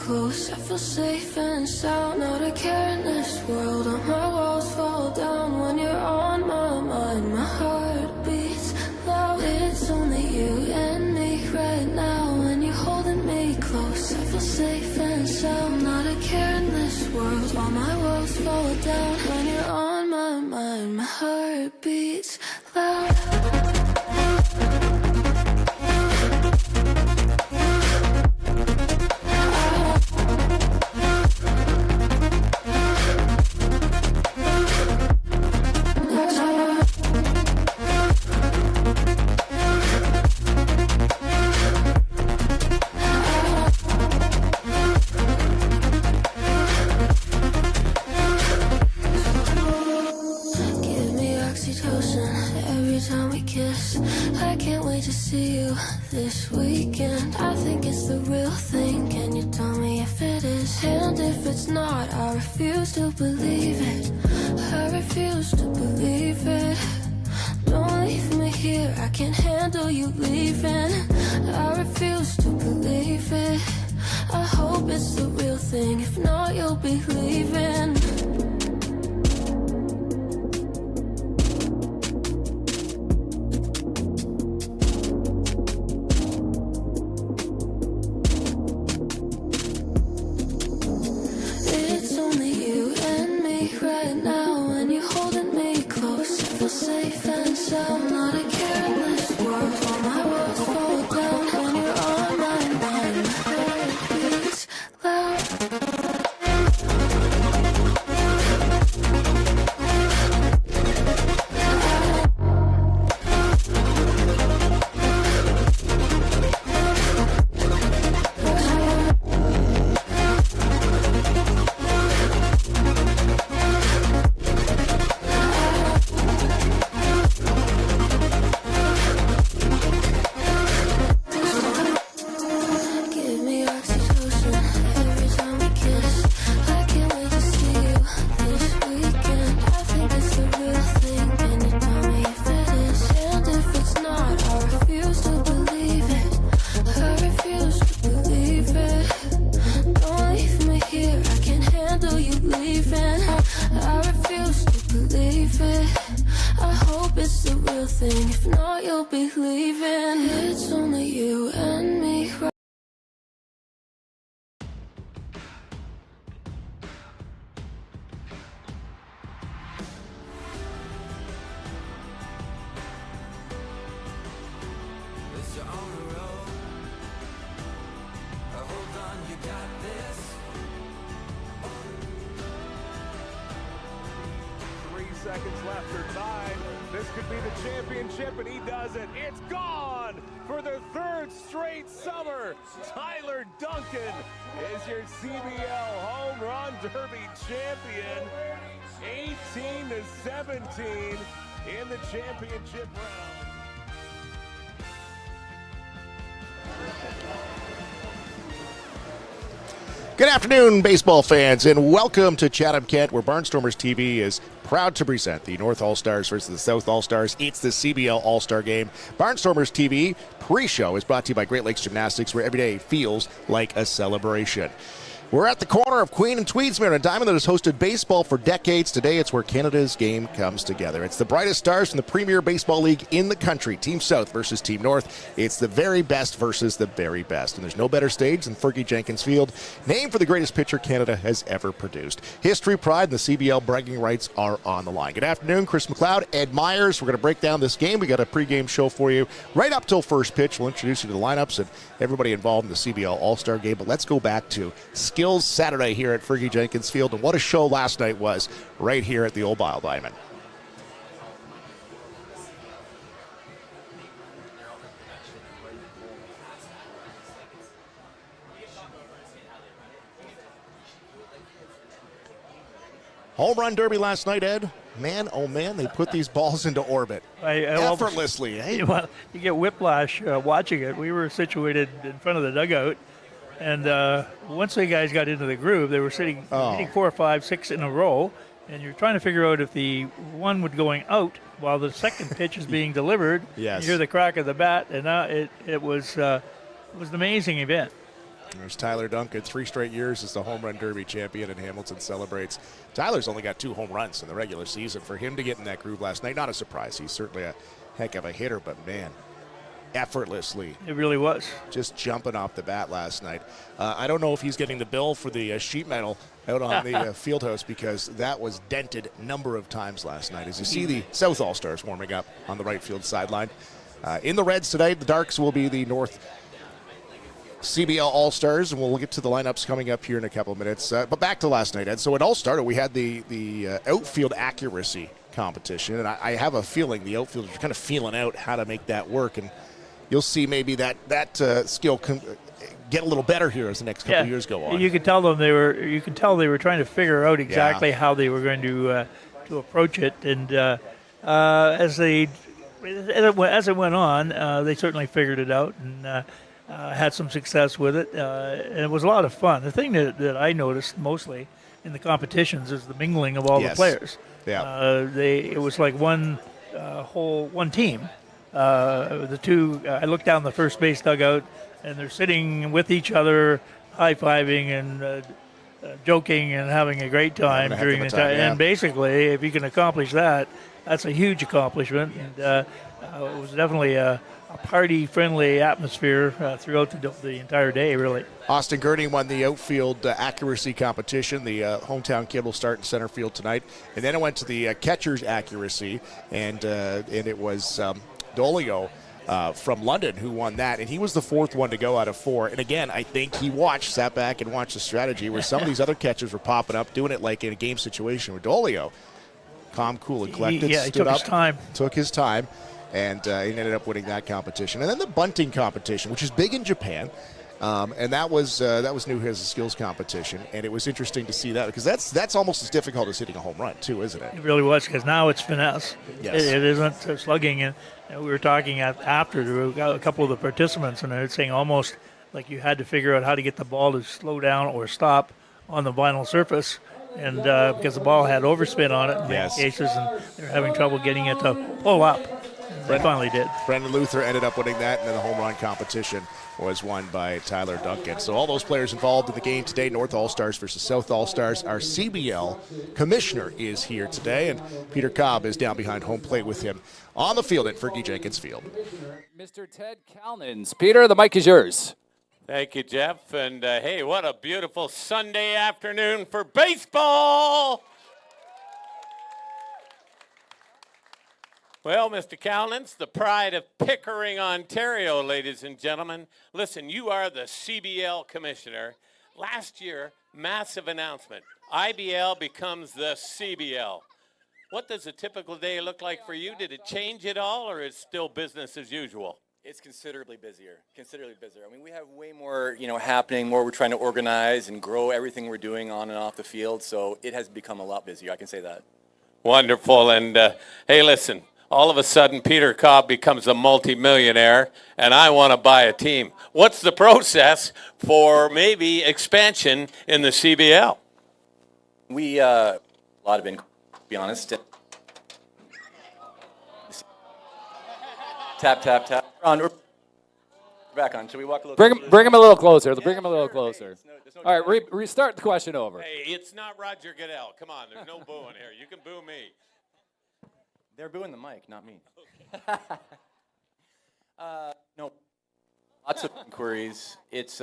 close, I feel safe and sound. Not a care in this world, all my walls fall down. When you're on my mind, my heart beats loud. It's only you and me right now. When you're holding me close, I feel safe and sound. Not a care in this world, all my walls fall down. When you're on my mind, my heart beats loud. This weekend, I think it's the real thing. Can you tell me if it is? And if it's not, I refuse to believe it. I refuse to believe it. Don't leave me here, I can't handle you leaving. I refuse to believe it. I hope it's the real thing. If not, you'll be leaving. Safe and sound, not a care in this world. All my walls fall down when you're on my mind. My heart beats loud. If not, you'll be leaving. It's only you and me. Seconds left or tied. This could be the championship, and he does it. It's gone for the third straight summer. Tyler Duncan is your CBL Home Run Derby champion. 18-17 in the championship round. Good afternoon, baseball fans, and welcome to Chatham-Kent, where Barnstormers TV is proud to present the North All-Stars versus the South All-Stars. It's the CBL All Star Game. Barnstormers TV pre-show is brought to you by Great Lakes Gymnastics, where every day feels like a celebration. We're at the corner of Queen and Tweedsmuir, a diamond that has hosted baseball for decades. Today, it's where Canada's game comes together. It's the brightest stars from the Premier Baseball League in the country. Team South versus Team North. It's the very best versus the very best. And there's no better stage than Fergie Jenkins Field, named for the greatest pitcher Canada has ever produced. History, pride, and the CBL bragging rights are on the line. Good afternoon, Chris McLeod, Ed Myers. We're going to break down this game. We got a pregame show for you right up till first pitch. We'll introduce you to the lineups and everybody involved in the CBL All Star Game. But let's go back to Skills Saturday here at Fergie Jenkins Field, and what a show last night was right here at the Old Bile Diamond. Home run derby last night, Ed. Man, oh man, they put these balls into orbit effortlessly. Eh? Well, you get whiplash watching it. We were situated in front of the dugout, and once the guys got into the groove, they were hitting 4, 5, 6 in a row, and you're trying to figure out if the one would going out while the second pitch is being delivered. Yes. You hear the crack of the bat, and it was an amazing event. There's Tyler Duncan, 3 straight years as the home run derby champion, and Hamilton celebrates. Tyler's only got 2 home runs in the regular season. For him to get in that groove last night, not a surprise. He's certainly a heck of a hitter, but man, effortlessly. It really was. Just jumping off the bat last night. I don't know if he's getting the bill for the sheet metal out on the field house, because that was dented a number of times last night. As you see the South All-Stars warming up on the right field sideline. In the Reds tonight, the Darks will be the North CBL All Stars, and we'll get to the lineups coming up here in a couple of minutes. But back to last night, Ed. So it all started. We had the outfield accuracy competition, and I have a feeling the outfielders are kind of feeling out how to make that work, and you'll see maybe that skill get a little better here as the next couple of years go on. You could tell them You could tell they were trying to figure out exactly how they were going to approach it, and as it went on, they certainly figured it out and had some success with it, and it was a lot of fun. The thing that I noticed mostly in the competitions is the mingling of all the players. Yeah, it was like one team. The two, I looked down the first base dugout, and they're sitting with each other, high-fiving and joking and having a great time during the time. And basically, if you can accomplish that, that's a huge accomplishment. And it was definitely a party-friendly atmosphere throughout the entire day, really. Austin Gurney won the outfield accuracy competition. The hometown kid will start in center field tonight. And then it went to the catcher's accuracy, and it was Dolio from London who won that, and he was the 4th one to go out of 4. And again, I think he sat back and watched the strategy where some of these other catchers were popping up, doing it like in a game situation where Dolio, calm, cool, and collected, he took his time. And he ended up winning that competition. And then the bunting competition, which is big in Japan, and that was new as a skills competition. And it was interesting to see that, because that's almost as difficult as hitting a home run too, isn't it? It really was, because now it's finesse. Yes. It isn't slugging. And we were talking after to a couple of the participants, and they were saying almost like you had to figure out how to get the ball to slow down or stop on the vinyl surface. And because the ball had overspin on it in many cases, and they were having trouble getting it to pull up. They finally did. Brendan Luther ended up winning that, and then the home run competition was won by Tyler Duncan. So all those players involved in the game today, North All-Stars versus South All-Stars. Our CBL commissioner is here today, and Peter Cobb is down behind home plate with him on the field at Fergie Jenkins Field. Mr. Ted Kalnins. Peter, the mic is yours. Thank you, Jeff. And, hey, what a beautiful Sunday afternoon for baseball. Well, Mr. Cowlins, the pride of Pickering, Ontario, ladies and gentlemen. Listen, you are the CBL commissioner. Last year, massive announcement. IBL becomes the CBL. What does a typical day look like for you? Did it change at all, or is it still business as usual? It's considerably busier. I mean, we have way more, happening, more we're trying to organize and grow everything we're doing on and off the field. So it has become a lot busier. I can say that. Wonderful. And, hey, listen. All of a sudden, Peter Cobb becomes a multimillionaire, and I want to buy a team. What's the process for maybe expansion in the CBL? We, a lot of to be honest. Tap, tap, tap. We're back on. Should we walk a little closer? Bring him a little closer. Bring him a little closer. All right, restart the question over. Hey, it's not Roger Goodell. Come on, there's no booing here. You can boo me. They're booing the mic, not me. No, lots of inquiries. It's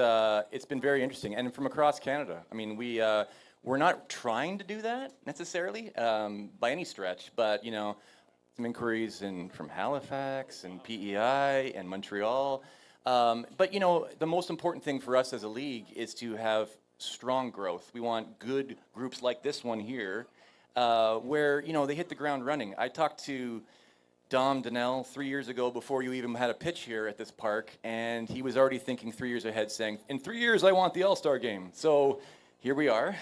been very interesting, and from across Canada. I mean, we're not trying to do that necessarily by any stretch, but some inquiries from Halifax and PEI and Montreal. But the most important thing for us as a league is to have strong growth. We want good groups like this one here. Where, they hit the ground running. I talked to Dom Donnell 3 years ago before you even had a pitch here at this park, and he was already thinking 3 years ahead, saying, in 3 years, I want the All Star Game. So here we are.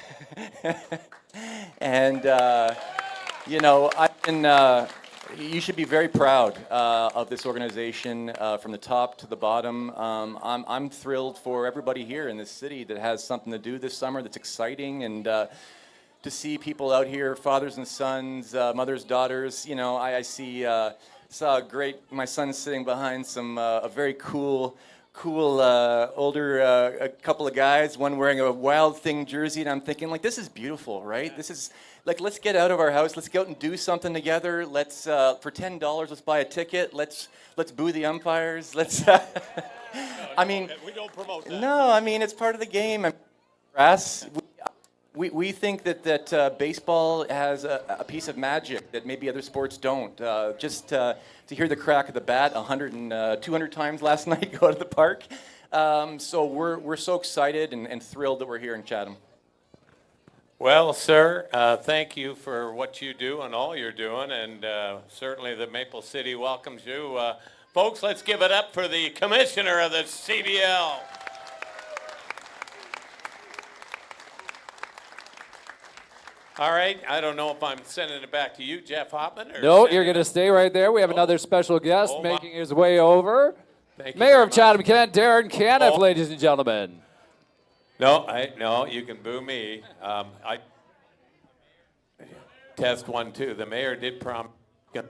And, you should be very proud of this organization from the top to the bottom. I'm thrilled for everybody here in this city that has something to do this summer that's exciting, and to see people out here, fathers and sons, mothers, daughters. I saw my son sitting behind a very cool cool older a couple of guys, one wearing a Wild Thing jersey, and I'm thinking, like, this is beautiful, right? This is, like, let's get out of our house, let's go out and do something together. Let's, for $10, let's buy a ticket. Let's boo the umpires. Let's, I mean, we don't promote that. no, I mean, it's part of the game. I mean, grass. We think that baseball has a piece of magic that maybe other sports don't. Just to hear the crack of the bat 100 and 200 times last night go to the park. So we're so excited and thrilled that we're here in Chatham. Well, sir, thank you for what you do and all you're doing, and certainly the Maple City welcomes you. Folks, let's give it up for the commissioner of the CBL. All right, I don't know if I'm sending it back to you, Jeff Hoffman. Or No, you're going to stay right there. We have another special guest making his way over. Thank you Mayor very of much. Chatham-Kent, Darren Caniff, Oh. ladies and gentlemen. No, you can boo me. Test 1, 2. The mayor did promise he's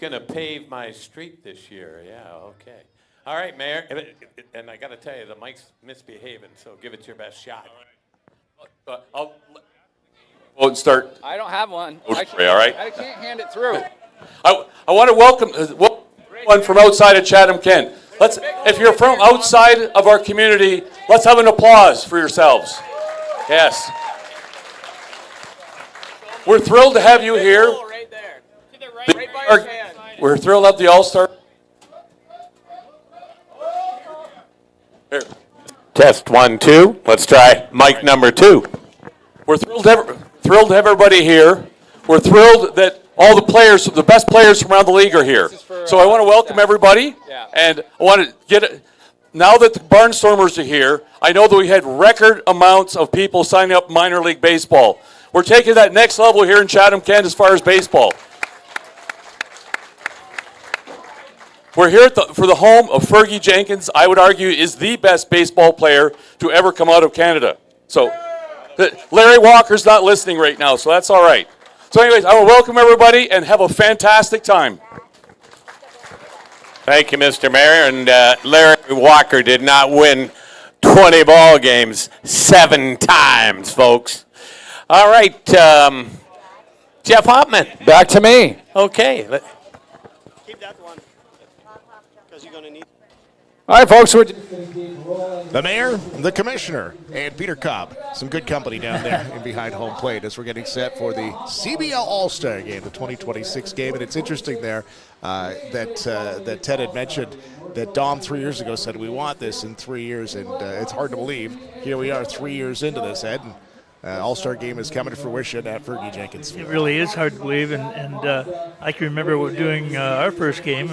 going to pave my street this year. Yeah, okay. All right, Mayor. And I got to tell you, the mic's misbehaving, so give it your best shot. Won't start. I don't have one. All right. I can't hand it through. I want to welcome one from outside of Chatham-Kent. If you're from outside of our community, let's have an applause for yourselves. Yes. We're thrilled to have you here. Right there. Right by your fan. We're thrilled to have the All Star. Here. Test 1, 2. Let's try mic number 2. We're thrilled to have everybody here. We're thrilled that all the players, the best players from around the league are here. So I want to welcome everybody. Yeah. And I want to get it. Now that the Barnstormers are here, I know that we had record amounts of people signing up minor league baseball. We're taking that next level here in Chatham-Kent as far as baseball. We're here for the home of Fergie Jenkins. I would argue is the best baseball player to ever come out of Canada. So Larry Walker's not listening right now, so that's all right. So anyways, I will welcome everybody and have a fantastic time. Thank you, Mr. Mayor. And Larry Walker did not win 20 ball games 7 times, folks. All right, Jeff Hoffman. Back to me. Okay. Keep that one, because you're going to need. All right, folks. The mayor, the commissioner, and Peter Cobb. Some good company down there in behind home plate as we're getting set for the CBL All Star Game, the 2026 game. And it's interesting there that Ted had mentioned that Dom 3 years ago said we want this in 3 years, and it's hard to believe. Here we are 3 years into this, Ed, and All-Star Game is coming to fruition at Fergie Jenkins Field. It really is hard to believe, and I can remember we're doing our first game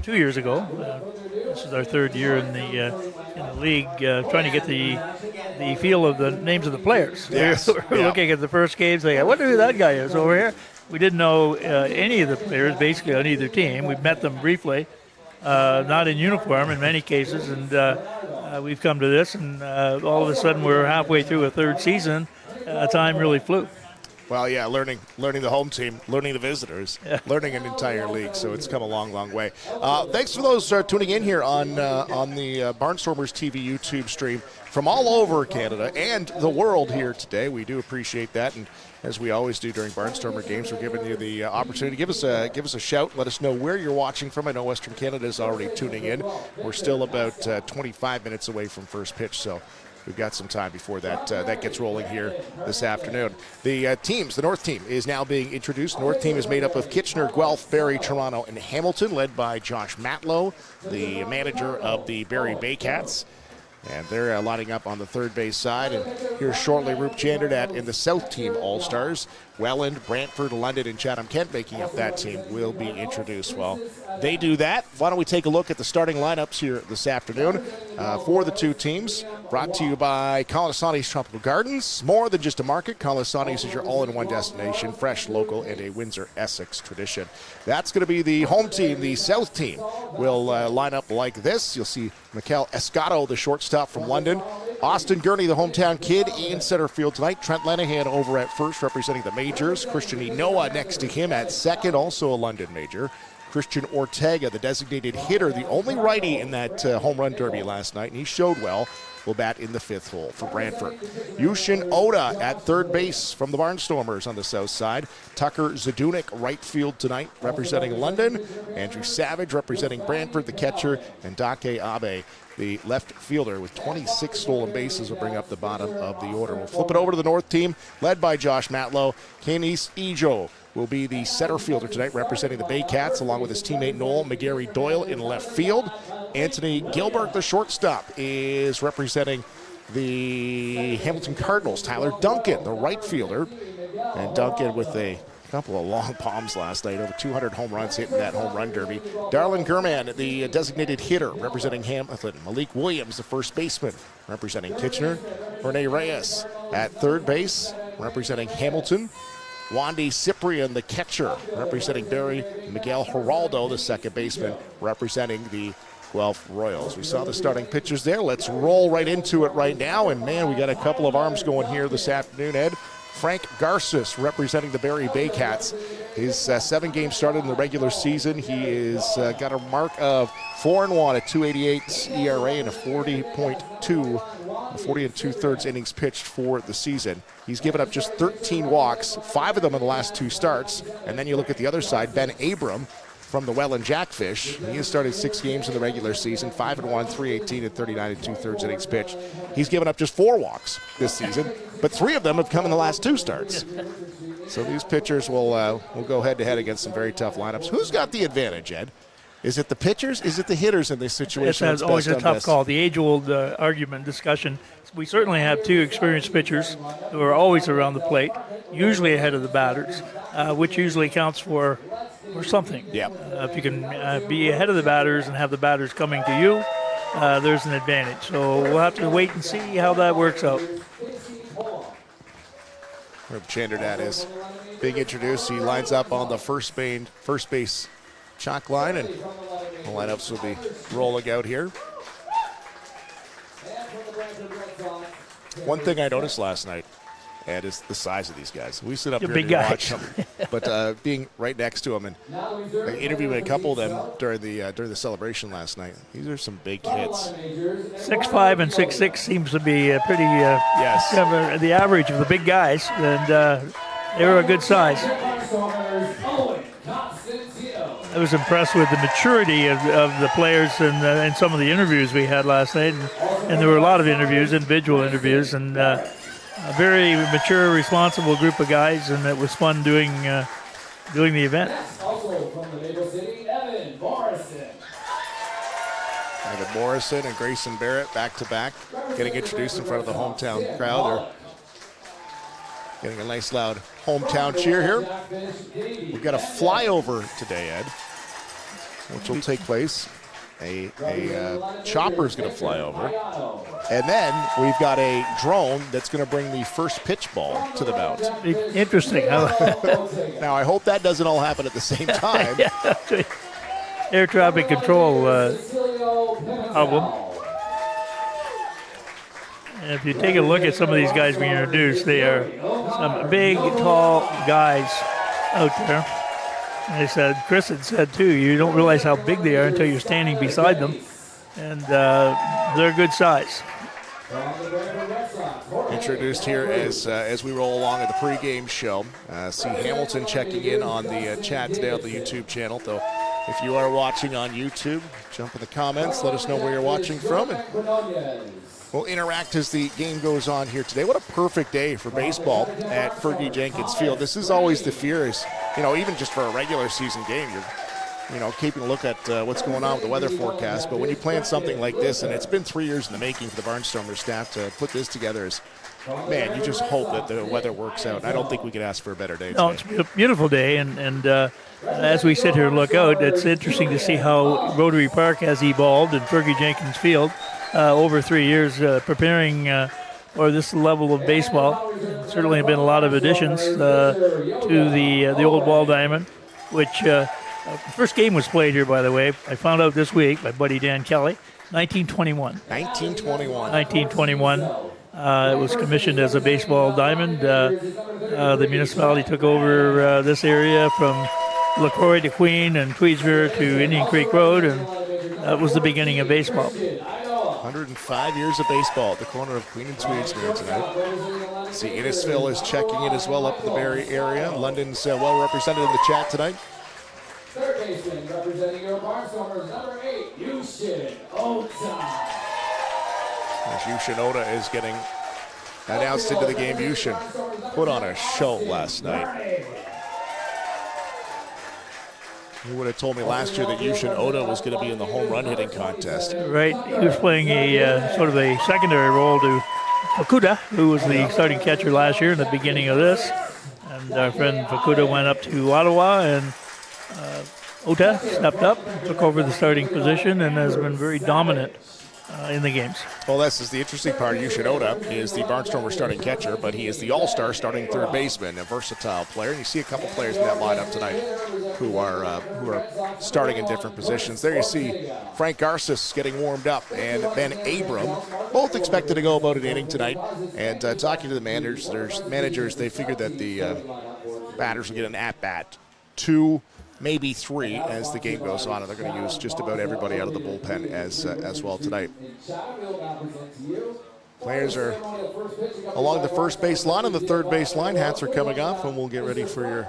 2 years ago. This is our third year in the league, trying to get the feel of the names of the players. Yes. We're looking at the first game, saying, I wonder who that guy is over here. We didn't know any of the players basically on either team. We've met them briefly, not in uniform in many cases, and we've come to this, and all of a sudden we're halfway through a third season. Time really flew. Well, yeah, learning the home team, learning the visitors, learning an entire league. So it's come a long, long way. Thanks for those tuning in here on the Barnstormers TV YouTube stream from all over Canada and the world here today. We do appreciate that, and as we always do during Barnstormer games, we're giving you the opportunity. Give us a shout. Let us know where you're watching from. I know Western Canada is already tuning in. We're still about 25 minutes away from first pitch, so we've got some time before that gets rolling here this afternoon. The teams, the North team is now being introduced. North team is made up of Kitchener, Guelph, Barrie, Toronto, and Hamilton, led by Josh Matlow, the manager of the Barrie Baycats. And they're lining up on the third base side. And here's shortly Roop Janderdat in the South Team All-Stars. Welland, Brantford, London, and Chatham-Kent making up that team will be introduced. Well, they do that. Why don't we take a look at the starting lineups here this afternoon for the two teams. Brought to you by Colasani's Tropical Gardens. More than just a market, Colasani's is your all-in-one destination, fresh, local, and a Windsor-Essex tradition. That's going to be the home team. The South team will line up like this. You'll see Mikel Escato, the shortstop from London. Austin Gurney, the hometown kid, in center field tonight. Trent Lenahan over at first, representing the majors. Christian Enoa next to him at second, also a London major. Christian Ortega, the designated hitter, the only righty in that home run derby last night, and he showed well. Will bat in the 5th hole for Brantford. Yushin Oda at third base from the Barnstormers on the south side. Tucker Zadunik, right field tonight, representing London. Andrew Savage representing Brantford, the catcher. And Dake Abe, the left fielder, with 26 stolen bases, will bring up the bottom of the order. We'll flip it over to the north team, led by Josh Matlow. Kenis Ijo will be the center fielder tonight, representing the Bay Cats, along with his teammate Noel McGarry Doyle in left field. Anthony Gilbert, the shortstop, is representing the Hamilton Cardinals. Tyler Duncan, the right fielder. And Duncan with a couple of long bombs last night, over 200 home runs hit in that home run derby. Darlin Gurman, the designated hitter, representing Hamilton. Malik Williams, the first baseman, representing Kitchener. Rene Reyes at third base, representing Hamilton. Wandy Cyprian, the catcher, representing Barrie. Miguel Geraldo, the second baseman, representing the Guelph Royals. We saw the starting pitchers there. Let's roll right into it right now. And, man, we got a couple of arms going here this afternoon, Ed. Frank Garces, representing the Barrie Baycats. His 7 games started in the regular season. He is got a mark of 4-1 at 2.88 ERA and a 40 and 2/3 innings pitched for the season. He's given up just 13 walks, 5 of them in the last 2 starts. And then you look at the other side, Ben Abram from the Welland Jackfish. He has started 6 games in the regular season, 5-1, 3.18 and 39 and 2/3 innings pitched. He's given up just 4 walks this season, but 3 of them have come in the last 2 starts. So these pitchers will go head-to-head against some very tough lineups. Who's got the advantage, Ed? Is it the pitchers? Is it the hitters in this situation? It's always a tough call. The age-old argument, discussion. We certainly have 2 experienced pitchers who are always around the plate, usually ahead of the batters, which usually counts for something. Yeah. If you can be ahead of the batters and have the batters coming to you, there's an advantage. So we'll have to wait and see how that works out. Herb Chanderdad is being introduced. He lines up on the first base chalk line, and the lineups will be rolling out here. One thing I noticed last night, Ed, is the size of these guys. We sit up here and watch them, but being right next to them, and I interviewed a couple of them during the celebration last night. These are some big hits. 6'5" and 6'6" seems to be pretty yes, the average of the big guys, and they were a good size. I was impressed with the maturity of the players and some of the interviews we had last night, and there were a lot of interviews, individual interviews, and a very mature, responsible group of guys, and it was fun doing the event. Evan Morrison and Grayson Barrett back-to-back, getting introduced in front of the hometown crowd. They're getting a nice loud hometown cheer here. We've got a flyover today, Ed, which will take place. A chopper is going to fly over. And then we've got a drone that's going to bring the first pitch ball to the mount. Interesting. Now, I hope that doesn't all happen at the same time. Yeah. Air traffic control problem. And if you take a look at some of these guys being introduced, they are some big, tall guys out there. And Chris had said too, you don't realize how big they are until you're standing beside them, and they're good size. Introduced here as we roll along at the pregame show. See Hamilton checking in on the chat today on the YouTube channel. So if you are watching on YouTube, jump in the comments, let us know where you're watching from, and we'll interact as the game goes on here today. What a perfect day for baseball at Fergie Jenkins Field. This is always the fear is, even just for a regular season game, you're, keeping a look at what's going on with the weather forecast. But when you plan something like this, and it's been 3 years in the making for the Barnstormers staff to put this together, man, you just hope that the weather works out. I don't think we could ask for a better day today. No, it's a beautiful day, and as we sit here and look out, it's interesting to see how Rotary Park has evolved and Fergie Jenkins Field over 3 years preparing for this level of baseball. Certainly have been a lot of additions to the old ball diamond, which the first game was played here, by the way. I found out this week by buddy Dan Kelly, 1921. 1921. It was commissioned as a baseball diamond. The municipality took over this area from LaCroix to Queen and Tweedsmuir to Indian Creek Road, and that was the beginning of baseball. 105 years of baseball at the corner of Queen and Tweedsmuir tonight. See, Innisfil is checking in as well up in the Barrie area. London's well represented in the chat tonight. Third baseman representing your Barnstormers, number 8, Yushin Ota. As Yushin Ota is getting announced into the game. Yushin put on a show last night. You would have told me last year that Yushin Ota was going to be in the home run hitting contest. Right, he was playing a sort of a secondary role to Fukuda, who was the starting catcher last year in the beginning of this. And our friend Fukuda went up to Ottawa, and Ota stepped up, took over the starting position, and has been very dominant in the games. Well, this is the interesting part. Yushin Ota is the Barnstormer starting catcher, but he is the all-star starting third baseman, a versatile player. And you see a couple players in that lineup tonight who are starting in different positions. There you see Frank Garces getting warmed up, and Ben Abram, both expected to go about an inning tonight. And talking to the managers, they figured that the batters will get an at-bat, 2, maybe 3 as the game goes on, and they're going to use just about everybody out of the bullpen as well tonight. Players are along the first base line and the third base line. Hats are coming off, and we'll get ready for your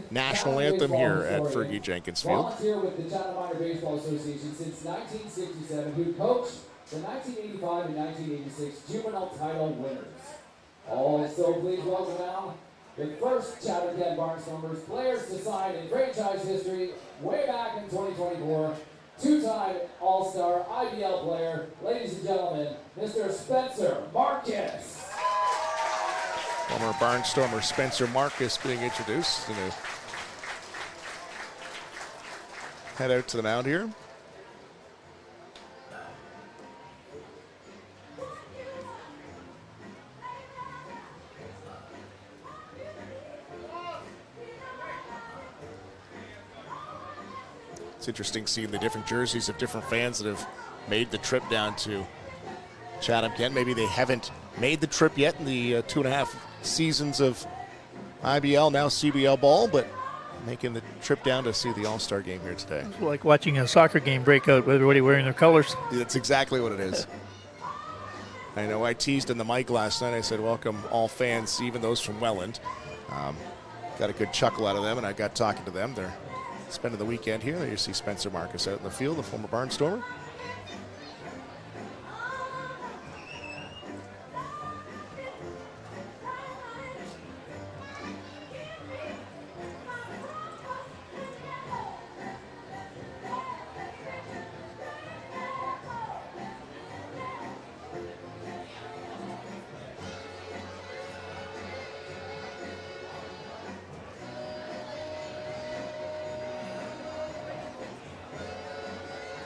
national anthem here at Fergie Jenkins Field. Volunteer with the Chatham Minor Baseball Association since 1967, who coached the 1985 and 1986 juvenile title winners. Also, please welcome now the first Chatham-Kent Barnstormers players to sign in franchise history way back in 2024. Two-time All-Star IBL player, ladies and gentlemen, Mr. Spencer Marcus. Former Barnstormer Spencer Marcus being introduced. Going to head out to the mound here. It's interesting seeing the different jerseys of different fans that have made the trip down to Chatham-Kent. Maybe they haven't made the trip yet in the 2.5 seasons of IBL, now CBL ball, but making the trip down to see the All-Star game here today. It's like watching a soccer game break out with everybody wearing their colors. That's exactly what it is. I know I teased in the mic last night. I said, welcome all fans, even those from Welland. Got a good chuckle out of them, and I got talking to them. They're spending the weekend here. There you see Spencer Marcus out in the field, the former Barnstormer.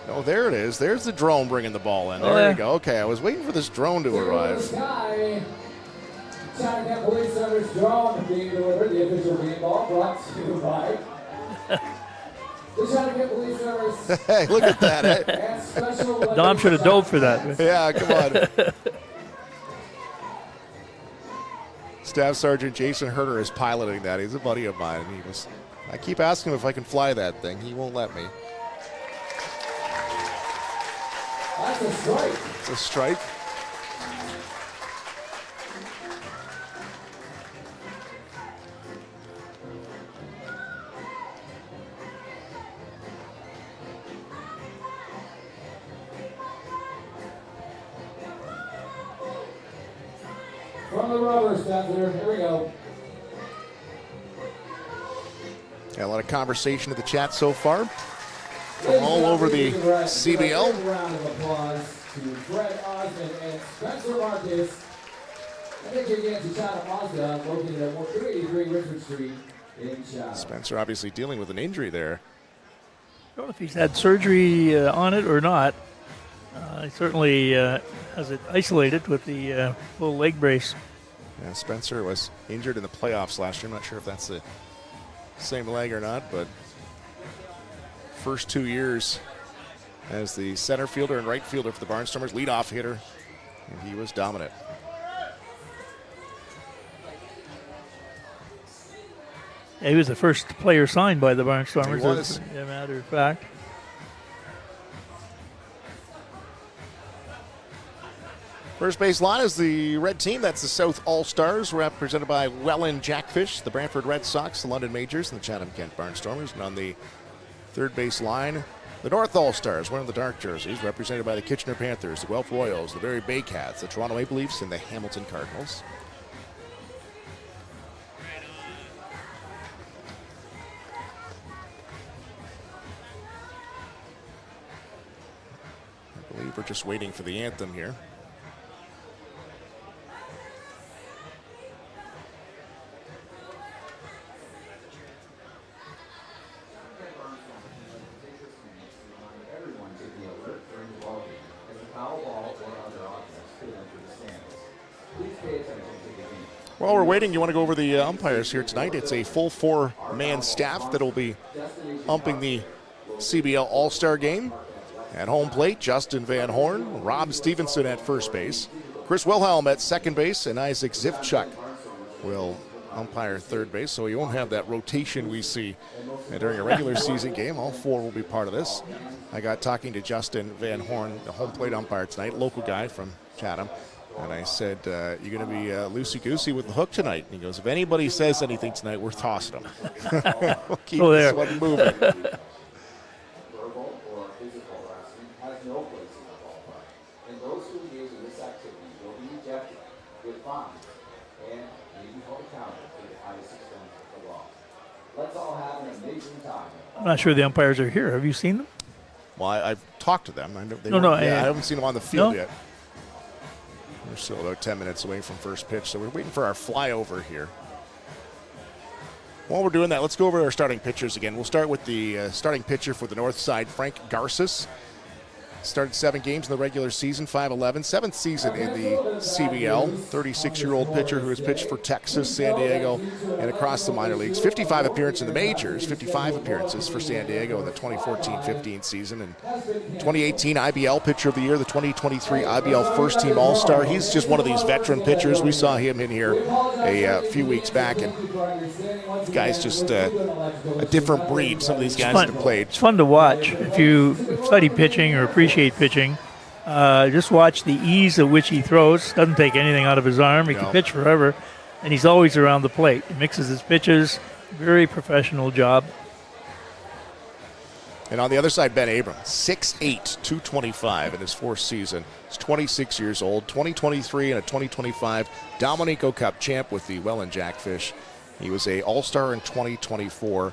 Oh, there it is. There's the drone bringing the ball in. There you go. Okay, I was waiting for this drone to arrive. Chatham-Kent Police Service drone being delivered. The official game ball brought to you by the Chatham-Kent Police Service. Hey, look at that. And special Dom should have dove for that. Yeah, come on. Staff Sergeant Jason Herter is piloting that. He's a buddy of mine. I keep asking him if I can fly that thing. He won't let me. That's a strike. It's a strike. From the rubber, Spencer. Here we go. Yeah, a lot of conversation in the chat so far. From all over the CBL. Round of applause to Fred Osmond and Spencer Marcus. I think you're getting to Chatham Mazda, located at 283 Richard Street in Chatham. Spencer obviously dealing with an injury there. I don't know if he's had surgery on it or not. He certainly has it isolated with the full leg brace. Yeah, Spencer was injured in the playoffs last year. I'm not sure if that's the same leg or not, but first 2 years as the center fielder and right fielder for the Barnstormers, leadoff hitter, and he was dominant. He was the first player signed by the Barnstormers, He was. as a matter of fact. First base line is the red team. That's the South All Stars, represented by Welland Jackfish, the Brantford Red Sox, the London Majors, and the Chatham-Kent Barnstormers. And on the third base line, the North All Stars, wearing the dark jerseys, represented by the Kitchener Panthers, the Guelph Royals, the Barrie Bay Cats, the Toronto Maple Leafs, and the Hamilton Cardinals. I believe we're just waiting for the anthem here. While we're waiting, you want to go over the umpires here tonight. It's a full four-man staff that will be umping the CBL All Star Game. At home plate, Justin Van Horn, Rob Stevenson at first base, Chris Wilhelm at second base, and Isaac Zivchuk will umpire third base. So you won't have that rotation we see during a regular season game. All four will be part of this. I got talking to Justin Van Horn, the home plate umpire tonight, local guy from Chatham. And I said, you're going to be loosey-goosey with the hook tonight. And he goes, if anybody says anything tonight, we're tossing them. We'll keep this one moving. Verbal or physical harassment has no place in the ballpark. And those who engage in this activity will be ejected with fines and may be held accountable for the highest extent of the law. Let's all have an amazing time. I'm not sure the umpires are here. Have you seen them? Well, I've talked to them. I haven't seen them on the field yet. We're still about 10 minutes away from first pitch, so we're waiting for our flyover here. While we're doing that, let's go over our starting pitchers again. We'll start with the starting pitcher for the north side, Frank Garces. Started 7 games in the regular season, 5-11, 7th season in the CBL. 36-year-old pitcher who has pitched for Texas, San Diego, and across the minor leagues. 55 appearances in the majors, 55 appearances for San Diego in the 2014-15 season. And 2018 IBL Pitcher of the Year, the 2023 IBL First Team All-Star. He's just one of these veteran pitchers. We saw him in here a few weeks back, and the guy's just a different breed. Some of these guys that have played. It's fun to watch. If you study pitching or appreciate pitching, just watch the ease at which he throws. Doesn't take anything out of his arm. He can pitch forever, and he's always around the plate. He mixes his pitches. Very professional job. And on the other side, Ben Abram, 6'8", 225 in his 4th season. He's 26 years old, 2023 and a 2025 Dominico Cup champ with the Welland Jackfish. He was a All-Star in 2024.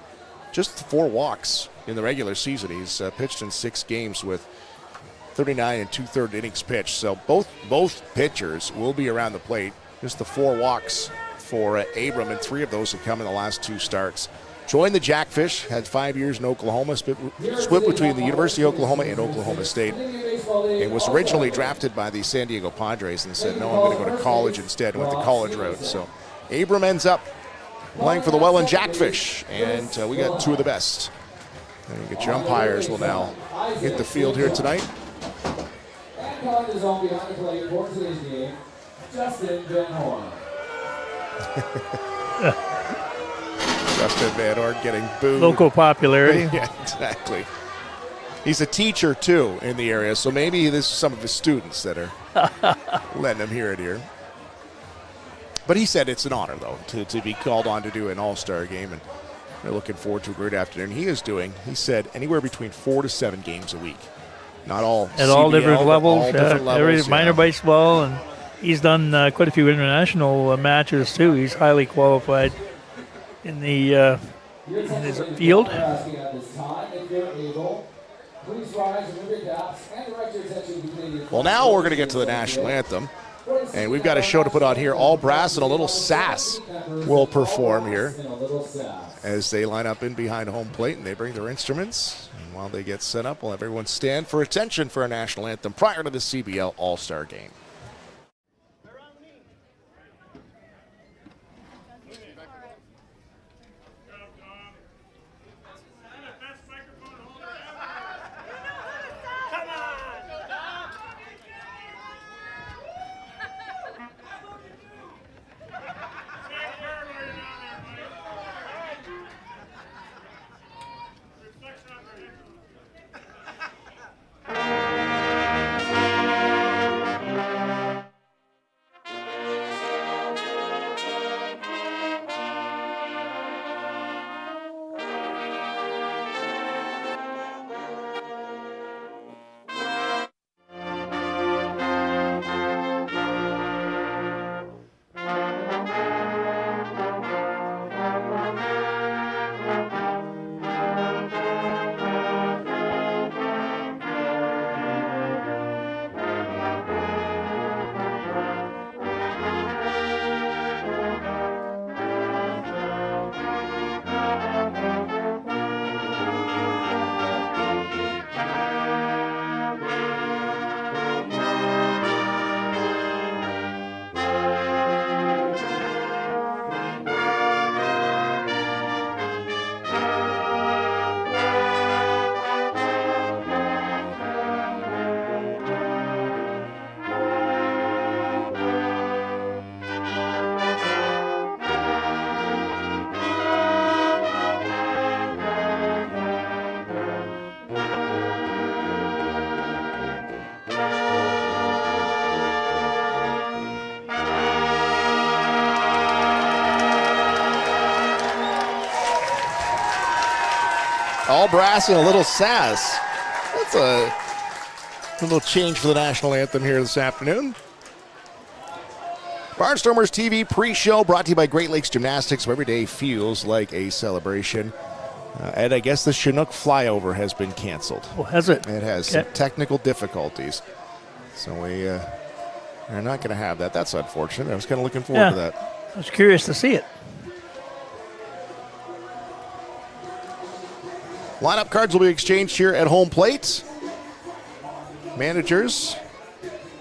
Just 4 walks in the regular season. He's pitched in 6 games with 39 and 2/3 innings pitched. So both pitchers will be around the plate. Just the 4 walks for Abram, and 3 of those have come in the last 2 starts. Joined the Jackfish, had 5 years in Oklahoma, split between the University of Oklahoma and Oklahoma State, and was originally drafted by the San Diego Padres and said, no, I'm going to go to college instead, and went the college route. So Abram ends up playing for the Welland Jackfish, and we got 2 of the best. And you get your umpires will now hit the field here tonight. And calling the zone behind the plate for today's game, Justin Van Horn. Justin Van Horn getting booed. Local popularity. Yeah, exactly. He's a teacher, too, in the area, so maybe this is some of his students that are letting him hear it here. But he said it's an honor, though, to be called on to do an all-star game, and they're looking forward to a great afternoon. He said, anywhere between 4 to 7 games a week. Not all at CBL, all different levels. All different levels, minor baseball, and he's done quite a few international matches, too. He's highly qualified in the in his field. Well, now we're going to get to the national anthem. And we've got a show to put on here. All brass and a little sass will perform here as they line up in behind home plate and they bring their instruments. And while they get set up, we'll have everyone stand for attention for our national anthem prior to the CBL All Star Game. All brass and a little sass. That's a little change for the national anthem here this afternoon. Barnstormers TV pre-show brought to you by Great Lakes Gymnastics, where every day feels like a celebration. And I guess the Chinook flyover has been canceled. Well, has it? It has some technical difficulties. So we are not going to have that. That's unfortunate. I was kind of looking forward to that. I was curious to see it. Lineup cards will be exchanged here at home plate. Managers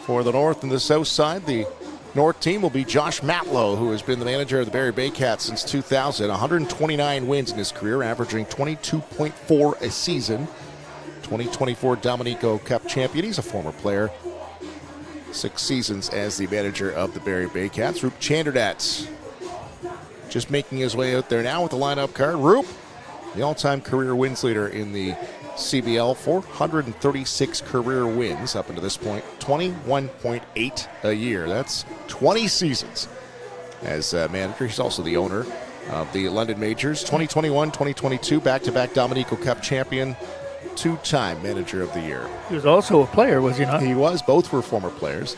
for the north and the south side. The north team will be Josh Matlow, who has been the manager of the Barrie Baycats since 2000. 129 wins in his career, averaging 22.4 a season. 2024 Dominico Cup champion. He's a former player. 6 seasons as the manager of the Barrie Baycats. Roop Chanderdat just making his way out there now with the lineup card. Roop, the all-time career wins leader in the CBL, 436 career wins up until this point, 21.8 a year. That's 20 seasons as manager. He's also the owner of the London Majors. 2021, 2022, back-to-back Dominico Cup champion, 2-time manager of the year. He was also a player, was he not? He was. Both were former players.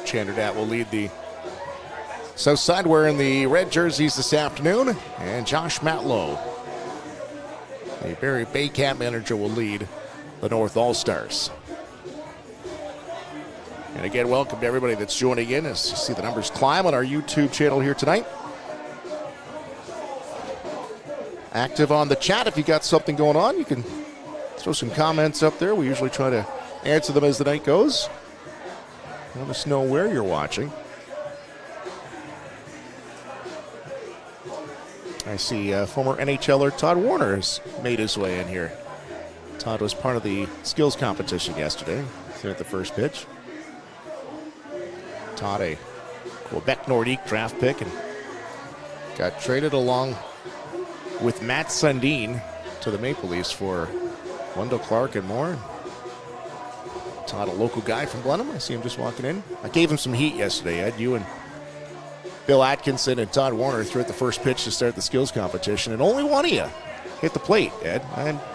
Chanderdat will lead the south side wearing the red jerseys this afternoon, and Josh Matlow, the Barrie Baycat manager, will lead the North All-Stars. And again, welcome to everybody that's joining in as you see the numbers climb on our YouTube channel here tonight. Active on the chat. If you got something going on, you can throw some comments up there. We usually try to answer them as the night goes. Let us know where you're watching. I see former NHLer Todd Warner has made his way in here. Todd was part of the skills competition yesterday. There at the first pitch. Todd, a Quebec Nordique draft pick, and got traded along with Matt Sundin to the Maple Leafs for Wendell Clark and more. Todd, a local guy from Blenheim. I see him just walking in. I gave him some heat yesterday, Ed. You and Bill Atkinson and Todd Warner threw at the first pitch to start the skills competition, and only one of you hit the plate, Ed.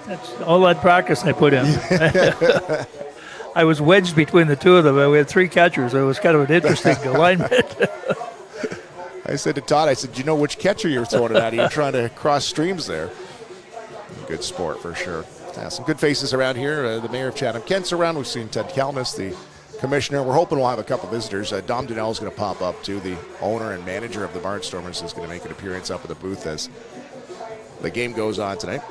That's all that practice I put in. I was wedged between the two of them. We had 3 catchers. It was kind of an interesting alignment. I said to Todd, I said, do you know which catcher you're throwing it at? You're trying to cross streams there. Good sport for sure. Some good faces around here. The mayor of Chatham-Kent's around. We've seen Ted Kalmus, the commissioner. We're hoping we'll have a couple visitors. Dom Donnell is going to pop up too. The owner and manager of the Barnstormers is going to make an appearance up at the booth as the game goes on tonight.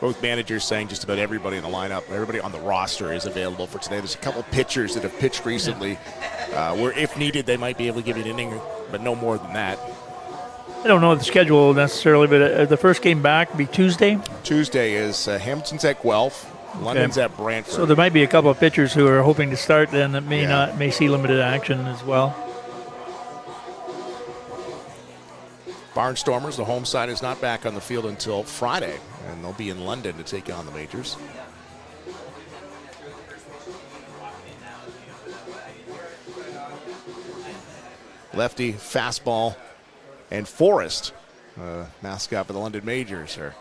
Both managers saying just about everybody in the lineup, everybody on the roster is available for today. There's a couple pitchers that have pitched recently where if needed they might be able to give you an inning, but no more than that. I don't know the schedule necessarily, but the first game back will be Tuesday? Tuesday is Hamilton's at Guelph, London's at Brantford. So there might be a couple of pitchers who are hoping to start then that may see limited action as well. Barnstormers, the home side, is not back on the field until Friday, and they'll be in London to take on the Majors. Lefty, fastball, and Forrest, mascot for the London Majors, are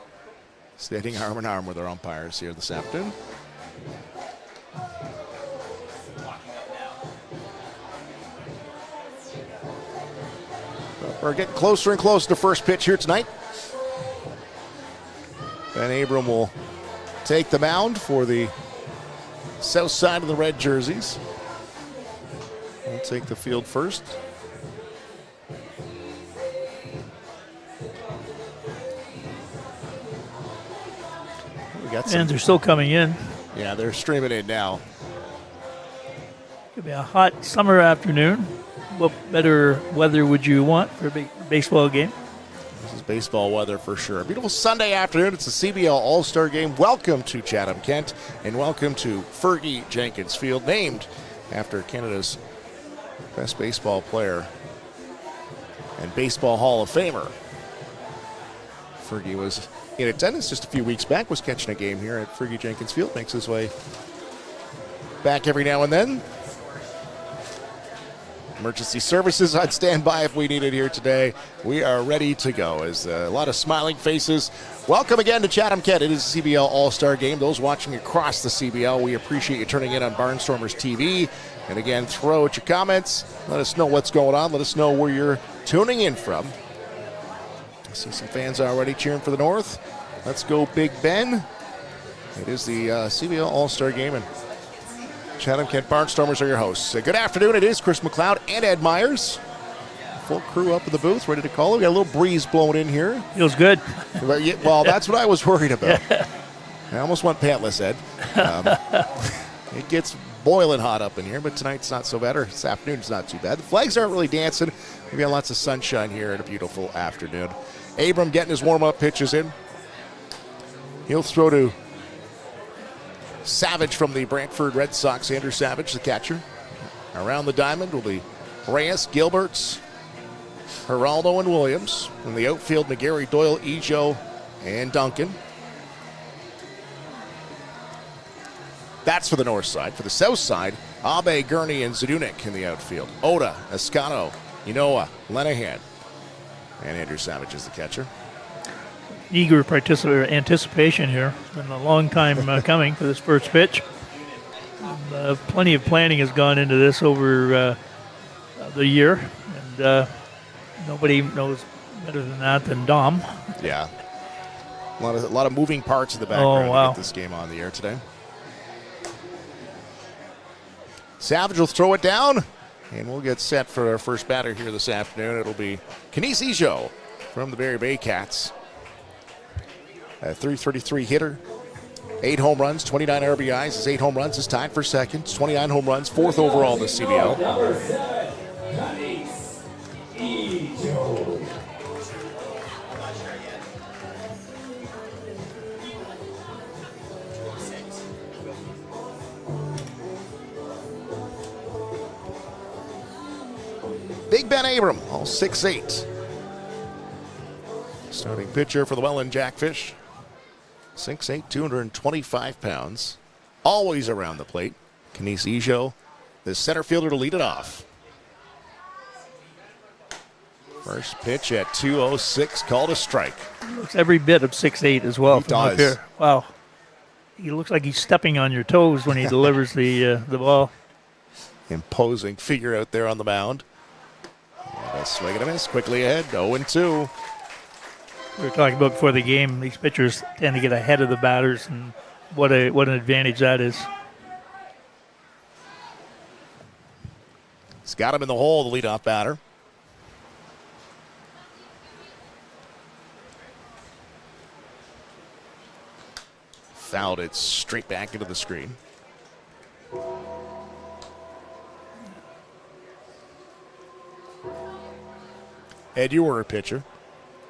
standing arm in arm with our umpires here this afternoon. We're getting closer and closer to first pitch here tonight. Ben Abram will take the mound for the south side of the red jerseys. He'll take the field first. And they're still coming in. Yeah, they're streaming in now. Could be a hot summer afternoon. What better weather would you want for a baseball game? This is baseball weather for sure. Beautiful Sunday afternoon. It's the CBL All Star Game. Welcome to Chatham-Kent, and welcome to Fergie Jenkins Field, named after Canada's best baseball player and Baseball Hall of Famer, Fergie was in attendance just a few weeks back, was catching a game here at Fergie Jenkins Field, makes his way back every now and then. Emergency services on standby if we need it here today. We are ready to go. As a lot of smiling faces. Welcome again to Chatham-Kent. It is the CBL All Star Game. Those watching across the CBL, we appreciate you turning in on Barnstormers TV. And again, throw out your comments. Let us know what's going on. Let us know where you're tuning in from. I see some fans already cheering for the North. Let's go Big Ben. It is the CBL All Star Game, and Chatham-Kent Barnstormers are your hosts. Good afternoon. It is Chris McLeod and Ed Myers. Full crew up in the booth, ready to call it. We got a little breeze blowing in here. Feels good. Well, that's what I was worried about. I almost went pantless, Ed. It gets boiling hot up in here, but tonight's not so bad, or this afternoon's not too bad. The flags aren't really dancing. We've got lots of sunshine here and a beautiful afternoon. Abram getting his warm-up pitches in. He'll throw to Savage from the Brantford Red Sox. Andrew Savage, the catcher. Around the diamond will be Reyes, Gilberts, Geraldo, and Williams. In the outfield, McGarry, Doyle, Ejo, and Duncan. That's for the north side. For the south side, Abe, Gurney, and Zadunik in the outfield. Oda, Escano, Inoa, Lenahan, and Andrew Savage is the catcher. Eager anticipation here. It's been a long time coming for this first pitch. Plenty of planning has gone into this over the year, and nobody knows better than that than Dom. Yeah. A lot of moving parts in the background wow. to get this game on the air today. Savage will throw it down, and we'll get set for our first batter here this afternoon. It'll be Kenise Ejo from the Barrie Bay Cats. A 333 hitter, 8 home runs, 29 RBIs. His 8 home runs is tied for second. 29 home runs, 4th overall in the CBL. Number 7, Kenise Ejo. Big Ben Abram, all 6'8". Starting pitcher for the Welland Jackfish. 6'8", 225 pounds. Always around the plate. Kenise Ejo, the center fielder, to lead it off. First pitch at 2:06, called a strike. He looks every bit of 6'8" as well. He from up does. here. Wow. He looks like he's stepping on your toes when he delivers the ball. Imposing figure out there on the mound. And a swing and a miss. Quickly ahead, 0-2. We were talking about before the game, these pitchers tend to get ahead of the batters, and what an advantage that is. He's got him in the hole, the leadoff batter. Fouled it straight back into the screen. Ed, you were a pitcher.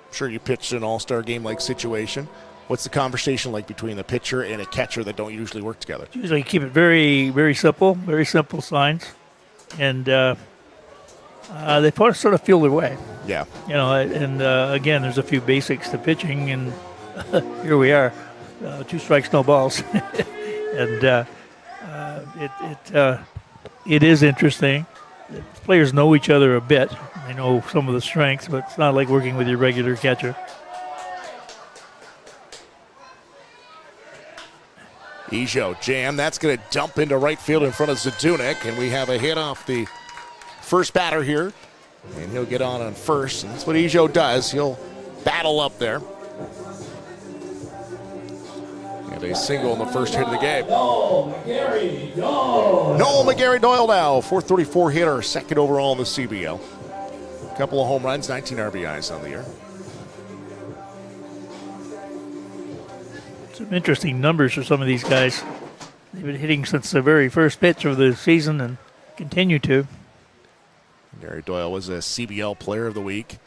I'm sure you pitched an all-star game-like situation. What's the conversation like between a pitcher and a catcher that don't usually work together? Usually keep it very, very simple signs. And they sort of feel their way. Yeah. You know, and again, there's a few basics to pitching, and here we are, 2 strikes, no balls. And it is interesting. The players know each other a bit. They know some of the strengths, but it's not like working with your regular catcher. Ejo jam. That's going to dump into right field in front of Zadunik, and we have a hit off the first batter here, and he'll get on first, and that's what Ejo does. He'll battle up there. And a single in the first hit of the game. Noel McGarry Doyle. Noel McGarry Doyle now, 434 hitter, 2nd overall in the CBL. A couple of home runs, 19 RBIs on the year. Some interesting numbers for some of these guys. They've been hitting since the very first pitch of the season and continue to. Gary Doyle was a CBL Player of the Week.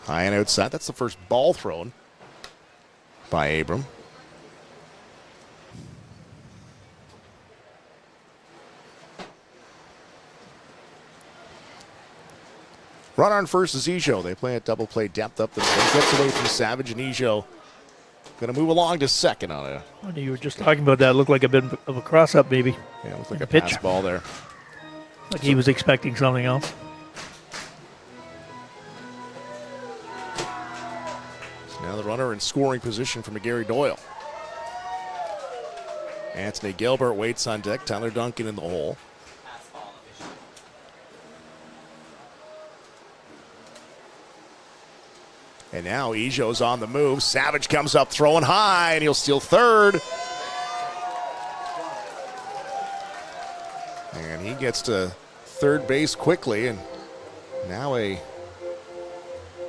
High and outside. That's the first ball thrown by Abram. Runner on first is Ijo. They play a double play depth up the middle. Gets away from Savage, and Ijo going to move along to second on it. Oh, you were just talking about that. It looked like a bit of a cross-up, maybe. Yeah, it looked like a pitch. pass ball there. Like he was expecting something else. So now the runner in scoring position for McGarry Doyle. Anthony Gilbert waits on deck. Tyler Duncan in the hole. And now Ijo's on the move. Savage comes up throwing high, and he'll steal third. And he gets to third base quickly, and now a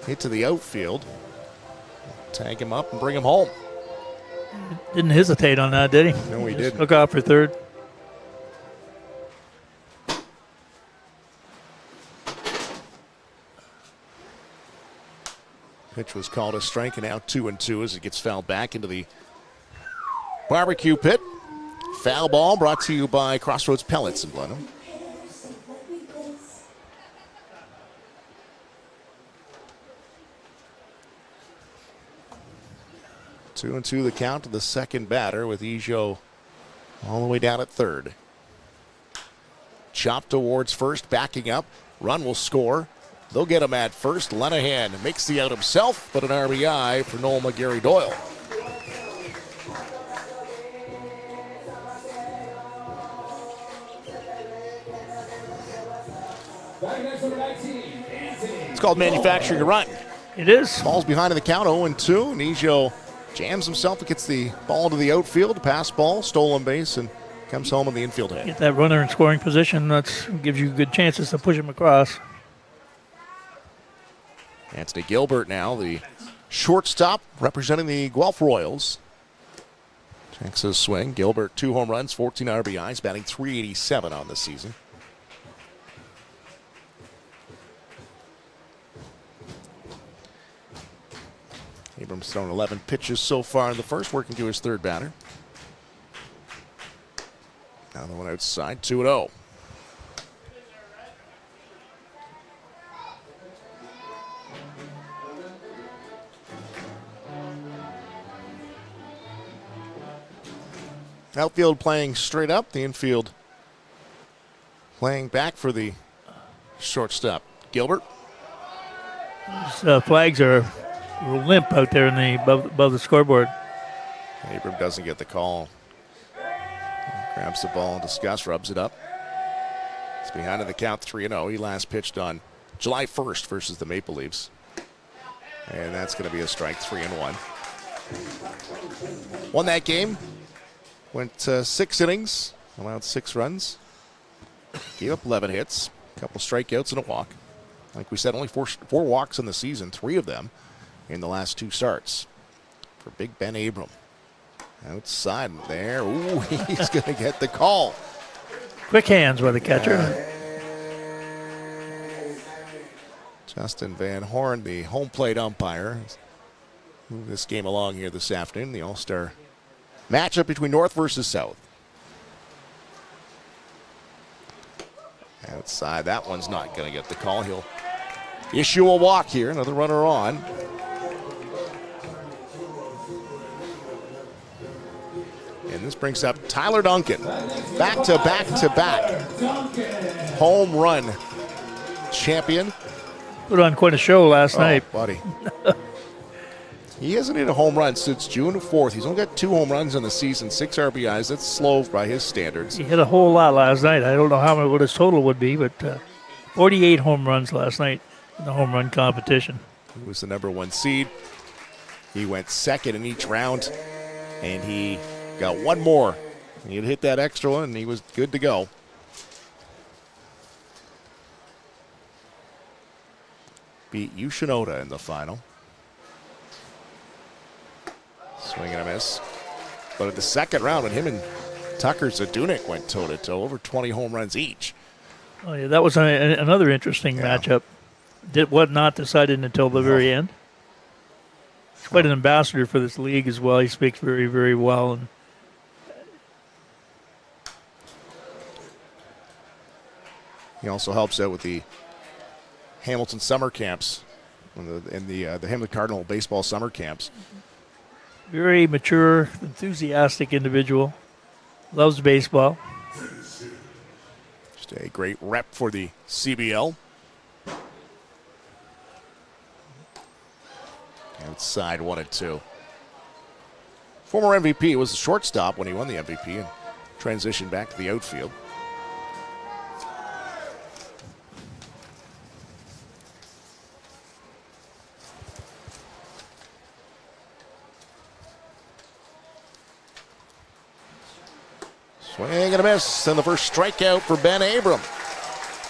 hit to the outfield. Tag him up and bring him home. Didn't hesitate on that, did he? No, he didn't. Took off for third. Pitch was called a strike, and now 2-2 as it gets fouled back into the barbecue pit. Foul ball brought to you by Crossroads Pellets in Blenheim. Two and two the count to the second batter with Ijo all the way down at third. Chop towards first, backing up. Run will score. They'll get him at first. Lenahan makes the out himself, but an RBI for Noel McGarry Doyle. It's called manufacturing a run. It is. Ball's behind in the count, 0-2. Nijo jams himself and gets the ball to the outfield. Pass ball, stolen base, and comes home in the infield hit. Get that runner in scoring position. That gives you good chances to push him across. Anthony Gilbert now, the shortstop representing the Guelph Royals. Checks his swing. Gilbert, 2 home runs, 14 RBIs, batting .387 on the season. Abrams thrown 11 pitches so far in the first, working to his third batter. Now the one outside, 2-0. Outfield playing straight up, the infield playing back for the shortstop. Gilbert. These flags are limp out there in the above the scoreboard. Abram doesn't get the call. Grabs the ball in disgust, rubs it up. It's behind in the count, 3-0. He last pitched on July 1st versus the Maple Leafs. And that's going to be a strike, 3-1. Won that game. Went 6 innings, allowed 6 runs. Gave up 11 hits, a couple strikeouts and a walk. Like we said, only four walks in the season, 3 of them in the last 2 starts for Big Ben Abram. Outside there. Ooh, he's going to get the call. Quick hands by the catcher. Justin Van Horn, the home plate umpire, move this game along here this afternoon. The All-Star matchup between North versus South. Outside, that one's not going to get the call. He'll issue a walk here. Another runner on. And this brings up Tyler Duncan. Back to back home run champion. Put on quite a show last night. Buddy. He hasn't hit a home run since June 4th. He's only got 2 home runs in the season, 6 RBIs. That's slow by his standards. He hit a whole lot last night. I don't know what his total would be, but 48 home runs last night in the home run competition. He was the number 1 seed. He went second in each round, and he got 1 more. He'd hit that extra one, and he was good to go. Beat Yushinoda in the final. Swing and a miss. But at the second round, when him and Tucker Zadunik went toe-to-toe, over 20 home runs each. Oh, yeah, that was another interesting matchup. Was not decided until the very end. He's quite an ambassador for this league as well. He speaks very, very well. And he also helps out with the Hamilton summer camps, in the Hamilton Cardinal baseball summer camps. Very mature, enthusiastic individual. Loves baseball. Just a great rep for the CBL. Outside 1-2. Former MVP was the shortstop when he won the MVP and transitioned back to the outfield. Swing and a miss, and the first strikeout for Ben Abram.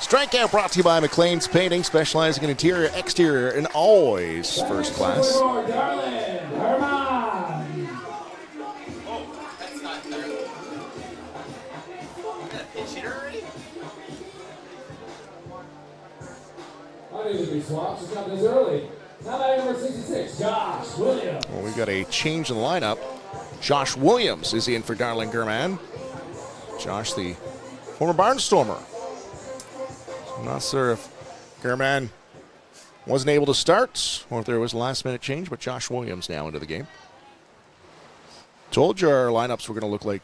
Strikeout brought to you by McLean's Painting, specializing in interior, exterior, and always first class. I need to be swapped. She's got this early. Now batting number 66, Josh Williams. Well, we've got a change in the lineup. Josh Williams is in for Darlene Gurman. Josh, the former Barnstormer. I'm not sure if Gurman wasn't able to start or if there was a last-minute change, but Josh Williams now into the game. Told you our lineups were going to look like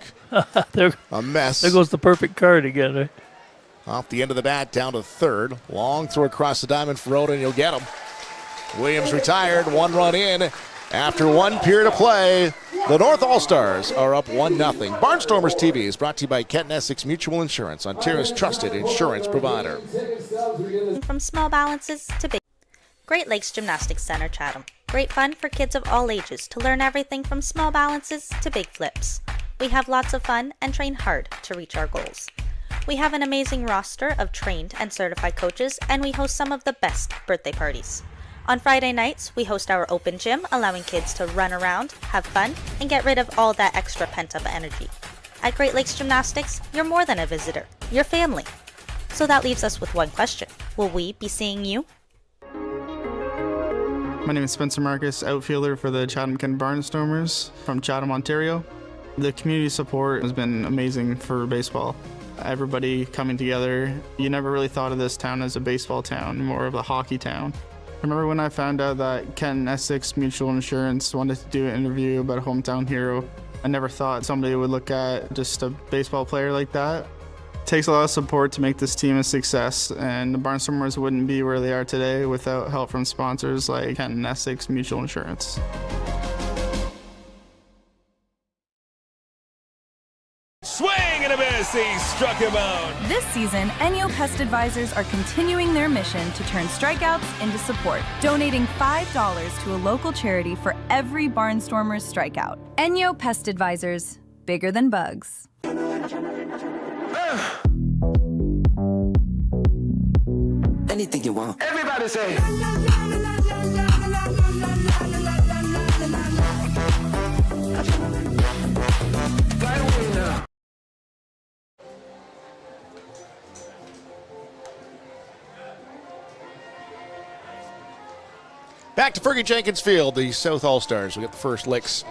a mess. There goes the perfect card again. Right? Off the end of the bat, down to third. Long throw across the diamond for Rhoda, and you'll get him. Williams retired, 1 run in. After 1 period of play, the North All-Stars are up 1-0. Barnstormers TV is brought to you by Kent and Essex Mutual Insurance, Ontario's trusted insurance provider. From small balances to big. Great Lakes Gymnastics Center, Chatham. Great fun for kids of all ages to learn everything from small balances to big flips. We have lots of fun and train hard to reach our goals. We have an amazing roster of trained and certified coaches, and we host some of the best birthday parties. On Friday nights, we host our open gym, allowing kids to run around, have fun, and get rid of all that extra pent-up energy. At Great Lakes Gymnastics, you're more than a visitor, you're family. So that leaves us with one question. Will we be seeing you? My name is Spencer Marcus, outfielder for the Chatham-Kent Barnstormers from Chatham, Ontario. The community support has been amazing for baseball. Everybody coming together. You never really thought of this town as a baseball town, more of a hockey town. I remember when I found out that Kent and Essex Mutual Insurance wanted to do an interview about a hometown hero. I never thought somebody would look at just a baseball player like that. It takes a lot of support to make this team a success, and the Barnstormers wouldn't be where they are today without help from sponsors like Kent and Essex Mutual Insurance. Swing and a miss, he struck him out. This season, Enyo Pest Advisors are continuing their mission to turn strikeouts into support, donating $5 to a local charity for every Barnstormers strikeout. Enyo Pest Advisors, bigger than bugs. Anything you want. Everybody say. Back to Fergie Jenkins Field, the South All-Stars. We get the first licks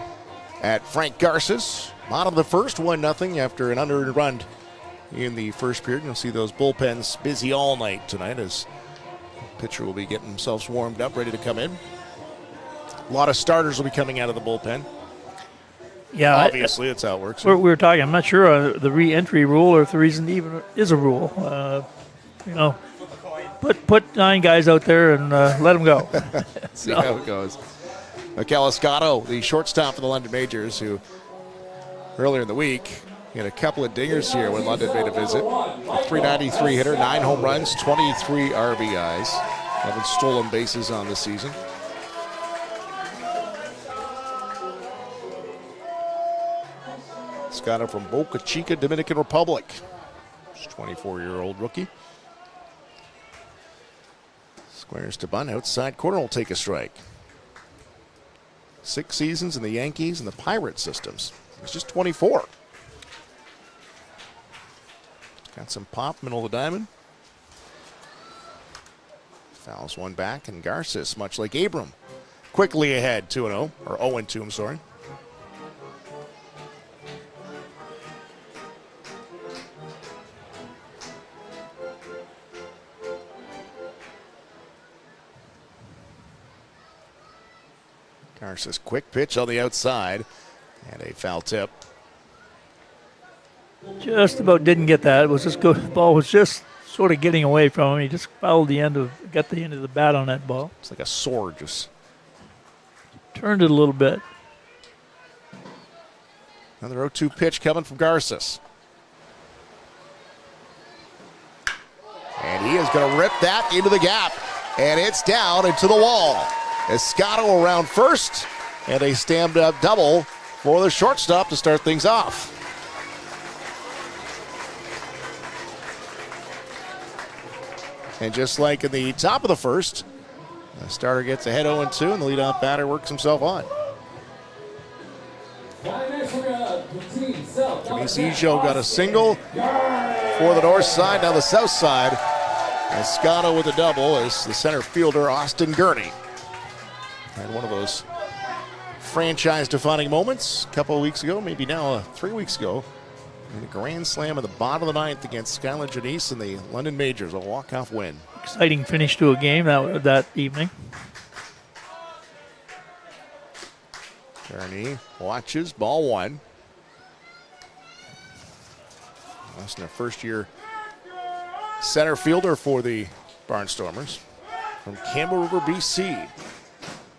at Frank Garces. Bottom of the first, 1-0 after an unearned run in the first period. You'll see those bullpens busy all night tonight as the pitcher will be getting themselves warmed up, ready to come in. A lot of starters will be coming out of the bullpen. Yeah, obviously, that's how it works. We were talking. I'm not sure on the re-entry rule or if the reason even is a rule. Put 9 guys out there and let them go. See how it goes. Mikel Escato, the shortstop for the London Majors, who earlier in the week he had a couple of dingers here when London made a visit. A .393 hitter, 9 home runs, 23 RBIs, 11 stolen bases on the season. Escato from Boca Chica, Dominican Republic. 24-year-old rookie. Squares to bunt, outside corner will take a strike. 6 seasons in the Yankees and the Pirate systems. He's just 24. Got some pop, middle of the diamond. Fouls one back, and Garces, much like Abram, quickly ahead, 2-0, or 0-2, I'm sorry. Garces quick pitch on the outside and a foul tip. Just about didn't get that. It was just good. The ball was just sort of getting away from him. He just got the end of the bat on that ball. It's like a sword, just turned it a little bit. Another 0-2 pitch coming from Garces. And he is going to rip that into the gap. And it's down into the wall. Escato around first. And a stand-up double for the shortstop to start things off. And just like in the top of the first, the starter gets ahead 0-2, and the leadoff batter works himself on. Ijo got a single for the north side. Now the south side. Escato with a double is the center fielder, Austin Gurney. And one of those franchise-defining moments a couple of weeks ago, maybe now 3 weeks ago, in a grand slam at the bottom of the ninth against Skyline Janice in the London Majors, a walk-off win. Exciting finish to a game that evening. Gurney watches, ball one. Austin, a first-year center fielder for the Barnstormers from Campbell River, BC.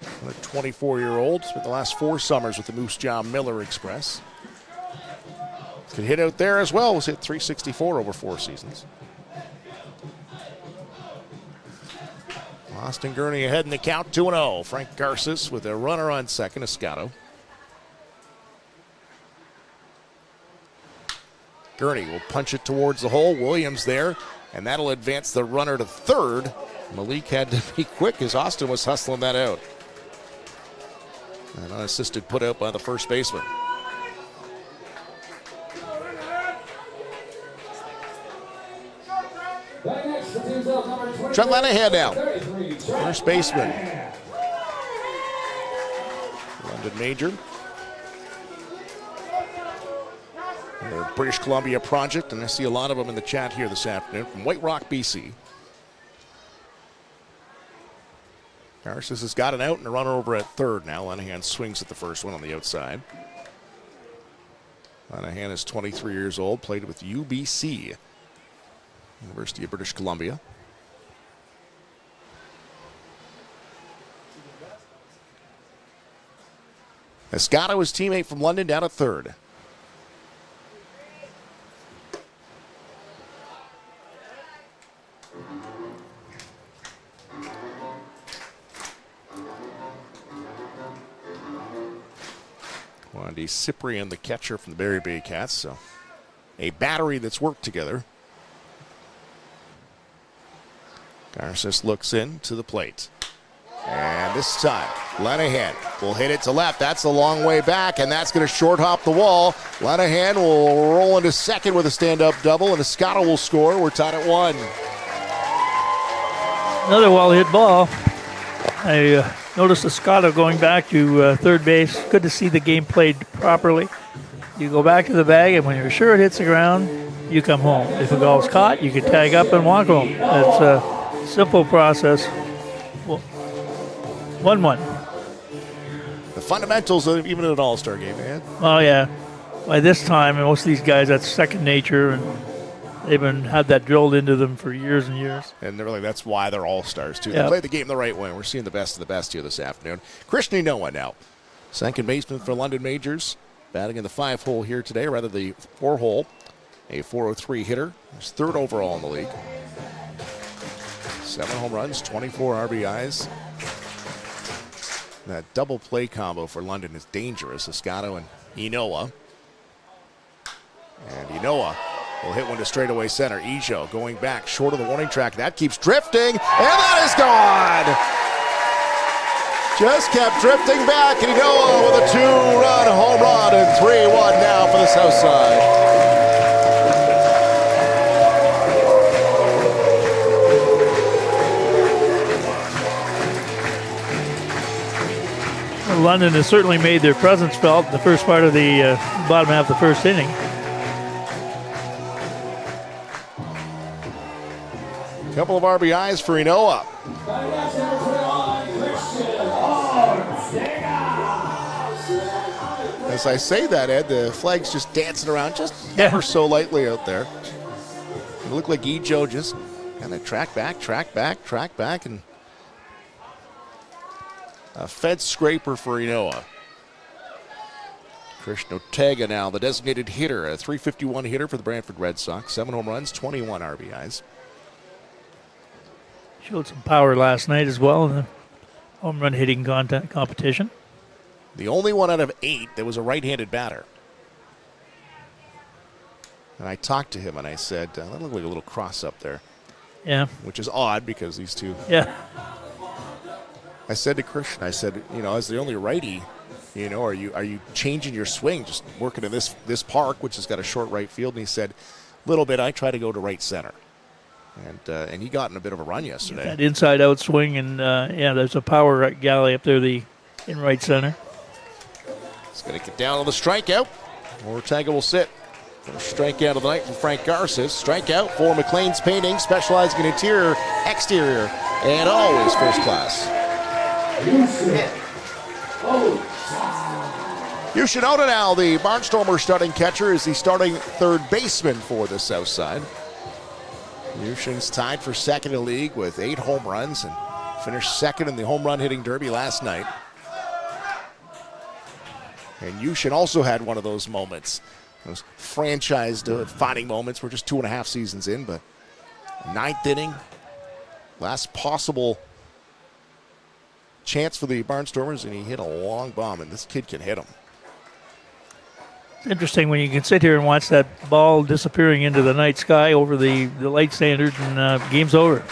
A 24-year-old, spent the last 4 summers with the Moose Jaw Miller Express. Could hit out there as well, was hit .364 over 4 seasons. Austin Gurney ahead in the count, 2-0. Frank Garces with a runner on second, Escato. Gurney will punch it towards the hole. Williams there, and that'll advance the runner to third. Malik had to be quick as Austin was hustling that out. An unassisted put out by the first baseman. Trent Lanahan now, first baseman. London Major. Their British Columbia project, and I see a lot of them in the chat here this afternoon from White Rock, BC. Garces has got an out and a runner over at third now. Lanahan swings at the first one on the outside. Lanahan is 23 years old, played with UBC, University of British Columbia. Escato, his teammate from London, down at third. Wandy Cyprian, the catcher from the Barrie Bay Cats. So a battery that's worked together. Garces looks in to the plate. And this time, Lanahan will hit it to left. That's a long way back, and that's going to short hop the wall. Lanahan will roll into second with a stand-up double, and Escato will score. We're tied at 1. Another well-hit ball. I noticed Escato going back to third base. Good to see the game played properly. You go back to the bag, and when you're sure it hits the ground, you come home. If a ball's caught, you can tag up and walk home. It's a simple process. 1-1. The fundamentals of even in an all-star game, man. Oh, yeah. By this time, most of these guys, that's second nature, and they've had that drilled into them for years and years. And really, that's why they're all-stars, too. Yep. They play the game the right way. We're seeing the best of the best here this afternoon. Christian Inoa now, second baseman for London Majors, batting in the 5-hole here today, rather the 4-hole. A .403 hitter. He's third overall in the league. 7 home runs, 24 RBIs. That double play combo for London is dangerous. Escato and Inoa. And Inoa will hit one to straightaway center. Ijo going back short of the warning track. That keeps drifting, and that is gone. Just kept drifting back, and Inoa with a 2-run home run, and 3-1 now for the south side. London has certainly made their presence felt in the first part of the bottom half of the first inning. A couple of RBIs for Inoa. As I say that, Ed, the flag's just dancing around just ever so lightly out there. It looked like Joe just kind of track back, and a fed scraper for Inoa. Christian Ortega now the designated hitter, a .351 hitter for the Brantford Red Sox. 7 home runs, 21 RBIs. Showed some power last night as well in the home run hitting competition. The only one out of 8 that was a right-handed batter. And I talked to him and I said, that looked like a little cross up there. Yeah. Which is odd because these two. Yeah. I said to Christian, I said, as the only righty, are you changing your swing, just working in this park, which has got a short right field? And he said, a little bit. I try to go to right center. And he got in a bit of a run yesterday. That inside-out swing, and there's a power galley up there in right center. He's going to get down on the strikeout. Ortega will sit. First strikeout of the night from Frank Garces. Strikeout for McLean's Painting, specializing in interior, exterior, and always first class. Yoshinoda now, the Barnstormer starting catcher, is the starting third baseman for the South Side. Yushin's tied for second in the league with 8 home runs and finished second in the home run hitting derby last night. And Yushin also had one of those moments, those franchised fighting moments. We're just 2.5 seasons in, but 9th inning, last possible chance for the Barnstormers, and he hit a long bomb, and this kid can hit him. It's interesting when you can sit here and watch that ball disappearing into the night sky over the light standard, and game's over.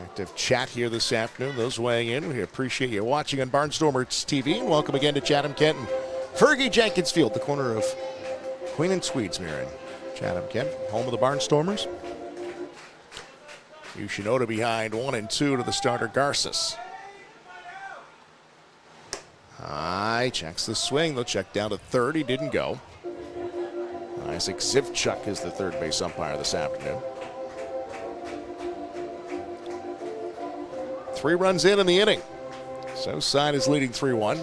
Active chat here this afternoon. Those weighing in, we appreciate you watching on Barnstormers TV. And welcome again to Chatham-Kent and Fergie Jenkins Field, the corner of Queen and Swedesmere in Chatham-Kent, home of the Barnstormers. Yoshinoda behind 1-2 to the starter Garces. High, checks the swing. They'll check down to third. He didn't go. Isaac Zivchuk is the third base umpire this afternoon. 3 runs in the inning. Southside is leading 3-1.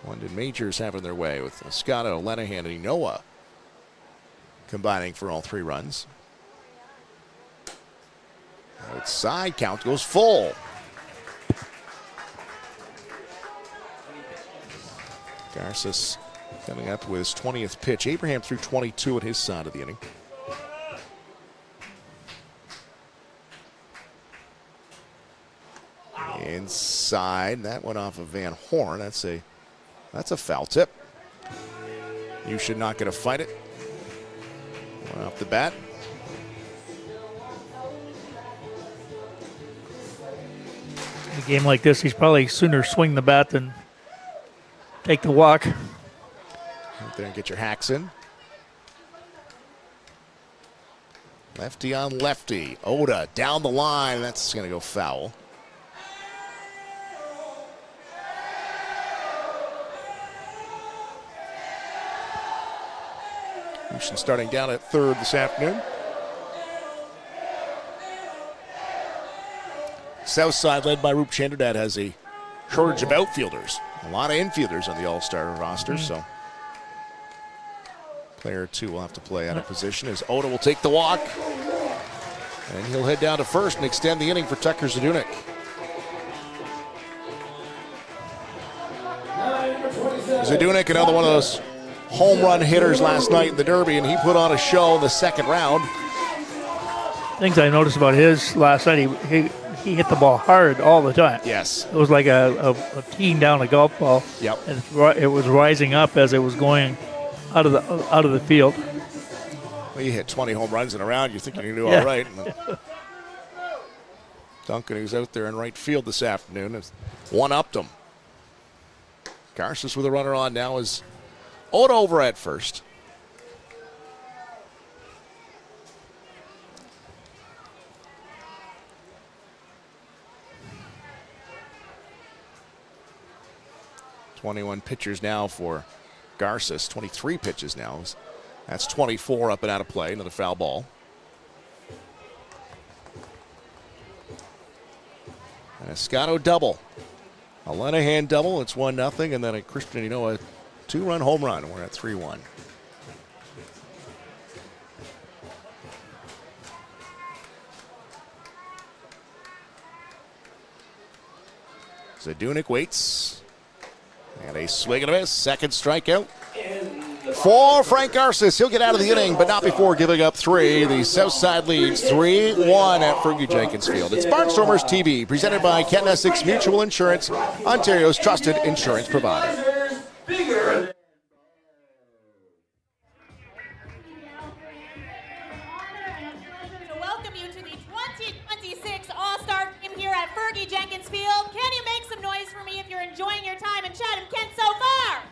London Majors having their way with Escato, Lenahan, and Inoa combining for all 3 runs. Outside, count goes full. Garces coming up with his 20th pitch. Abraham threw 22 at his side of the inning. Inside, that went off of Van Horn. That's a foul tip. You should not get to fight it. One off the bat. In a game like this, he's probably sooner swing the bat than take the walk. Out there and get your hacks in. Lefty on lefty. Oda down the line. That's going to go foul. Houston starting down at third this afternoon. Southside, led by Roop Chanderdad, has a shortage of outfielders. A lot of infielders on the All-Star roster, so player 2 will have to play out of position as Oda will take the walk. And he'll head down to first and extend the inning for Tucker Zadunik. Zadunik, another one of those home run hitters last night in the Derby, and he put on a show in the second round. Things I noticed about his last night, he hit the ball hard all the time. Yes. It was like a teeing down a golf ball. Yep. And it was rising up as it was going out of the field. Well, you hit 20 home runs in a round, you're thinking you do all right. Duncan, who's out there in right field this afternoon, has one-upped him. Garces with a runner on now is Oda over at first. .21 pitchers now for Garces. 23 pitches now. That's 24 up and out of play. Another foul ball. A Scotto double. A Lenahan double. It's 1-0. And then a Christian, a 2-run home run. We're at 3-1. Zadunik waits. And a swing and a miss. Second strikeout for Frank Garces. He'll get out of the inning, but not before giving up 3. The South Side leads 3-1 at Fergie Jenkins Field. It's Barnstormers TV, presented by Kent Essex Mutual Insurance, Ontario's trusted insurance provider. Welcome you to the 2026 All Star Game here at Fergie Jenkins Field. Can you make some noise for me if you're enjoying your time in Chatham-Kent so far?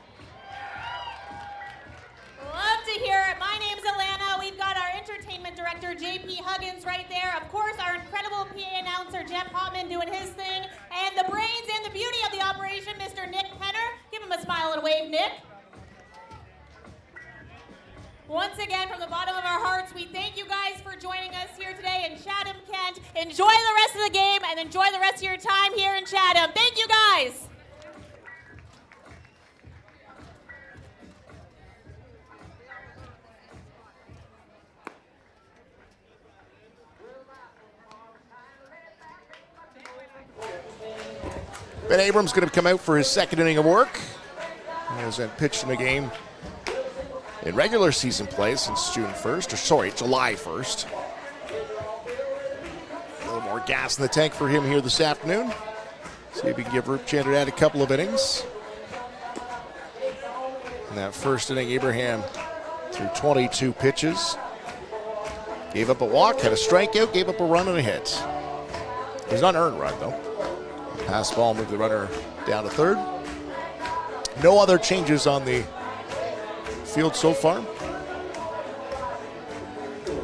Love to hear it. My name's Alana. We've got our entertainment director, JP Huggins, right there. Of course, our incredible PA announcer, Jeff Hopman, doing his thing. And the brains and the beauty of the operation, Mr. Nick Penner. Give him a smile and a wave, Nick. Once again, from the bottom of our hearts, we thank you guys for joining us here today in Chatham-Kent. Enjoy the rest of the game and enjoy the rest of your time here in Chatham. Thank you, guys. Ben Abrams going to come out for his second inning of work. He hasn't pitched in a game in regular season play since July 1st. A little more gas in the tank for him here this afternoon. See if he can give Rupchandler a couple of innings. In that first inning, Abraham threw 22 pitches. Gave up a walk, had a strikeout, gave up a run and a hit. It was an unearned run, though. Pass ball moved the runner down to third. No other changes on the field so far.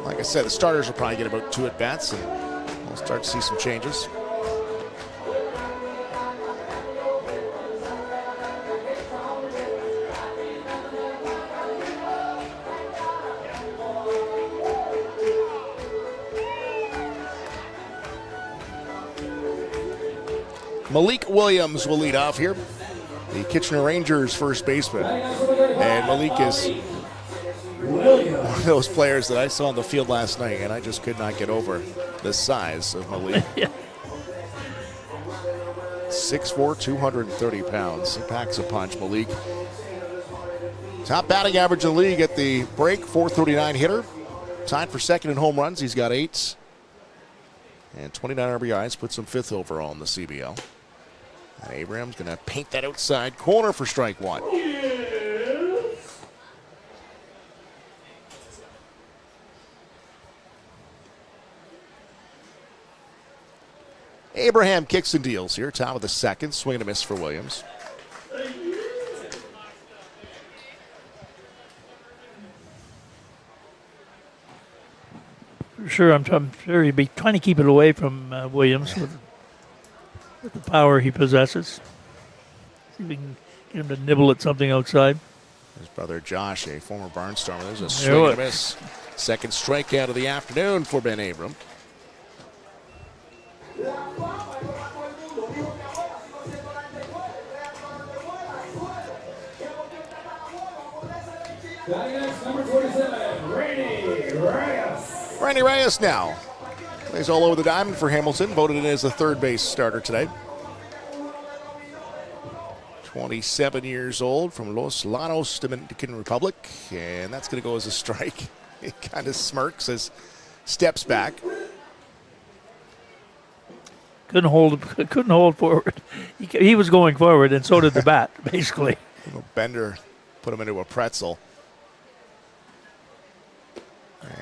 Like I said, the starters will probably get about 2 at-bats, and we'll start to see some changes. Malik Williams will lead off here, the Kitchener Rangers first baseman. And Malik is one of those players that I saw on the field last night, and I just could not get over the size of Malik. 6'4", 230 pounds. He packs a punch, Malik. Top batting average in the league at the break, 439 hitter. Tied for second in home runs. He's got 8. And 29 RBIs, puts him 5th overall in the CBL. And Abraham's going to paint that outside corner for strike 1. Abraham kicks and deals here, top of the second. Swing and a miss for Williams. Sure, I'm sure he'd be trying to keep it away from Williams with the power he possesses. See if we can get him to nibble at something outside. His brother Josh, a former Barnstormer. There's a swing and a miss. Second strikeout of the afternoon for Ben Abram. Number 27, Randy Reyes. Randy Reyes now plays all over the diamond for Hamilton. Voted in as the third base starter today. 27 years old from Los Llanos, Dominican Republic. And that's going to go as a strike. He kind of smirks as steps back. Couldn't hold forward. He was going forward, and so did the bat, basically. Bender put him into a pretzel.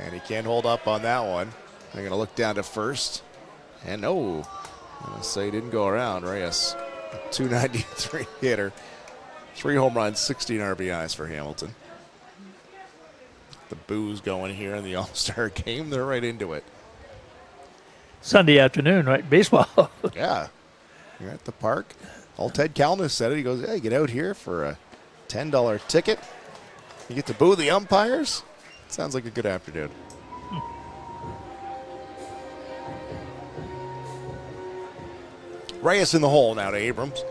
And he can't hold up on that one. They're going to look down to first. And no, I'm going to say he didn't go around. Reyes, 293 hitter. 3 home runs, 16 RBIs for Hamilton. The boos going here in the All-Star game. They're right into it. Sunday afternoon, right? Baseball. Yeah. You're at the park. Old Ted Kalniss said it. He goes, hey, get out here for a $10 ticket. You get to boo the umpires. Sounds like a good afternoon. Reyes in the hole now to Abrams,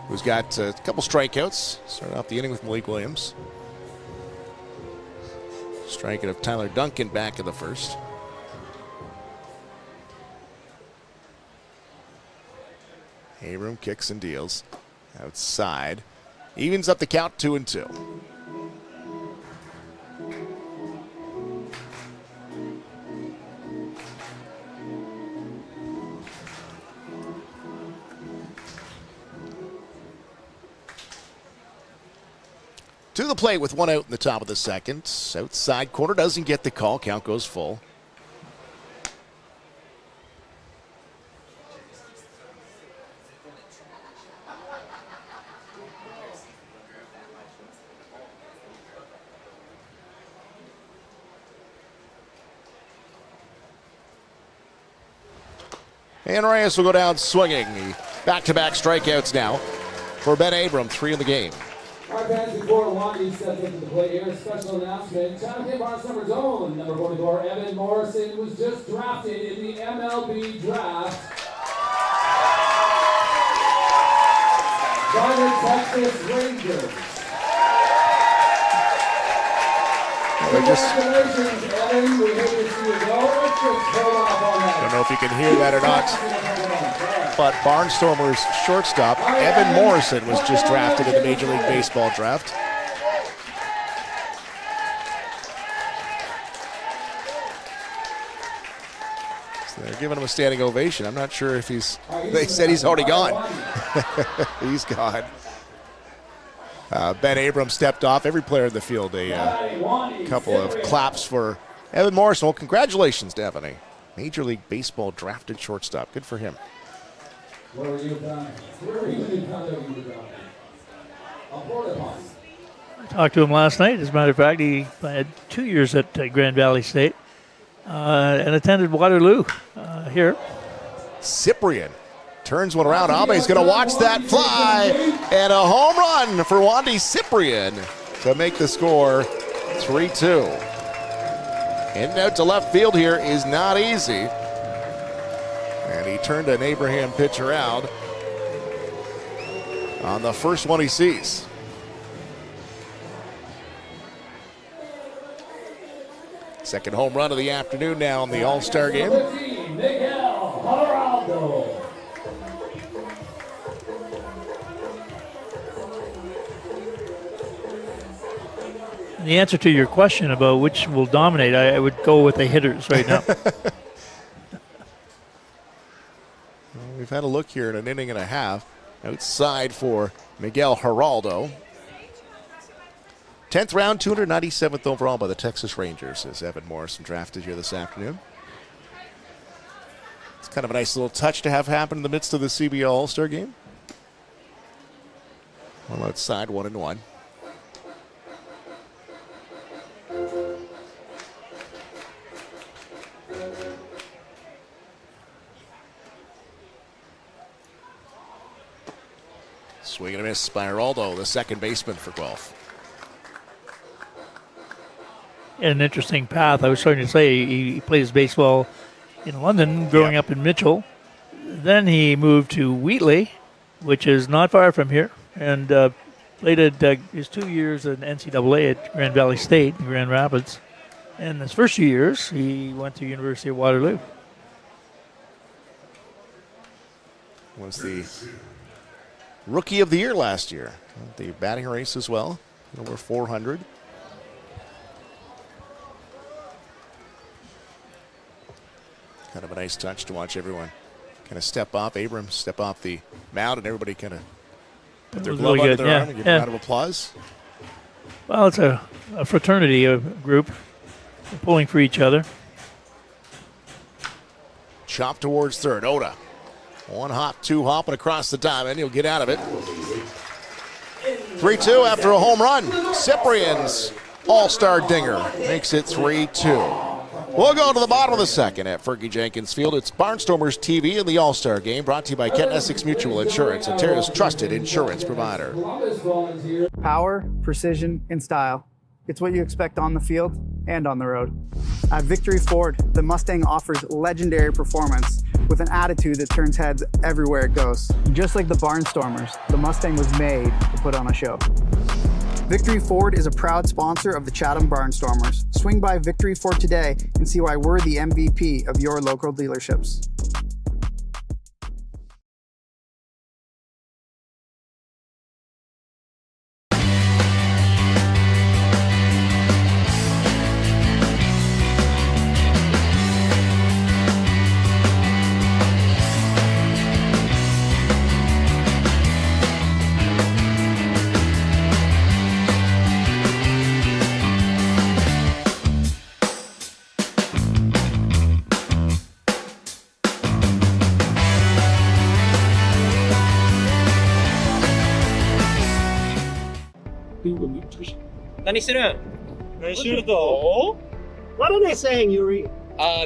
who's got a couple strikeouts. Started off the inning with Malik Williams. Striking of Tyler Duncan back in the first. Abram kicks and deals. Outside. Evens up the count 2-2. To the plate with one out in the top of the second. Outside corner doesn't get the call. Count goes full. And Reyes will go down swinging. Back-to-back strikeouts now for Ben Abram, 3 in the game. All right, fans, before Wandy steps into the plate here, a special announcement. Chatham-Kent Barnstormers' own number 44, Evan Morrison, was just drafted in the MLB draft by the Texas Rangers. Congratulations, Evan. We hate to see you go. Let's just hold off on that. I don't know if you can hear that or not, but Barnstormers shortstop Evan Morrison was just drafted in the Major League Baseball draft. So they're giving him a standing ovation. I'm not sure if they said he's already gone. He's gone. Ben Abrams stepped off. Every player in the field, a couple of claps for Evan Morrison. Well, congratulations to Evan, a Major League Baseball drafted shortstop. Good for him. Where were you done? Where were you done? I talked to him last night. As a matter of fact, he had 2 years at Grand Valley State and attended Waterloo here. Cyprian turns one around. Abe's going to watch that fly, and a home run for Wandy Cyprian to make the score 3-2. In and out to left field here is not easy. And he turned an Abraham pitch around on the first one he sees. Second home run of the afternoon now in the All Star Game. The answer to your question about which will dominate, I would go with the hitters right now. We've had a look here in an inning and a half. Outside for Miguel Geraldo. 10th round, 297th overall by the Texas Rangers as Evan Morrison drafted here this afternoon. It's kind of a nice little touch to have happen in the midst of the CBL All Star Game. Well, outside, 1-1. Swing and a miss by Geraldo, the second baseman for Guelph. An interesting path. I was starting to say he plays baseball in London, growing up in Mitchell. Then he moved to Wheatley, which is not far from here, and played his 2 years in NCAA at Grand Valley State in Grand Rapids. And his first 2 years, he went to University of Waterloo. Was the Rookie of the Year last year. The batting race as well, over 400. Kind of a nice touch to watch everyone kind of step off. Abrams step off the mound, and everybody kind of put their glove under their arm and give a round of applause. Well, it's a fraternity, a group pulling for each other. Chop towards third. Oda. One hop, two hopping across the diamond. He'll get out of it. 3-2 after a home run. Cyprian's all-star dinger makes it 3-2. We'll go to the bottom of the second at Fergie Jenkins Field. It's Barnstormers TV and the All-Star Game, brought to you by Kent Essex Mutual Insurance, Ontario's trusted insurance provider. Power, precision, and style. It's what you expect on the field and on the road. At Victory Ford, the Mustang offers legendary performance with an attitude that turns heads everywhere it goes. Just like the Barnstormers, the Mustang was made to put on a show. Victory Ford is a proud sponsor of the Chatham Barnstormers. Swing by Victory Ford today and see why we're the MVP of your local dealerships. What are they saying, Yuri?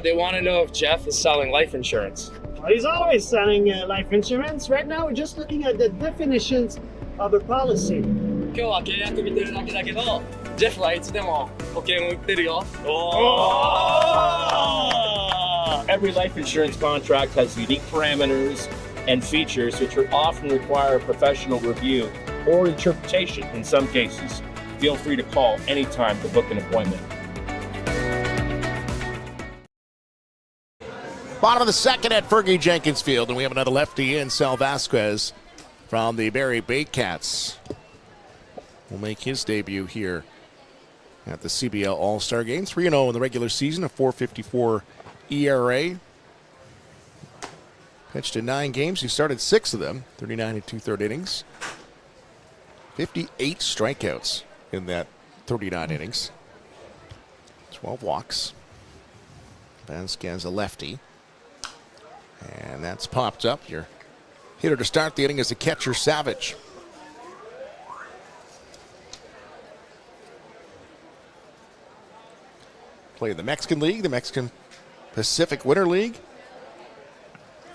They want to know if Jeff is selling life insurance. Well, he's always selling life insurance. Right now, we're just looking at the definitions of a policy. 今日は契約見てるだけだけど、ジェフはいつでも保険を売ってるよ。Every life insurance contract has unique parameters and features which would often require a professional review or interpretation in some cases. Feel free to call anytime to book an appointment. Bottom of the second at Fergie Jenkins Field, and we have another lefty in. Sal Vasquez from the Barrie Baycats will make his debut here at the CBL All Star Game. 3-0 in the regular season, a 4.54 ERA. Pitched in 9 games. He started 6 of them, 39 and 2/3 innings. 58 strikeouts in that 39 innings. 12 walks. Vasquez, a lefty. And that's popped up. Your hitter to start the inning is the catcher, Savage. Played the Mexican League, the Mexican Pacific Winter League.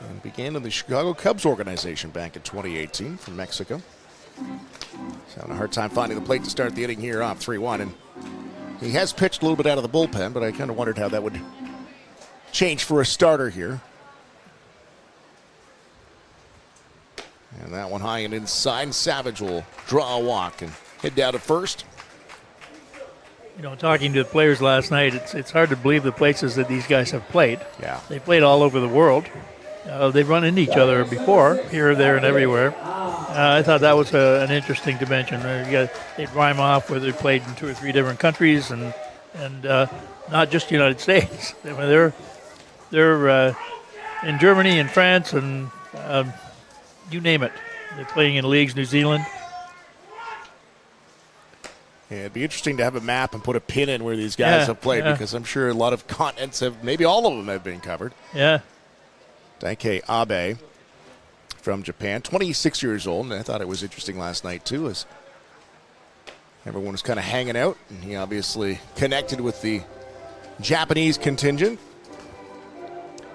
And began in the Chicago Cubs organization back in 2018 from Mexico. He's having a hard time finding the plate to start the inning here off 3-1. And he has pitched a little bit out of the bullpen, but I kind of wondered how that would change for a starter here. And that one high and inside. Savage will draw a walk and head down to first. You know, talking to the players last night, it's hard to believe the places that these guys have played. Yeah. They played all over the world. They've run into each other before, here, there, and everywhere. I thought that was an interesting dimension. They'd rhyme off where they played in 2 or 3 different countries and not just the United States. I mean, they're in Germany and France and you name it. They're playing in leagues, New Zealand. Yeah, it'd be interesting to have a map and put a pin in where these guys have played because I'm sure a lot of continents have, maybe all of them have been covered. Yeah. Daikei Abe from Japan, 26 years old, and I thought it was interesting last night too as everyone was kind of hanging out, and he obviously connected with the Japanese contingent.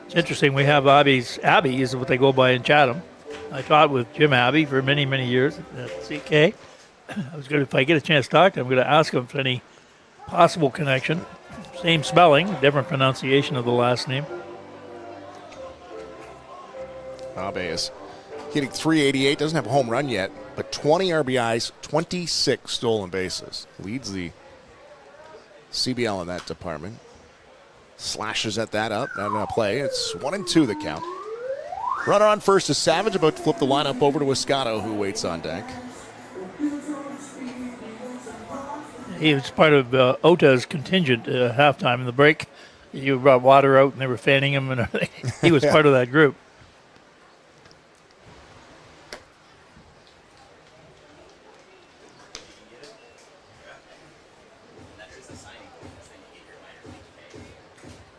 It's interesting, we have Abbey is what they go by in Chatham. I taught with Jim Abbey for many, many years at CK. If I get a chance to talk to him, I'm going to ask him if any possible connection. Same spelling, different pronunciation of the last name. Abe is hitting .388, doesn't have a home run yet, but 20 RBIs, 26 stolen bases. Leads the CBL in that department. Slashes at that up, not going to play. It's 1-2 the count. Runner on first is Savage, about to flip the lineup over to Escato, who waits on deck. He was part of Ota's contingent halftime in the break. You brought water out and they were fanning him and everything. He was part of that group.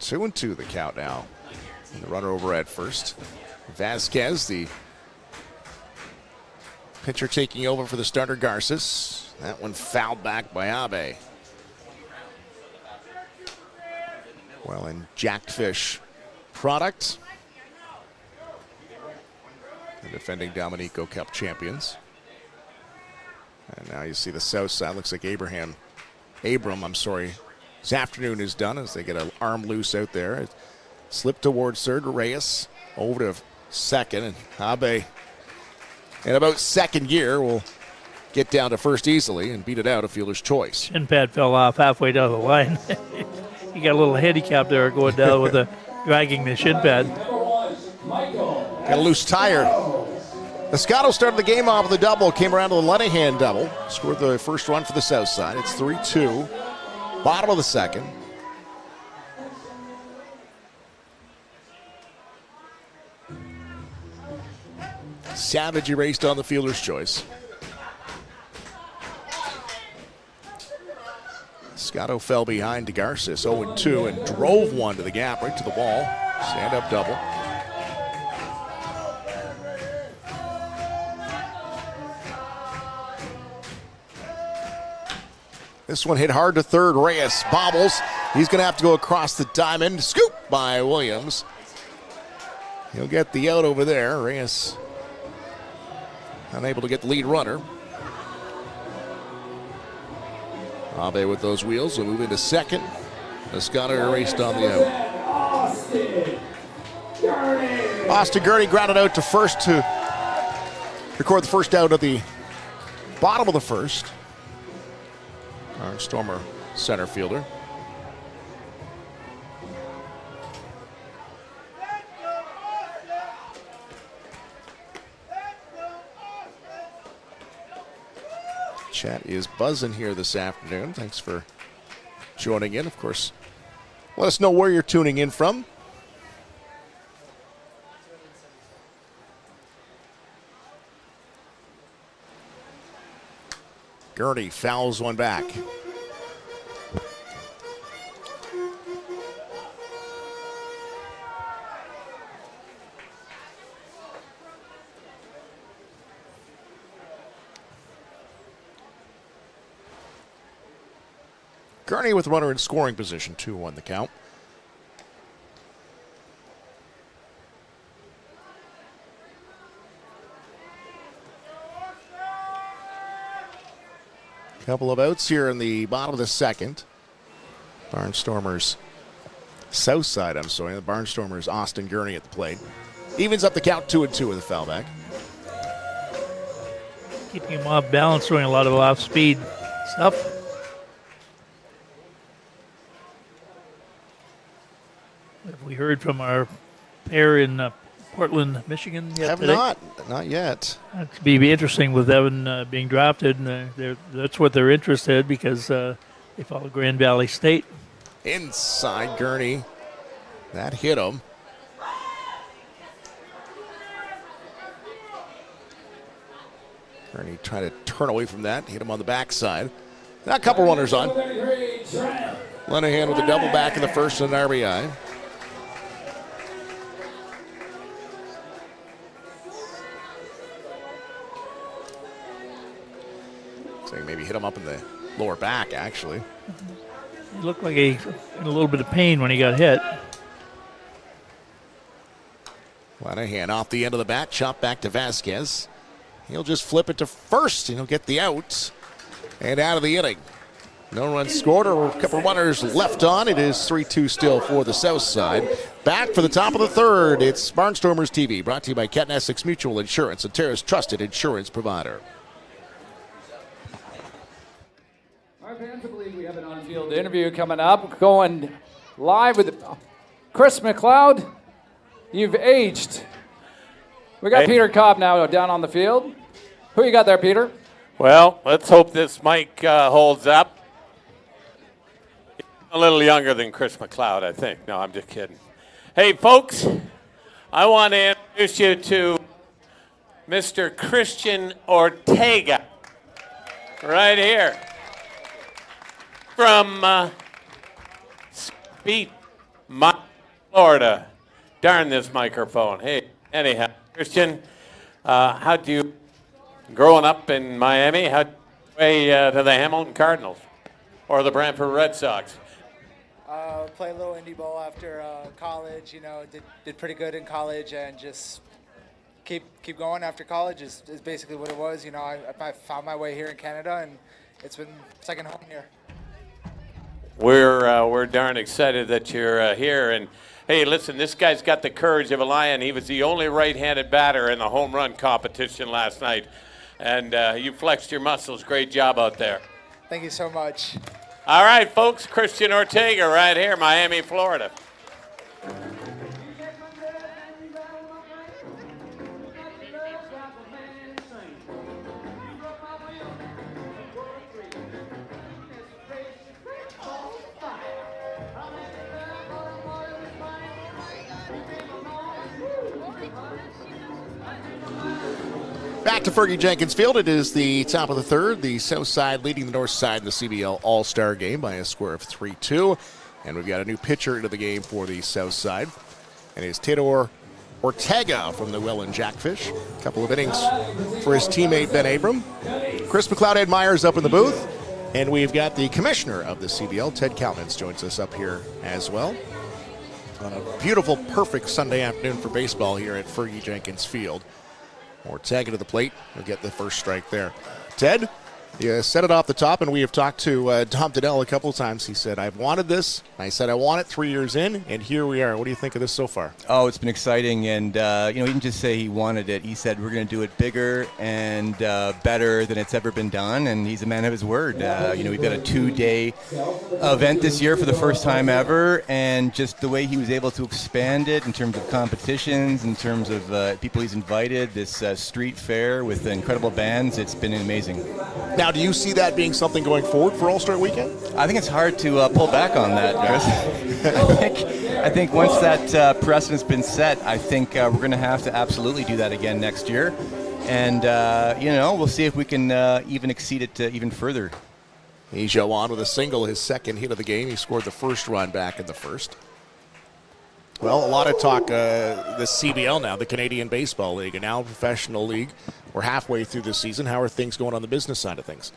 Two and two the count now. And the runner over at first. Vasquez, the pitcher taking over for the starter Garces. That one fouled back by Abe. Well, in Jacked Fish product. The defending Dominico Cup champions. And now you see the south side. Looks like Abraham This afternoon is done as they get an arm loose out there. It slipped towards third. Reyes over to second, and Abe in about second gear will get down to first easily and beat it out a fielder's choice. Shin pad fell off halfway down the line. He got a little handicap there going down with the dragging the shin pad. Got a loose tire. Escato started the game off with a double, came around to the Lenahan double, scored the first run for the south side. It's 3-2. Bottom of the second. Savage erased on the fielder's choice. Escato fell behind to Garces, 0-2, and drove one to the gap, right to the wall. Stand-up double. This one hit hard to third. Reyes bobbles. He's going to have to go across the diamond. Scoop by Williams. He'll get the out over there. Reyes unable to get the lead runner. Abe with those wheels will move into second. Escato erased on the out. Austin Gurney grounded out to first to record the first out at the bottom of the first. Barnstormer center fielder. Chat is buzzing here this afternoon. Thanks for joining in. Of course, let us know where you're tuning in from. Gurney fouls one back. Gurney with runner in scoring position, 2-1 the count. Couple of outs here in the bottom of the second. Barnstormers south side, The Barnstormers Austin Gurney at the plate. Evens up the count 2-2 with a foul back. Keeping him off balance, doing a lot of off-speed stuff. Have we heard from our pair in Portland, Michigan yet Have today? not yet. It'd be interesting with Evan being drafted, and that's what they're interested because they follow Grand Valley State. Inside Gurney. That hit him. Gurney trying to turn away from that. Hit him on the backside. Now a couple runners on. Lenahan with a double back in the first and an RBI. So maybe hit him up in the lower back, actually. He looked like he was in a little bit of pain when he got hit. Lenahan off the end of the bat, chop back to Vasquez. He'll just flip it to first, and he'll get the out. And out of the inning. No runs scored, or a couple runners left on. It is 3-2 still for the south side. Back for the top of the third, it's Barnstormers TV, brought to you by Kent Essex Mutual Insurance, Ontario's trusted insurance provider. All right, fans, I believe we have an on-field interview coming up. Going live with Chris McLeod. You've aged. We got Peter Cobb now down on the field. Who you got there, Peter? Well, let's hope this mic holds up. A little younger than Chris McLeod, I think. No, I'm just kidding. Hey, folks, I want to introduce you to Mr. Christian Ortega, right here. From Florida. Darn this microphone. Hey, anyhow, Christian, how'd you, growing up in Miami, how'd you play to the Hamilton Cardinals or the Brantford Red Sox? Play a little indie ball after college, did pretty good in college, and just keep going after college is basically what it was. I found my way here in Canada, and it's been second home here. We're darn excited that you're here. And hey, listen, this guy's got the courage of a lion. He was the only right-handed batter in the home run competition last night. And you flexed your muscles. Great job out there. Thank you so much. All right, folks, Christian Ortega right here, Miami, Florida. Back to Fergie Jenkins Field. It is the top of the third. The south side leading the north side in the CBL All Star Game by a score of 3-2. And we've got a new pitcher into the game for the south side. And it's Theodore Ortega from the Welland Jackfish. A couple of innings for his teammate Ben Abram. Chris McLeod, Ed Myers up in the booth. And we've got the commissioner of the CBL, Ted Kalmans, joins us up here as well. On a beautiful, perfect Sunday afternoon for baseball here at Fergie Jenkins Field. Ortega to the plate. He'll get the first strike there. Ted, you set it off the top, and we have talked to Tom Donnell a couple of times. He said, I've wanted this. I said, I want it 3 years in, and here we are. What do you think of this so far? Oh, it's been exciting, and he didn't just say he wanted it. He said, we're going to do it bigger and better than it's ever been done, and he's a man of his word. We've got a 2-day event this year for the first time ever, and just the way he was able to expand it in terms of competitions, in terms of people he's invited, this street fair with incredible bands, it's been amazing. Now, do you see that being something going forward for All-Star Weekend? I think it's hard to pull back on that, Chris. I think once that precedent's been set, I think we're going to have to absolutely do that again next year. And, we'll see if we can even exceed it even further. Ijo on with a single, his second hit of the game. He scored the first run back in the first. Well, a lot of talk, the CBL now, the Canadian Baseball League, and now professional league. We're halfway through the season. How are things going on the business side of things?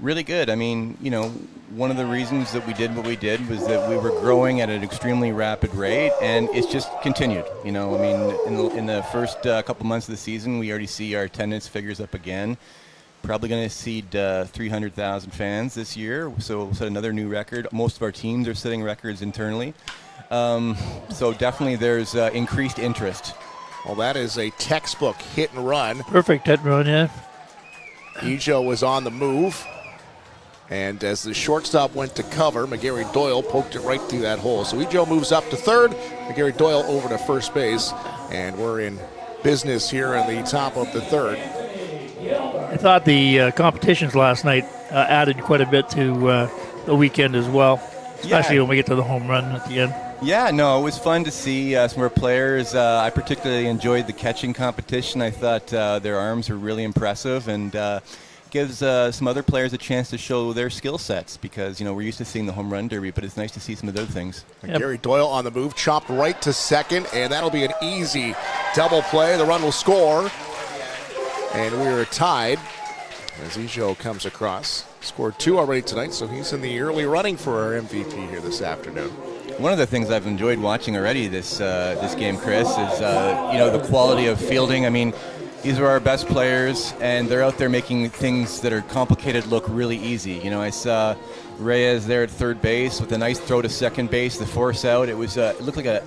Really good. I mean, one of the reasons that we did what we did was that we were growing at an extremely rapid rate, and it's just continued. In the first couple months of the season, we already see our attendance figures up again. Probably going to exceed 300,000 fans this year, so we'll set another new record. Most of our teams are setting records internally. So definitely there's increased interest. Well, that is a textbook hit and run. Perfect hit and run, yeah. Ijo was on the move. And as the shortstop went to cover, McGarry Doyle poked it right through that hole. So Ijo moves up to third, McGarry Doyle over to first base. And we're in business here in the top of the third. I thought the competitions last night added quite a bit to the weekend as well, especially when we get to the home run at the end. Yeah, no, it was fun to see some of our players. I particularly enjoyed the catching competition. I thought their arms were really impressive, and gives some other players a chance to show their skill sets because, we're used to seeing the home run derby, but it's nice to see some of the other things. Gary Doyle on the move, chopped right to second, and that'll be an easy double play. The run will score, and we're tied as Ijo comes across. Scored 2 already tonight, so he's in the early running for our MVP here this afternoon. One of the things I've enjoyed watching already this game, Chris, is the quality of fielding. I mean, these are our best players, and they're out there making things that are complicated look really easy. I saw Reyes there at third base with a nice throw to second base, the force out. It was it looked like a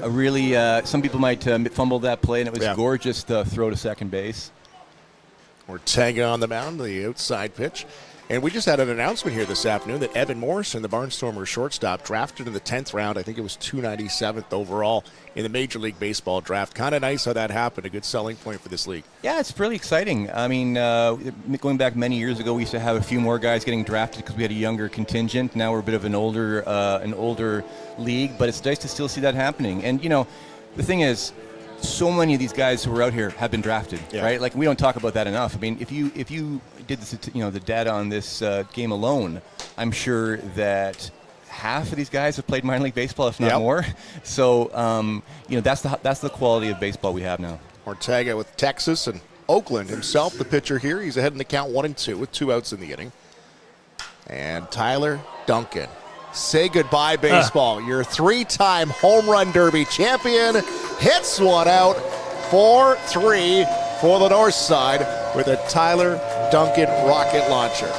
really some people might fumble that play, and it was gorgeous throw to second base. Ortega on the mound, the outside pitch. And we just had an announcement here this afternoon that Evan Morrison, the Barnstormers shortstop, drafted in the 10th round. I think it was 297th overall in the Major League Baseball draft. Kind of nice how that happened. A good selling point for this league. Yeah, it's really exciting. I mean, going back many years ago, we used to have a few more guys getting drafted because we had a younger contingent. Now we're a bit of an older league, but it's nice to still see that happening. And, the thing is, so many of these guys who are out here have been drafted, right? Like, we don't talk about that enough. I mean, if you did this, the data on this game alone, I'm sure that half of these guys have played minor league baseball, if not more. So, that's the quality of baseball we have now. Ortega with Texas and Oakland himself, the pitcher here. He's ahead in the count 1-2 with 2 outs in the inning. And Tyler Duncan. Say goodbye, baseball. Your 3-time home run derby champion hits one out, 4-3 for the north side with a Tyler Duncan rocket launcher.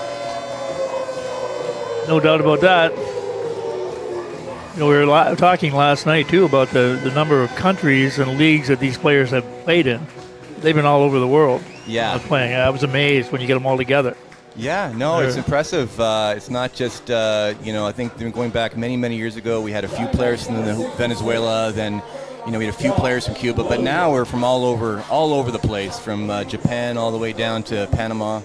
No doubt about that. We were talking last night, too, about the number of countries and leagues that these players have played in. They've been all over the world playing. I was amazed when you get them all together. Yeah, no, it's impressive. It's not just, I think going back many, many years ago, we had a few players from Venezuela, then, we had a few players from Cuba, but now we're from all over the place, from Japan all the way down to Panama.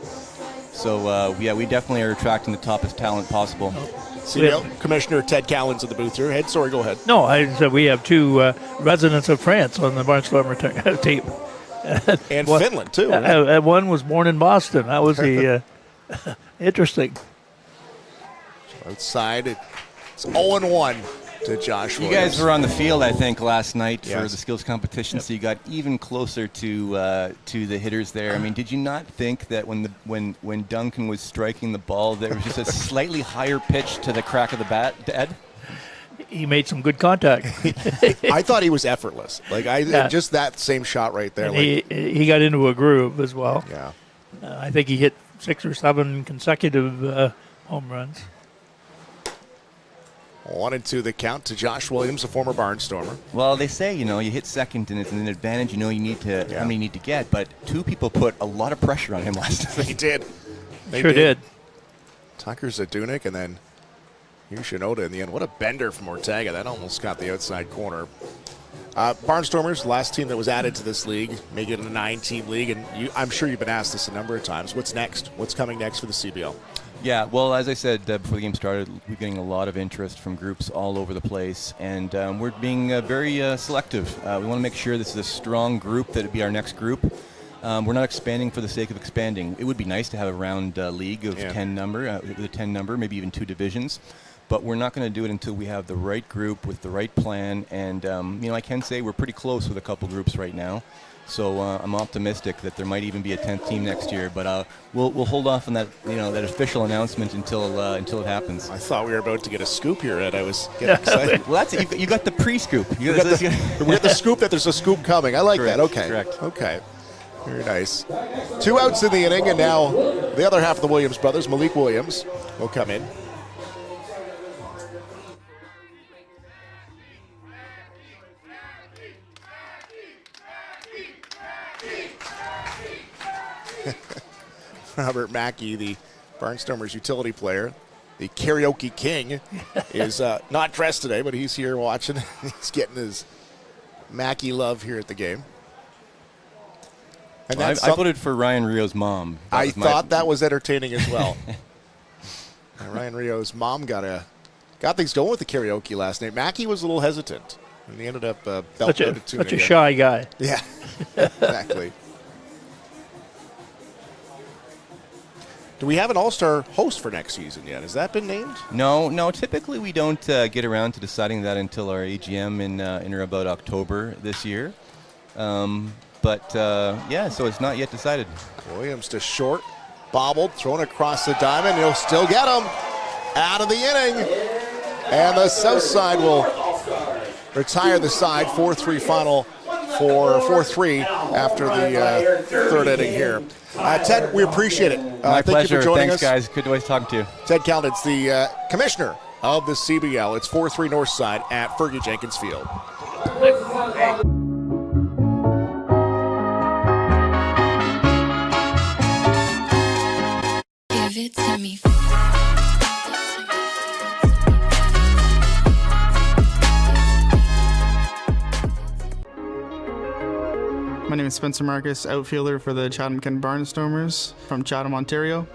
So, we definitely are attracting the toppest talent possible. CBL Commissioner Ted Callens in the booth here. Sorry, go ahead. No, I said we have two residents of France on the Barnstormer tape. And Finland, too. Right? One was born in Boston. That was the interesting. Outside, it's 0-1 to Josh You Williams. guys were on the field, I think, last night for the skills competition, so you got even closer to the hitters there. I mean, did you not think that when Duncan was striking the ball, there was just a slightly higher pitch to the crack of the bat, Ed? He made some good contact. I thought he was effortless. Just that same shot right there. And he got into a groove as well. Yeah. I think he hit 6 or 7 consecutive home runs. 1-2 the count to Josh Williams, a former Barnstormer. Well, they say, you hit second and it's an advantage, you need to, how many you need to get, but 2 people put a lot of pressure on him last night. They did. They sure did. Tucker Zadunik and then here's Shinoda in the end. What a bender from Ortega. That almost got the outside corner. Barnstormers, last team that was added to this league, make it a 9-team league, and I'm sure you've been asked this a number of times. What's next? What's coming next for the CBL? Yeah, well, as I said before the game started, we're getting a lot of interest from groups all over the place, and we're being very selective. We want to make sure this is a strong group that would be our next group. We're not expanding for the sake of expanding. It would be nice to have a round league of 10 number, with a 10 number, maybe even 2 divisions. But we're not going to do it until we have the right group with the right plan. And, I can say we're pretty close with a couple groups right now. So I'm optimistic that there might even be a 10th team next year. But we'll hold off on that, that official announcement until it happens. I thought we were about to get a scoop here, Ed. I was getting excited. Well, that's it. You got the pre-scoop. We got the scoop that there's a scoop coming. I like Correct, that. Okay. Correct. Okay. Very nice. 2 outs in the inning, and now the other half of the Williams brothers, Malik Williams, will come in. Robert Mackey, the Barnstormers utility player, the karaoke king, is not dressed today, but he's here watching. He's getting his Mackey love here at the game. And I voted for Ryan Rio's mom. I thought that was entertaining as well. Ryan Rio's mom got things going with the karaoke last night. Mackey was a little hesitant, and he ended up belting out such a shy guy. Yeah, exactly. Do we have an all-star host for next season yet? Has that been named? No. Typically, we don't get around to deciding that until our AGM in or about October this year. So it's not yet decided. Williams to short, bobbled, thrown across the diamond. He'll still get him out of the inning. And the south side will retire the side. 4-3 final for 4-3 after the third inning here. Ted, we appreciate it. My pleasure. Thank you for joining us. Thanks, guys. Good always talking to you. Ted Callens, the commissioner of the CBL. It's 4-3 north side at Fergie Jenkins Field. Give it to me. My name is Spencer Marcus, outfielder for the Chatham-Kent Barnstormers from Chatham, Ontario.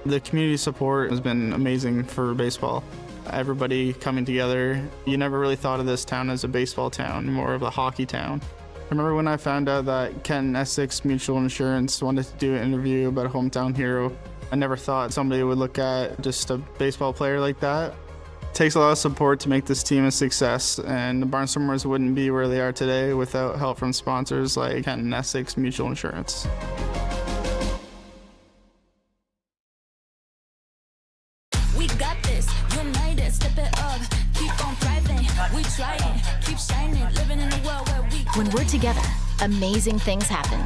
The community support has been amazing for baseball. Everybody coming together. You never really thought of this town as a baseball town, more of a hockey town. I remember when I found out that Kent and Essex Mutual Insurance wanted to do an interview about a hometown hero. I never thought somebody would look at just a baseball player like that. It takes a lot of support to make this team a success, and the Barnstormers wouldn't be where they are today without help from sponsors like Kent and Essex Mutual Insurance. We got this, united, step it up, keep on thriving, we try it, keep shining, living in a world where we... When we're together, amazing things happen.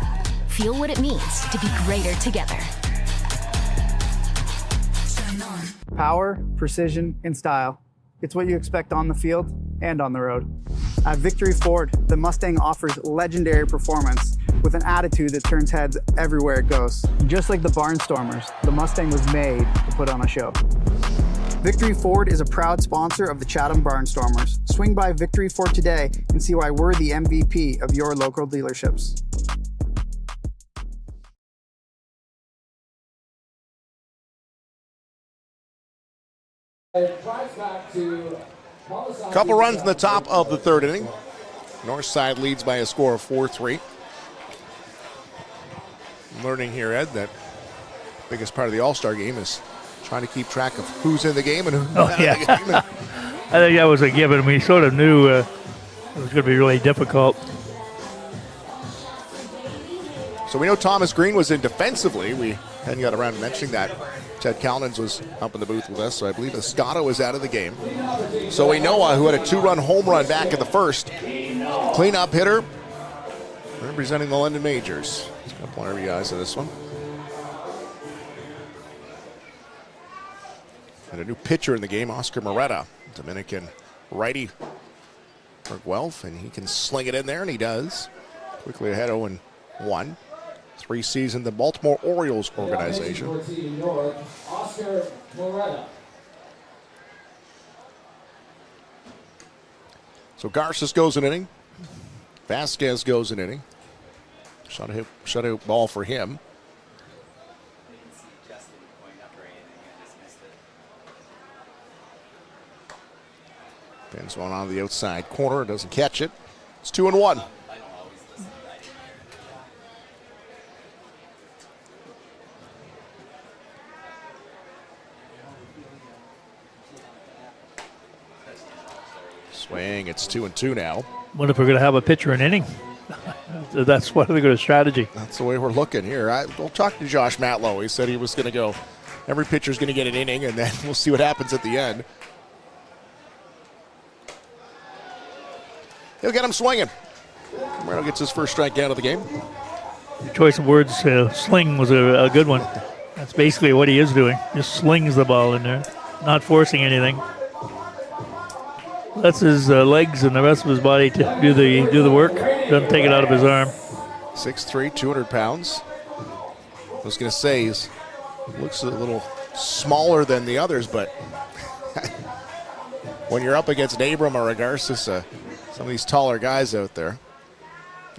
Feel what it means to be greater together. Power, precision, and style. It's what you expect on the field and on the road. At Victory Ford, the Mustang offers legendary performance with an attitude that turns heads everywhere it goes. Just like the Barnstormers, the Mustang was made to put on a show. Victory Ford is a proud sponsor of the Chatham Barnstormers. Swing by Victory Ford today and see why we're the MVP of your local dealerships. Couple runs in the top of the third inning. Northside leads by a score of 4-3. Learning here, Ed, that the biggest part of the All-Star game is trying to keep track of who's in the game and who's not in the game. I think that was a given. We sort of knew it was going to be really difficult. So we know Thomas Green was in defensively. We hadn't got around to mentioning that. Ted Callens was up in the booth with us, so I believe Escada was out of the game. So we know who had a 2-run home run back in the first. Cleanup hitter representing the London Majors. There's a couple of RBIs in this one. And a new pitcher in the game, Oscar Moreta, Dominican righty for Guelph, and he can sling it in there, and he does. Quickly ahead 0-1. 3-season the Baltimore Orioles organization. Oscar Moreta. So Garces goes an inning. Vasquez goes an inning. Shutout ball for him. Pins one on the outside corner, doesn't catch it. It's 2-1. Swing, it's 2-2 now. What if we're going to have a pitcher an inning? That's one of the good strategy. That's the way we're looking here. We'll talk to Josh Matlow. He said he was going to go, every pitcher's going to get an inning, and then we'll see what happens at the end. He'll get him swinging. Moreno gets his first strikeout of the game. Your choice of words, sling was a good one. That's basically what he is doing. Just slings the ball in there, not forcing anything. Lets his legs and the rest of his body to do the work. Doesn't take it out of his arm. 6'3", 200 pounds. I was going to say, he looks a little smaller than the others, but when you're up against an Abram or a Garces, some of these taller guys out there,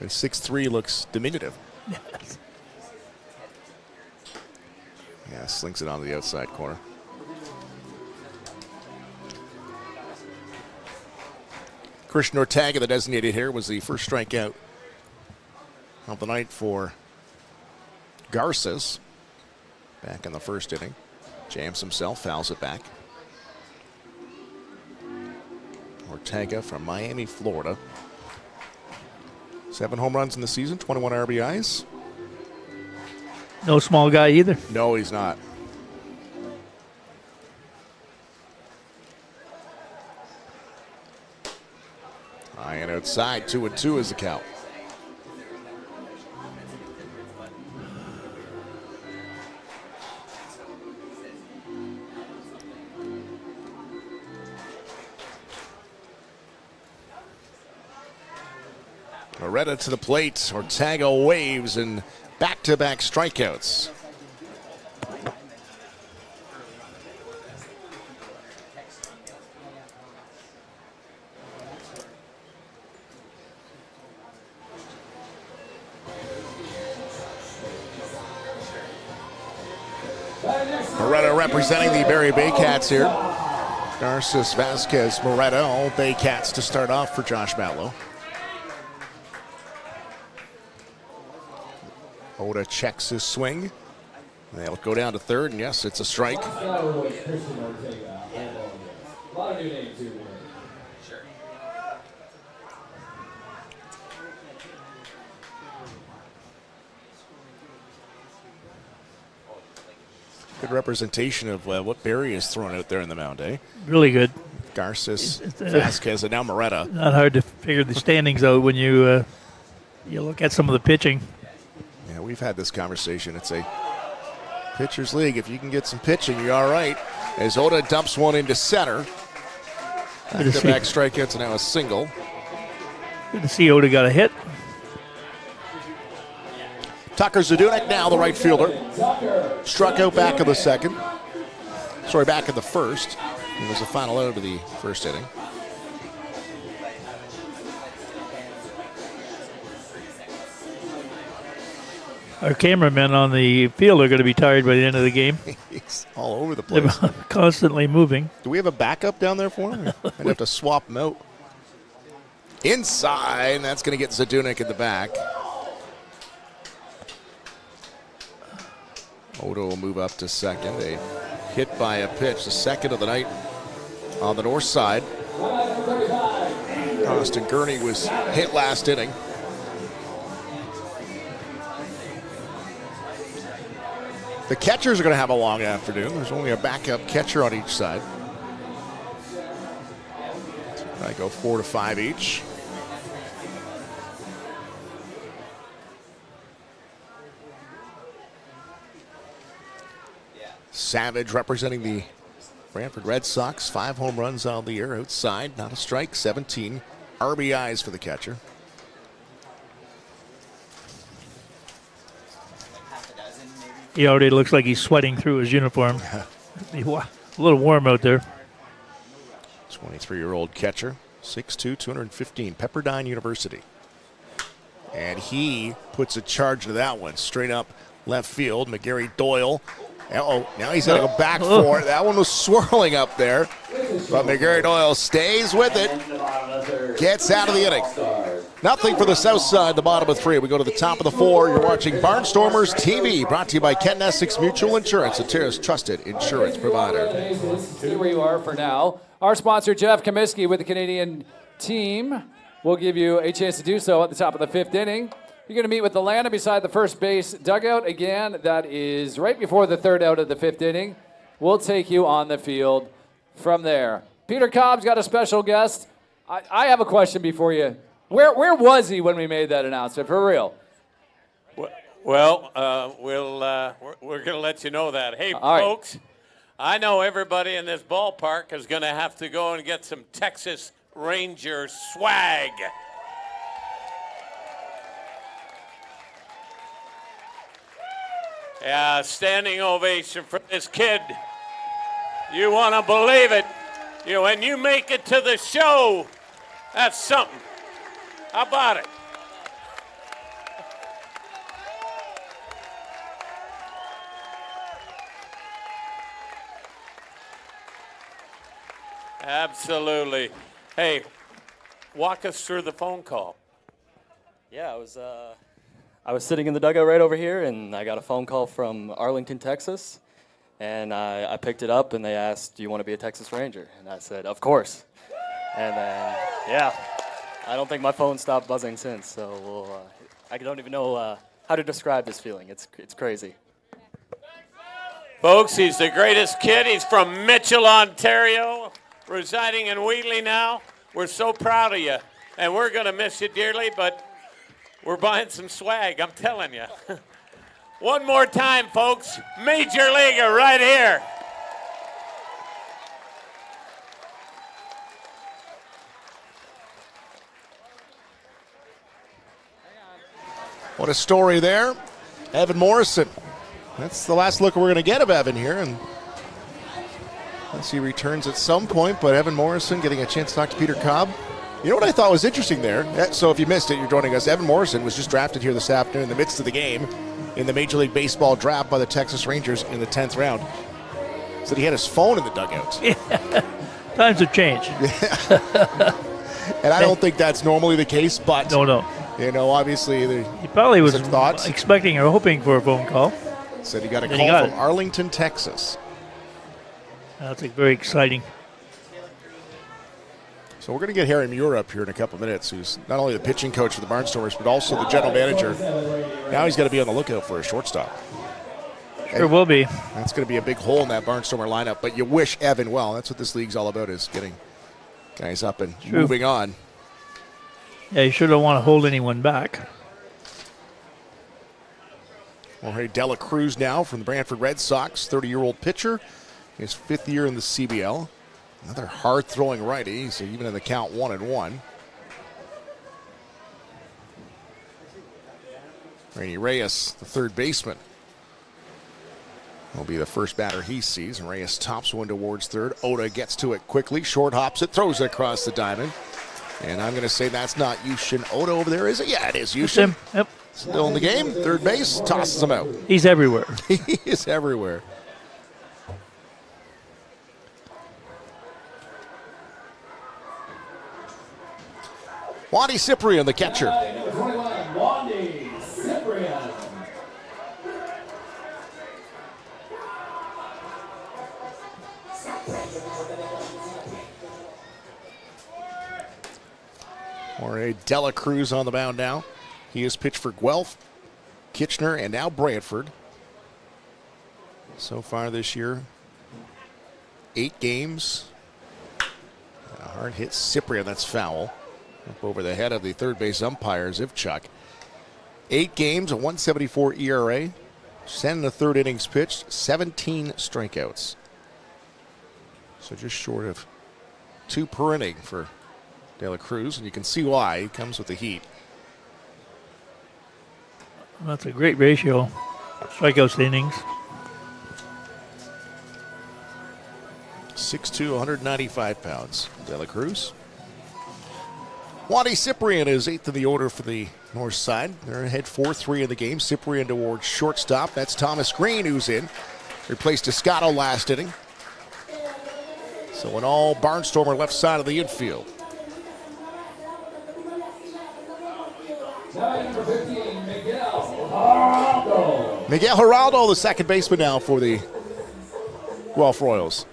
and 6'3" looks diminutive. Yes. Yeah, slings it on the outside corner. Christian Ortega, the designated hitter, was the first strikeout of the night for Garces. Back in the first inning. Jams himself, fouls it back. Ortega from Miami, Florida. 7 home runs in the season, 21 RBIs. No small guy either. No, he's not. High and outside, 2-2 is the count. Moreta to the plate. Ortega waves and back-to-back strikeouts. Moreta representing the Barrie Baycats here. Garces, Vasquez, Moreta, all Baycats to start off for Josh Matlow. Oda checks his swing. They'll go down to third, and yes, it's a strike. Good representation of what Barrie is throwing out there in the mound, eh? Really good. Garces, Vasquez, and now Moreta. Not hard to figure the standings out when you look at some of the pitching. Yeah, we've had this conversation. It's a pitcher's league. If you can get some pitching, you're all right. As Oda dumps one into center. Back-to-back strikeouts and now a single. Good to see Oda got a hit. Tucker Zadunik, now the right fielder. Struck out back in the second. Sorry, back in the first. It was the final out of the first inning. Our cameramen on the field are going to be tired by the end of the game. He's all over the place. They're constantly moving. Do we have a backup down there for him? I'd have to swap him out. Inside, and that's going to get Zadunik in the back. Odo will move up to second. A hit by a pitch, the second of the night on the north side. Austin Gurney was hit last inning. The catchers are going to have a long afternoon. There's only a backup catcher on each side. I go 4 to 5 each. Savage representing the Brantford Red Sox. 5 home runs on the year. Outside, not a strike. 17 RBIs for the catcher. He already looks like he's sweating through his uniform. A little warm out there. 23-year-old catcher, 6'2", 215, Pepperdine University. And he puts a charge to that one, straight up left field. McGarry Doyle. Uh-oh, now he's going to go back for it. That one was swirling up there. But McGarry Doyle stays with it. Gets out of the inning. Nothing for the south side, the bottom of 3. We go to the top of the 4. You're watching Barnstormers TV, brought to you by Kent Essex Mutual Insurance, Ontario's trusted insurance provider. See where you are for now. Our sponsor, Jeff Comiskey, with the Canadian team, will give you a chance to do so at the top of the 5th inning. You're going to meet with Alana beside the first base dugout. Again, that is right before the 3rd out of the 5th inning. We'll take you on the field from there. Peter Cobb's got a special guest. I have a question before you. Where was he when we made that announcement, for real? Well, we're going to let you know that. Hey, folks, I know everybody in this ballpark is going to have to go and get some Texas Ranger swag. Yeah, standing ovation for this kid. You want to believe it. When you make it to the show, that's something. How about it? Absolutely. Hey, walk us through the phone call. Yeah, I was sitting in the dugout right over here, and I got a phone call from Arlington, Texas, and I picked it up, and they asked, "Do you want to be a Texas Ranger?" And I said, "Of course." And then, yeah, I don't think my phone stopped buzzing since. So I don't even know how to describe this feeling. It's crazy. Folks, he's the greatest kid. He's from Mitchell, Ontario, residing in Wheatley now. We're so proud of you, and we're going to miss you dearly, but we're buying some swag, I'm telling you. One more time, folks. Major Leaguer right here. What a story there. Evan Morrison. That's the last look we're going to get of Evan here. And unless he returns at some point, but Evan Morrison getting a chance to talk to Peter Cobb. You know what I thought was interesting there? So if you missed it, you're joining us. Evan Morrison was just drafted here this afternoon in the midst of the game in the Major League Baseball draft by the Texas Rangers in the 10th round. Said he had his phone in the dugout. Yeah. Times have changed. And I don't think that's normally the case, but no. Obviously he probably was thoughts. Expecting or hoping for a phone call. Said he got a call from Arlington, Texas. That's very exciting. So we're going to get Harry Muir up here in a couple minutes, who's not only the pitching coach for the Barnstormers, but also the general manager. Now he's got to be on the lookout for a shortstop. Sure will be. That's going to be a big hole in that Barnstormer lineup, but you wish Evan well. That's what this league's all about, is getting guys up and moving on. Yeah, you sure don't want to hold anyone back. Jorge De La Cruz now from the Brantford Red Sox, 30-year-old pitcher. His 5th year in the CBL. Another hard-throwing righty, so even in the count 1-1. Rainy Reyes, the third baseman, will be the first batter he sees. And Reyes tops one towards third. Oda gets to it quickly, short hops it, throws it across the diamond. And I'm going to say that's not Yushin Oda over there, is it? Yeah, it is Yushin. Yep. Still in the game, third base, tosses him out. He's everywhere. He is everywhere. Wandy Cyprian, the catcher. Number 21, Wandy Cyprian. Jorge Dela Cruz on the mound now. He has pitched for Guelph, Kitchener, and now Brantford. So far this year, 8 games. And a hard hit Cyprian, that's foul. Up over the head of the third base umpire, Zivchuk. 8 games, a 1.74 ERA. 10 1/3 innings pitched, 17 strikeouts. So just short of 2 per inning for De La Cruz, and you can see why. He comes with the heat. That's a great ratio. Strikeouts to innings. 6'2", 195 pounds. De La Cruz. Wandy Cyprian is 8th in the order for the north side. They're ahead 4-3 in the game. Cyprian towards shortstop. That's Thomas Green who's in. Replaced Escato last inning. So an all Barnstormer left side of the infield. Number 15, Miguel Geraldo. Miguel Geraldo, the second baseman now for the Guelph Royals.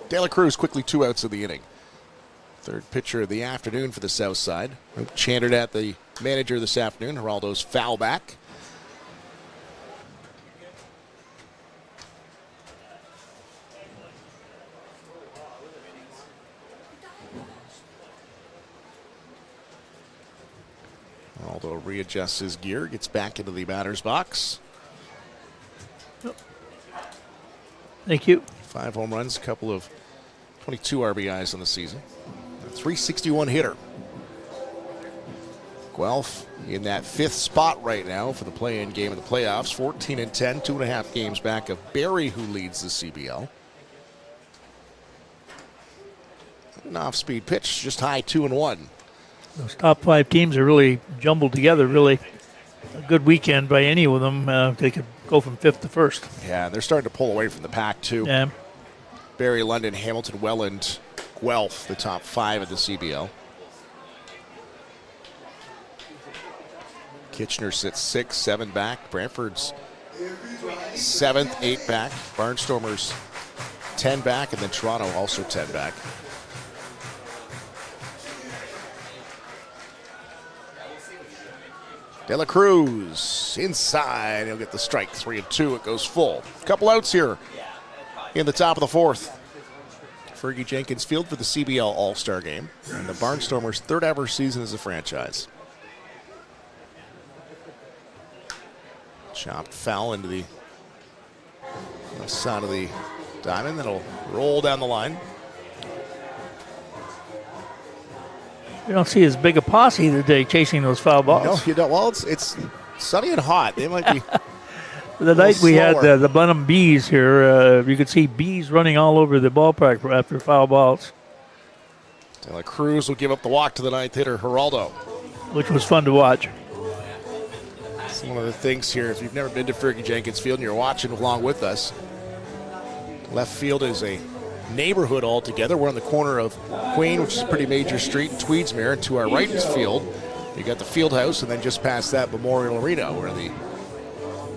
De La Cruz quickly 2 outs in the inning. Third pitcher of the afternoon for the south side. Chanted at the manager this afternoon. Geraldo's foul back. Geraldo readjusts his gear, gets back into the batter's box. Thank you. 5 home runs, a couple of 22 RBIs on the season. A 361 hitter. Guelph in that 5th spot right now for the play-in game of the playoffs. 14-10, 2.5 games back of Barrie, who leads the CBL. An off-speed pitch, just high 2-1. Those top 5 teams are really jumbled together. Really a good weekend by any of them. They could go from 5th to 1st. Yeah, they're starting to pull away from the pack, too. Yeah. Barrie, London, Hamilton, Welland, Guelph, the top 5 of the CBL. Kitchener sits 6, 7 back. Brantford's 7th, 8 back. Barnstormers 10 back, and then Toronto also 10 back. De La Cruz inside. He'll get the strike. 3-2. It goes full. Couple outs here in the top of the 4th. Fergie Jenkins Field for the CBL All Star Game. And the Barnstormers' 3rd ever season as a franchise. Chopped foul into the left side of the diamond. That'll roll down the line. You don't see as big a posse today chasing those foul balls. No, you don't. Well, it's sunny and hot. They might be. The night we had the Bunham Bees here, you could see bees running all over the ballpark after foul balls. De La Cruz will give up the walk to the 9th hitter, Geraldo. Which was fun to watch. That's one of the things here. If you've never been to Fergie Jenkins Field and you're watching along with us, left field is a neighborhood altogether. We're on the corner of Queen, which is a pretty major street, and Tweedsmuir. And to our right is field. You got the field house, and then just past that, Memorial Arena, where the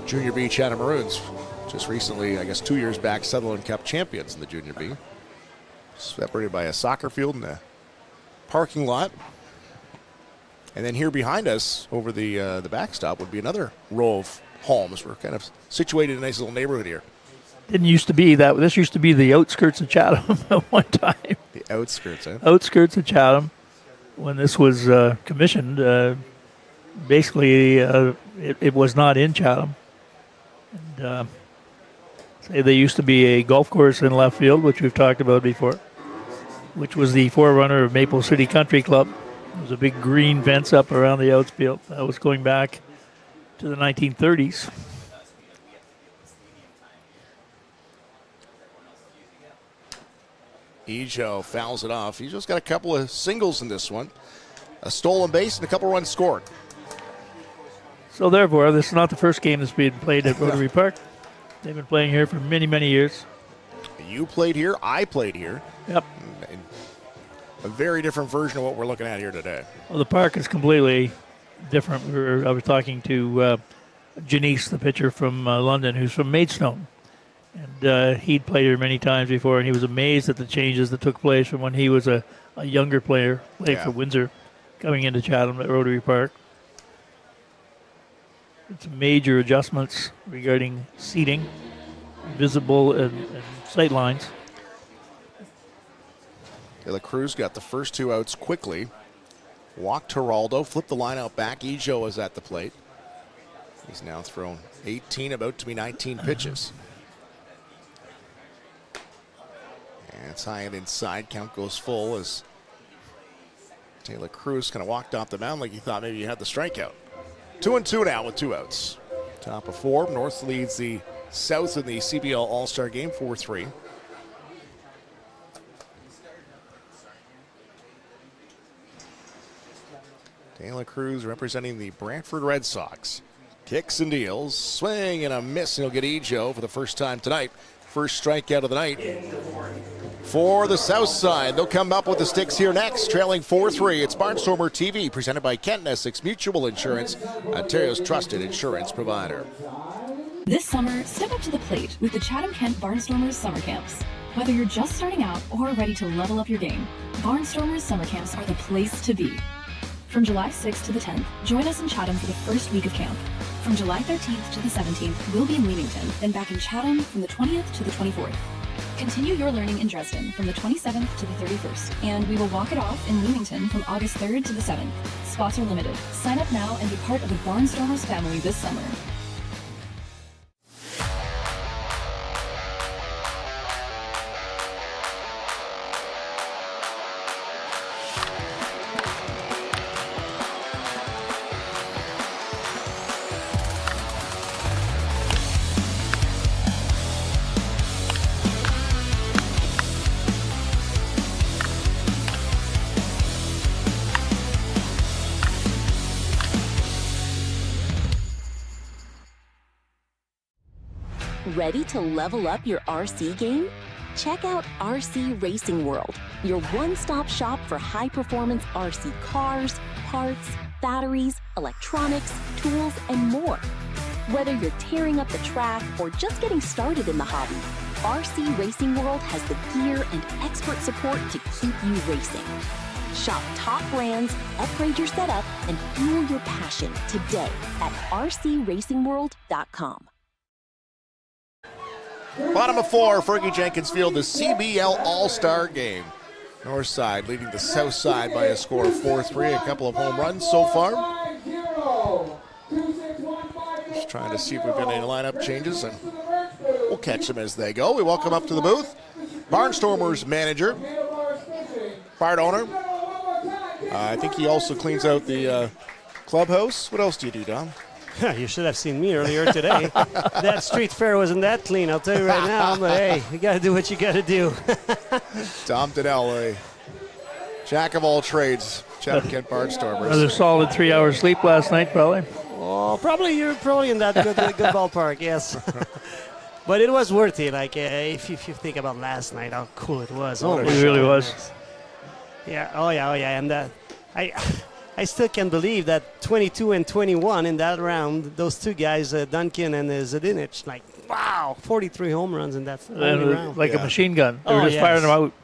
Junior B Chatham Maroons just recently, I guess 2 years back, Sutherland Cup champions in the Junior B. Separated by a soccer field and a parking lot. And then here behind us, over the backstop, would be another row of homes. We're kind of situated in a nice little neighborhood here. Didn't used to be that. This used to be the outskirts of Chatham at one time. The outskirts, eh? Outskirts of Chatham. When this was commissioned, basically it was not in Chatham. And say there used to be a golf course in left field, which we've talked about before, which was the forerunner of Maple City Country Club. There was a big green fence up around the outfield. That was going back to the 1930s. Ejo fouls it off. Ejo's got a couple of singles in this one. A stolen base and a couple runs scored. So therefore, this is not the first game that's being played at Rotary Park. They've been playing here for many, many years. You played here. I played here. Yep. A very different version of what we're looking at here today. Well, the park is completely different. I was talking to Janice, the pitcher from London, who's from Maidstone. And he'd played here many times before, and he was amazed at the changes that took place from when he was a younger player, played for Windsor, coming into Chatham at Rotary Park. It's major adjustments regarding seating, visible and sight lines. De La Cruz got the first 2 outs quickly. Walked Geraldo, flipped the line out back. Ejo is at the plate. He's now thrown 18, about to be 19 pitches. And it's high and inside. Count goes full as De La Cruz kind of walked off the mound like he thought maybe he had the strikeout. 2-2 now with 2 outs. Top of 4. North leads the South in the CBL All Star Game 4-3. De La Cruz representing the Brantford Red Sox. Kicks and deals. Swing and a miss. And he'll get Ejo for the first time tonight. First strikeout of the night for the South Side. They'll come up with the sticks here next, trailing 4-3. It's Barnstormer TV, presented by Kent and Essex Mutual Insurance, Ontario's trusted insurance provider. This summer, step up to the plate with the Chatham-Kent Barnstormers Summer Camps. Whether you're just starting out or ready to level up your game, Barnstormers Summer Camps are the place to be. From July 6th to the 10th, join us in Chatham for the first week of camp. From July 13th to the 17th, we'll be in Leamington, then back in Chatham from the 20th to the 24th. Continue your learning in Dresden from the 27th to the 31st, and we will walk it off in Leamington from August 3rd to the 7th. Spots are limited. Sign up now and be part of the Barnstormers family this summer. Ready to level up your RC game? Check out RC Racing World, your one-stop shop for high-performance RC cars, parts, batteries, electronics, tools, and more. Whether you're tearing up the track or just getting started in the hobby, RC Racing World has the gear and expert support to keep you racing. Shop top brands, upgrade your setup, and fuel your passion today at rcracingworld.com. Bottom of 4, Fergie Jenkins Field, the CBL All Star Game. North side leading the South side by a score of 4-3. A couple of home runs so far. Just trying to see if we've got any lineup changes, and we'll catch them as they go. We welcome up to the booth Barnstormers manager, part owner. I think he also cleans out the clubhouse. What else do you do, Dom? You should have seen me earlier today. That street fair wasn't that clean, I'll tell you right now. But hey, you got to do what you got to do. Tom Donnell, a jack of all trades, Chatham-Kent Barnstormers. Another solid 3 hours sleep last night, probably. Oh, you're probably in that good ballpark, yes. But it was worth it. Like if you think about last night, how cool it was. Oh, it really was. Yeah. Oh yeah. And I still can't believe that 22 and 21 in that round, those two guys, Duncan and Zdenic, like, wow, 43 home runs in that round. Like a machine gun. They were just firing them out.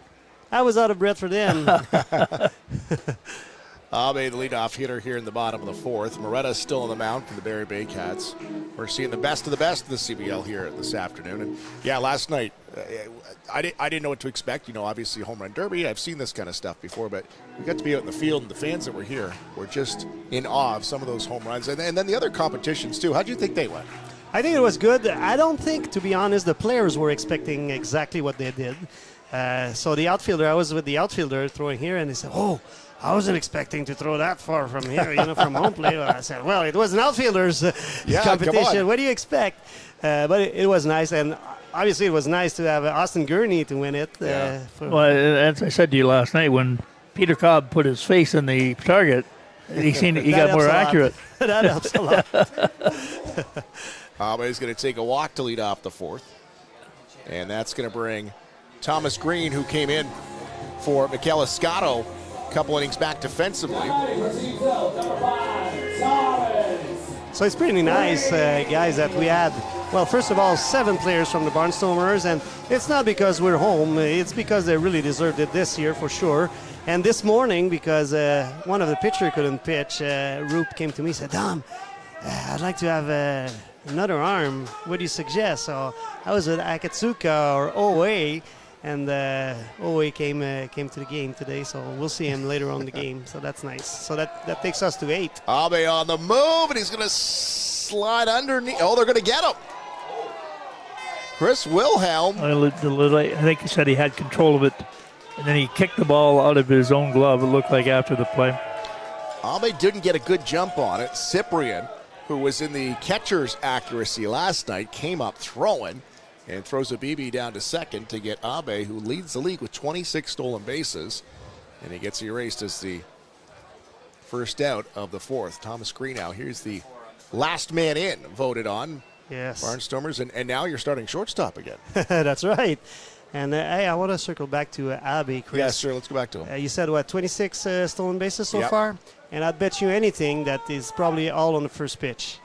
I was out of breath for them. Abe, the leadoff hitter here in the bottom of the 4th. Moretta's still on the mound for the Barrie Bay Cats. We're seeing the best of the best of the CBL here this afternoon. And yeah, last night, I didn't know what to expect. You know, obviously home run derby. I've seen this kind of stuff before, but we got to be out in the field, and the fans that were here were just in awe of some of those home runs. And then the other competitions, too. How do you think they went? I think it was good. I don't think, to be honest, the players were expecting exactly what they did. So the outfielder, I was with the outfielder throwing here, and he said, "Oh, I wasn't expecting to throw that far from here, from home plate." I said, "Well, it was an outfielder's competition. What do you expect?" But it was nice, and obviously it was nice to have Austin Gurney to win it. Well, as I said to you last night, when Peter Cobb put his face in the target, he got more accurate. That helps a lot. Abe's going to take a walk to lead off the fourth, and that's going to bring Thomas Green, who came in for Mikel Escato a couple innings back defensively. So it's pretty nice, guys, that we had, well, first of all, 7 players from the Barnstormers, and it's not because we're home, it's because they really deserved it this year for sure. And this morning, because one of the pitchers couldn't pitch, Roop came to me and said, "Dom, I'd like to have another arm. What do you suggest?" So I was with Akatsuka or Owe, and Owe came to the game today, so we'll see him later on in the game. So that's nice. So that takes us to 8. Abe on the move, and he's going to slide underneath. Oh, they're going to get him. Chris Wilhelm. I think he said he had control of it, and then he kicked the ball out of his own glove, it looked like, after the play. Abe didn't get a good jump on it. Cyprian, who was in the catcher's accuracy last night, came up throwing and throws a BB down to second to get Abe, who leads the league with 26 stolen bases, and he gets erased as the first out of the fourth. Thomas Green now, here's the last man in, voted on. Yes. Barnstormers, and now you're starting shortstop again. That's right. And hey, I want to circle back to Abe, Chris. Yes, sure, let's go back to him. You said, what, 26 stolen bases so Yep. far? And I'd bet you anything that is probably all on the first pitch.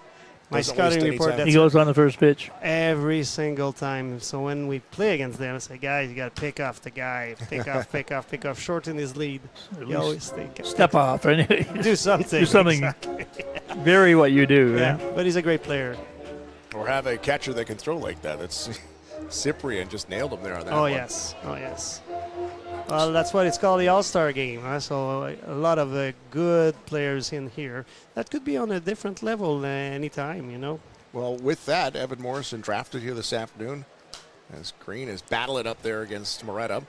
My Doesn't scouting waste any report, time. that's He goes on the first pitch. every single time. So when we play against them, I say, guys, you got to pick off the guy. Pick off, shorten his lead. You always think. Step off. Anyway. Do something. Do something. Exactly. Vary what you do. Yeah, Right? but he's a great player. Or have a catcher that can throw like that. That's Cyprian just nailed him there on that Oh, one. yes. Oh, yes. Well, that's what it's called, the All Star Game. Huh? So a lot of good players in here. That could be on a different level anytime, you know. Well, with that, Evan Morrison drafted here this afternoon as Green is battling up there against Moretta.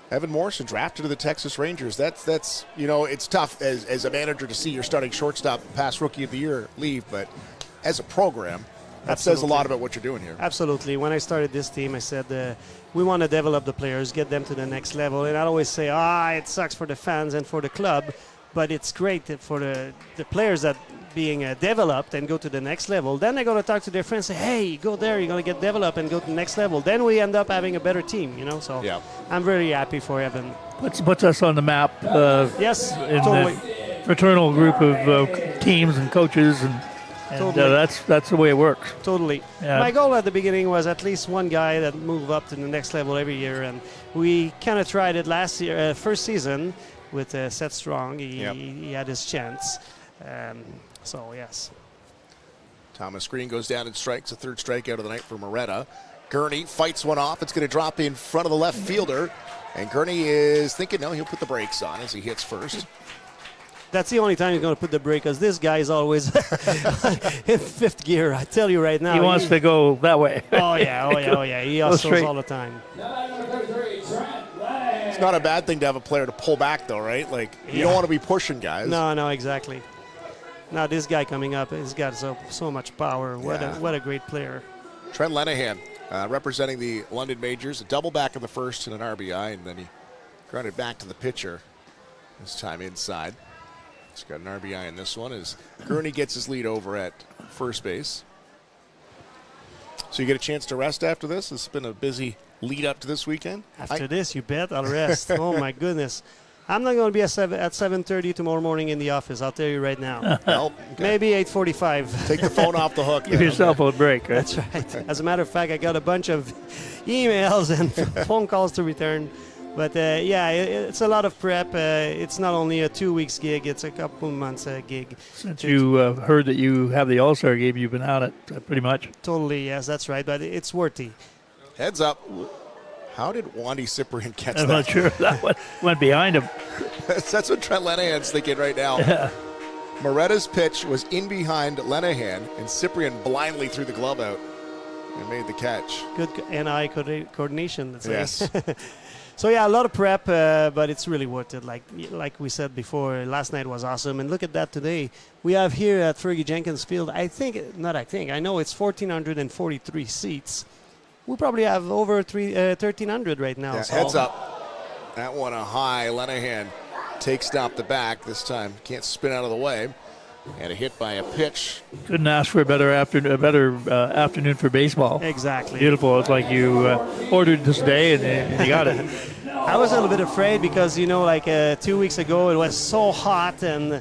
Evan Morrison drafted to the Texas Rangers. That's it's tough as a manager to see your starting shortstop past Rookie of the Year leave, but as a program, that says a lot about what you're doing here. Absolutely. When I started this team, I said we want to develop the players, get them to the next level. And I always say, it sucks for the fans and for the club, but it's great for the players that being developed and go to the next level. Then they're going to talk to their friends, say, hey, go there, you're going to get developed and go to the next level. Then we end up having a better team, you know. So yeah. I'm very happy for Evan. Puts us on the map. Yes, in totally. the fraternal group of teams and coaches, and Totally. that's the way it works. Totally. Yeah. My goal at the beginning was at least one guy that move up to the next level every year, and we kind of tried it last year, first season with Seth Strong. He had his chance. So yes. Thomas Green goes down and strikes, a third strikeout of the night for Moretta. Gurney fights one off. It's going to drop in front of the left fielder, and Gurney is thinking, no, he'll put the brakes on as he hits first. That's the only time he's going to put the brake, because this guy is always in fifth gear. I tell you right now. He wants to go that way. Oh yeah. He hustles all the time. It's not a bad thing to have a player to pull back, though, right? Like, you don't want to be pushing guys. No, exactly. Now this guy coming up, he's got so much power. What a great player. Trent Lenahan representing the London Majors, a double back in the first and an RBI, and then he grounded back to the pitcher, this time inside. He's got an RBI in this one as Gurney gets his lead over at first base. So you get a chance to rest after this? It's been a busy lead up to this weekend. After this, you bet I'll rest. Oh, my goodness. I'm not going to be at 7:30 tomorrow morning in the office. I'll tell you right now. Well, okay. Maybe 8:45. Take the phone off the hook. Give yourself a break. Right? That's right. As a matter of fact, I got a bunch of emails and phone calls to return. But it's a lot of prep. It's not only a 2 weeks gig; it's a couple months gig. Since you heard that you have the All Star Game, you've been on it pretty much. Totally, yes, that's right. But it's worthy. Heads up. How did Wandy Cyprian catch that? I'm not sure that one went behind him. That's what Trent Lenahan's thinking right now. Yeah. Moretta's pitch was in behind Lenahan, and Cyprian blindly threw the glove out and made the catch. Good hand-eye coordination. Let's say. Yes. So yeah, a lot of prep, but it's really worth it. Like we said before, last night was awesome, and look at that today. We have here at Fergie Jenkins Field, I know it's 1,443 seats. We probably have over 1,300 right now. Yeah, so. Heads up. That one a high. Lenahan takes down the back this time. Can't spin out of the way. And a hit by a pitch. Couldn't ask for a better afternoon for baseball. Exactly. Beautiful. It's like you ordered this day and you got it. I was a little bit afraid because, 2 weeks ago it was so hot, and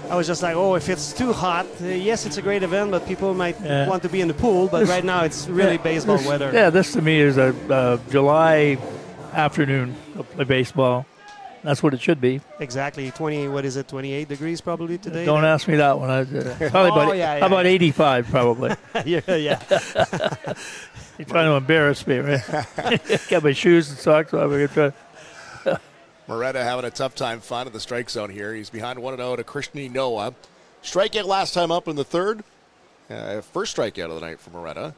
I was just like, oh, if it's too hot, yes, it's a great event, but people might want to be in the pool. But right now it's really baseball weather. Yeah, this to me is a July afternoon to play baseball. That's what it should be. Exactly. 28 degrees probably today? Don't ask me that one. Probably about 85 probably. yeah. You're trying to embarrass me, right? Got my shoes and socks on. We're going to Moretta having a tough time finding the strike zone here. He's behind 1-0 to Krishni Noah. Strikeout last time up in the third. First strikeout of the night for Moretta.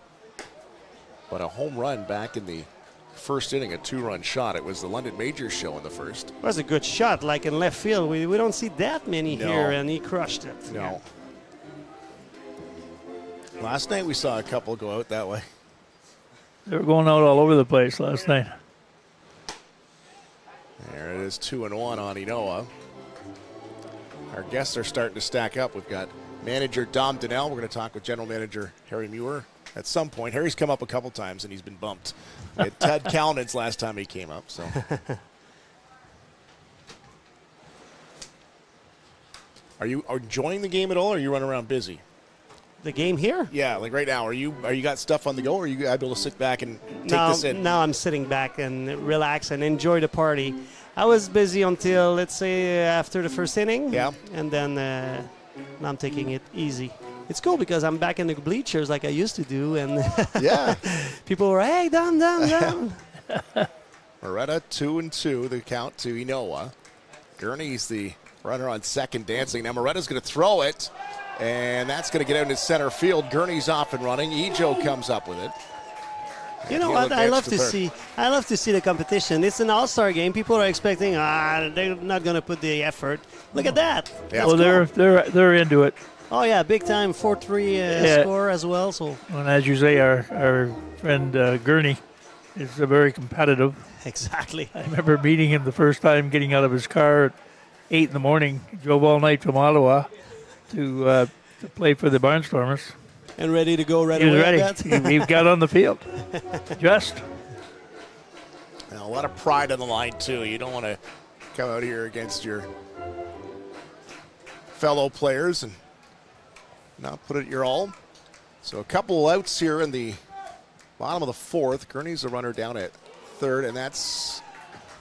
But a home run back in the first inning, a 2-run shot. It was the London Majors show in the first. It was a good shot, like in left field. We don't see that many here, and he crushed it. No. Last night we saw a couple go out that way. They were going out all over the place last night. There it is, 2-1 on Inoa. Our guests are starting to stack up. We've got manager Dom Donnell. We're going to talk with general manager Harry Muir at some point. Harry's come up a couple times and he's been bumped. Ted Calnan's last time he came up. So, are you enjoying the game at all, or are you running around busy? The game here? Yeah, like right now. Are you got stuff on the go, or are you able to sit back and take this in? Now I'm sitting back and relax and enjoy the party. I was busy until, let's say, after the first inning. Yeah. And then now I'm taking it easy. It's cool because I'm back in the bleachers like I used to do, and yeah, people were, hey, down. Moretta 2-2, the count to Inoa. Gurney's the runner on second, dancing. Now Moretta's going to throw it, and that's going to get out into center field. Gurney's off and running. Ejo comes up with it. You know what? I love to see the competition. It's an all-star game. People are expecting, they're not going to put the effort. Look at that. Yeah, well, they're into it. Oh yeah, big time 4-3 score as well. So, and as you say, our friend Gurney is very competitive. Exactly. I remember meeting him the first time, getting out of his car at 8 in the morning. Drove all night from Ottawa to play for the Barnstormers. And ready to go right away. He was ready. He got on the field. Just. Now, a lot of pride on the line too. You don't want to come out here against your fellow players and not put it your all. So a couple outs here in the bottom of the fourth. Gurney's the runner down at third, and that's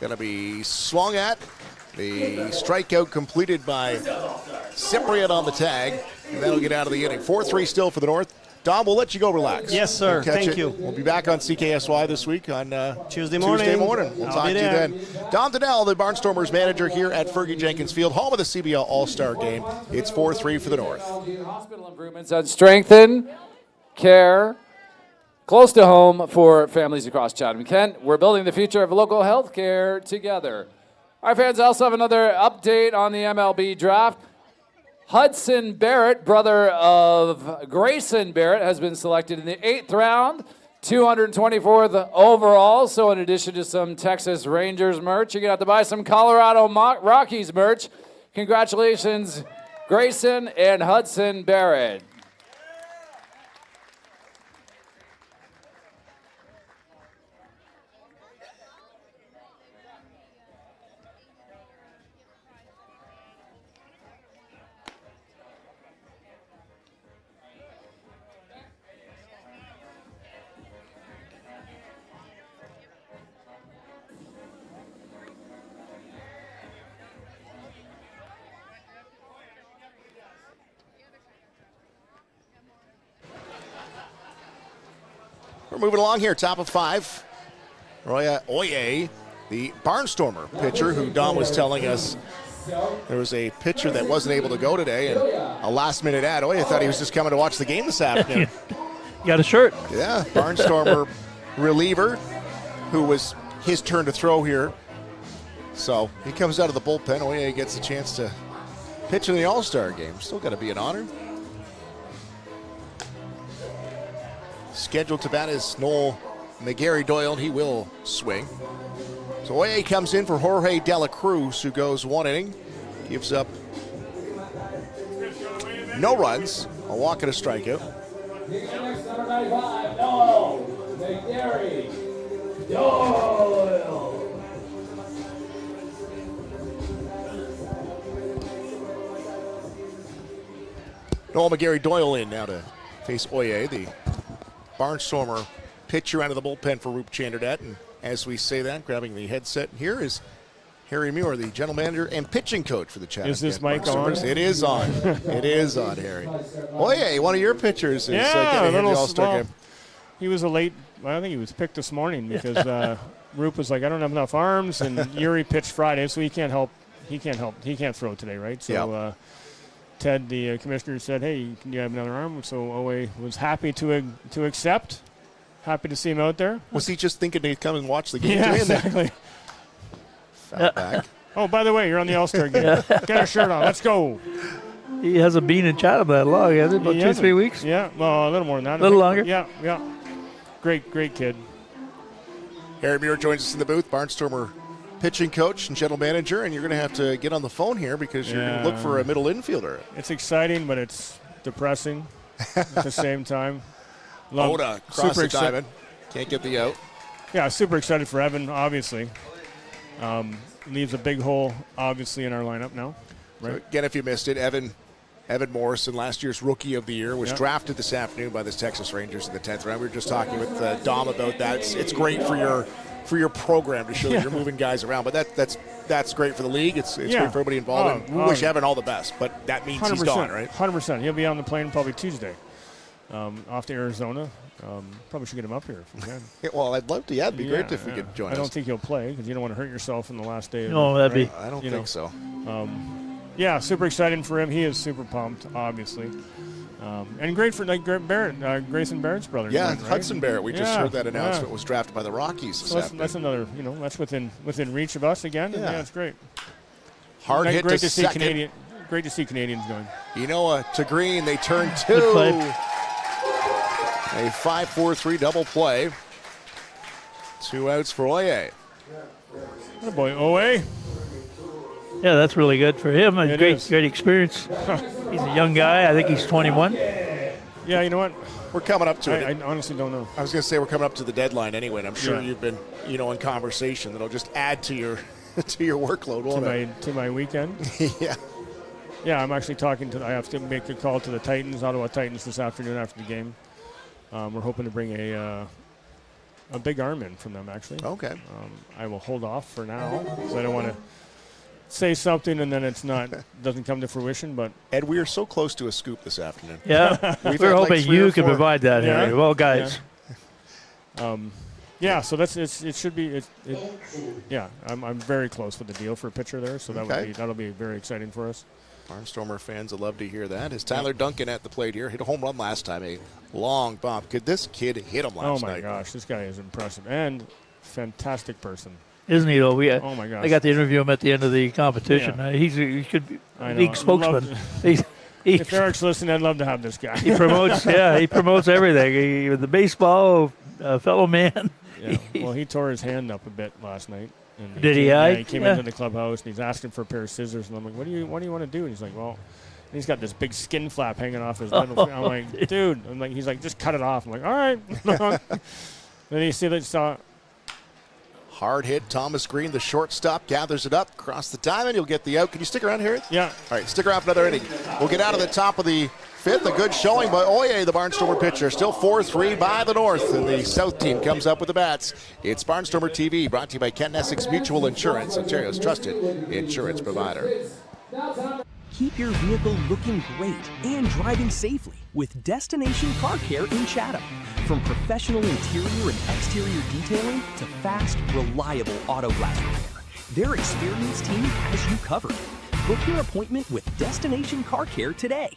going to be swung at. The strikeout completed by Cyprian on the tag, and that'll get out of the inning. 4-3 still for the North. Dom, we'll let you go relax. Yes, sir. Thank you. We'll be back on CKSY this week on Tuesday morning. We'll talk to you then. Dom Donnell, the Barnstormers manager here at Fergie Jenkins Field, home of the CBL All Star Game. It's 4-3 for the North. Hospital improvements that strengthen care close to home for families across Chatham-Kent. We're building the future of local health care together. Our fans also have another update on the MLB draft. Hudson Barrett, brother of Grayson Barrett, has been selected in the 8th round, 224th overall. So in addition to some Texas Rangers merch, you're going to have to buy some Colorado Rockies merch. Congratulations, Grayson and Hudson Barrett. We're moving along here, top of 5. Roya Oye, the Barnstormer pitcher who Dom was telling us There was a pitcher that wasn't able to go today, and a last-minute ad. I thought he was just coming to watch the game this afternoon. Got a shirt. Yeah, Barnstormer reliever, who was his turn to throw here. So he comes out of the bullpen. Oye gets a chance to pitch in the All-Star game. Still got to be an honor. Scheduled to bat is Noel McGarry Doyle, and he will swing. So Oye comes in for Jorge De La Cruz, who goes 1 inning, gives up no runs, a walk and a strikeout. Next, number 95, Noel McGarry Doyle. Noel McGarry Doyle in now to face Oye, the Barnstormer pitcher out of the bullpen for Roop Chanderdat. And as we say that, grabbing the headset here is Harry Muir, the general manager and pitching coach for the Chatham-Kent. Is this mic on? It is on. It is on, Harry. Oye, one of your pitchers is getting into the All-Star game. He was a late, I think he was picked this morning because Roop was like, I don't have enough arms, and Yuri pitched Friday, so he can't throw today, right? So Ted, the commissioner, said, hey, can you have another arm? So Owe was happy to accept. Happy to see him out there. Was he just thinking he'd come and watch the game? Yeah, exactly. Back. Oh, by the way, you're on the All-Star game. Get a shirt on. Let's go. He hasn't been in Chatham that long, has it? About 2-3 weeks? Yeah, well, a little more than that. A little longer? Yeah. Great kid. Harry Muir joins us in the booth, Barnstormer pitching coach and general manager, and you're going to have to get on the phone here because you're going to look for a middle infielder. It's exciting, but it's depressing at the same time. Oda, cross the diamond. Can't get the out. Yeah, super excited for Evan, obviously. Leaves a big hole, obviously, in our lineup now. Right? So again, if you missed it, Evan Morrison, last year's Rookie of the Year, was drafted this afternoon by the Texas Rangers in the 10th round. We were just talking with Dom about that. It's great for your program to show that you're moving guys around, but that's great for the league. It's great for everybody involved. And we wish Evan all the best, but that means 100%, he's gone, right? 100%. He'll be on the plane probably Tuesday. Off to Arizona. Probably should get him up here if we can. Well, I'd love to. Yeah, it'd be great if we could join us. I don't think he'll play because you don't want to hurt yourself in the last day. No, that'd be. I don't think so. Yeah, super exciting for him. He is super pumped, obviously. And great for Barrett, Grayson Barrett's brother. Yeah, right? Hudson Barrett. We just heard that announcement was drafted by the Rockies this afternoon. That's another, that's within reach of us again. Yeah, it's great. Hard hit great to see second. Great to see Canadians going. To Green, they turn 2. A 5-4-3 double play. 2 outs for Oye. Oh boy, Oye. Yeah, that's really good for him. A great experience. He's a young guy. I think he's 21. Yeah, you know what? We're coming up to it. I honestly don't know. I was going to say we're coming up to the deadline anyway, and I'm sure you've been, in conversation that'll just add to your workload, won't it? To my weekend. Yeah. Yeah, I'm actually I have to make a call to the Ottawa Titans this afternoon after the game. We're hoping to bring a big arm in from them, actually. Okay. I will hold off for now because I don't want to say something and then doesn't come to fruition. But Ed, we are so close to a scoop this afternoon. Yeah, we're hoping you can provide that, Harry. Well, guys. Yeah, so it should be. I'm very close with the deal for a pitcher there, so that'll be very exciting for us. Barnstormer fans will love to hear that. Is Tyler Duncan at the plate here? Hit a home run last time, a long bomb. Could this kid hit him last night? Oh, my gosh. This guy is impressive and fantastic person. Isn't he, though? Oh, my gosh. I got to interview him at the end of the competition. Yeah. He should be a league spokesman. If Eric's listening, I'd love to have this guy. He promotes everything. The baseball, fellow man. Yeah. Well, he tore his hand up a bit last night. And Did he? He came into the clubhouse and he's asking for a pair of scissors, and I'm like, "What do you want to do?" And he's like, "Well," and he's got this big skin flap hanging off his middle finger. I'm like, "Dude," he's like, "Just cut it off." I'm like, "All right." Then you see that hard hit. Thomas Green, the shortstop, gathers it up across the diamond. You'll get the out. Can you stick around here? Yeah. All right, stick around for another inning. We'll get out of the top of the 5th. A good showing by Oye, the Barnstormer pitcher. Still 4-3 by the North, and the South team comes up with the bats. It's Barnstormer TV, brought to you by Kent Essex Mutual Insurance, Ontario's trusted insurance provider. Keep your vehicle looking great and driving safely with Destination Car Care in Chatham. From professional interior and exterior detailing to fast, reliable auto glass repair, their experienced team has you covered. Book your appointment with Destination Car Care today.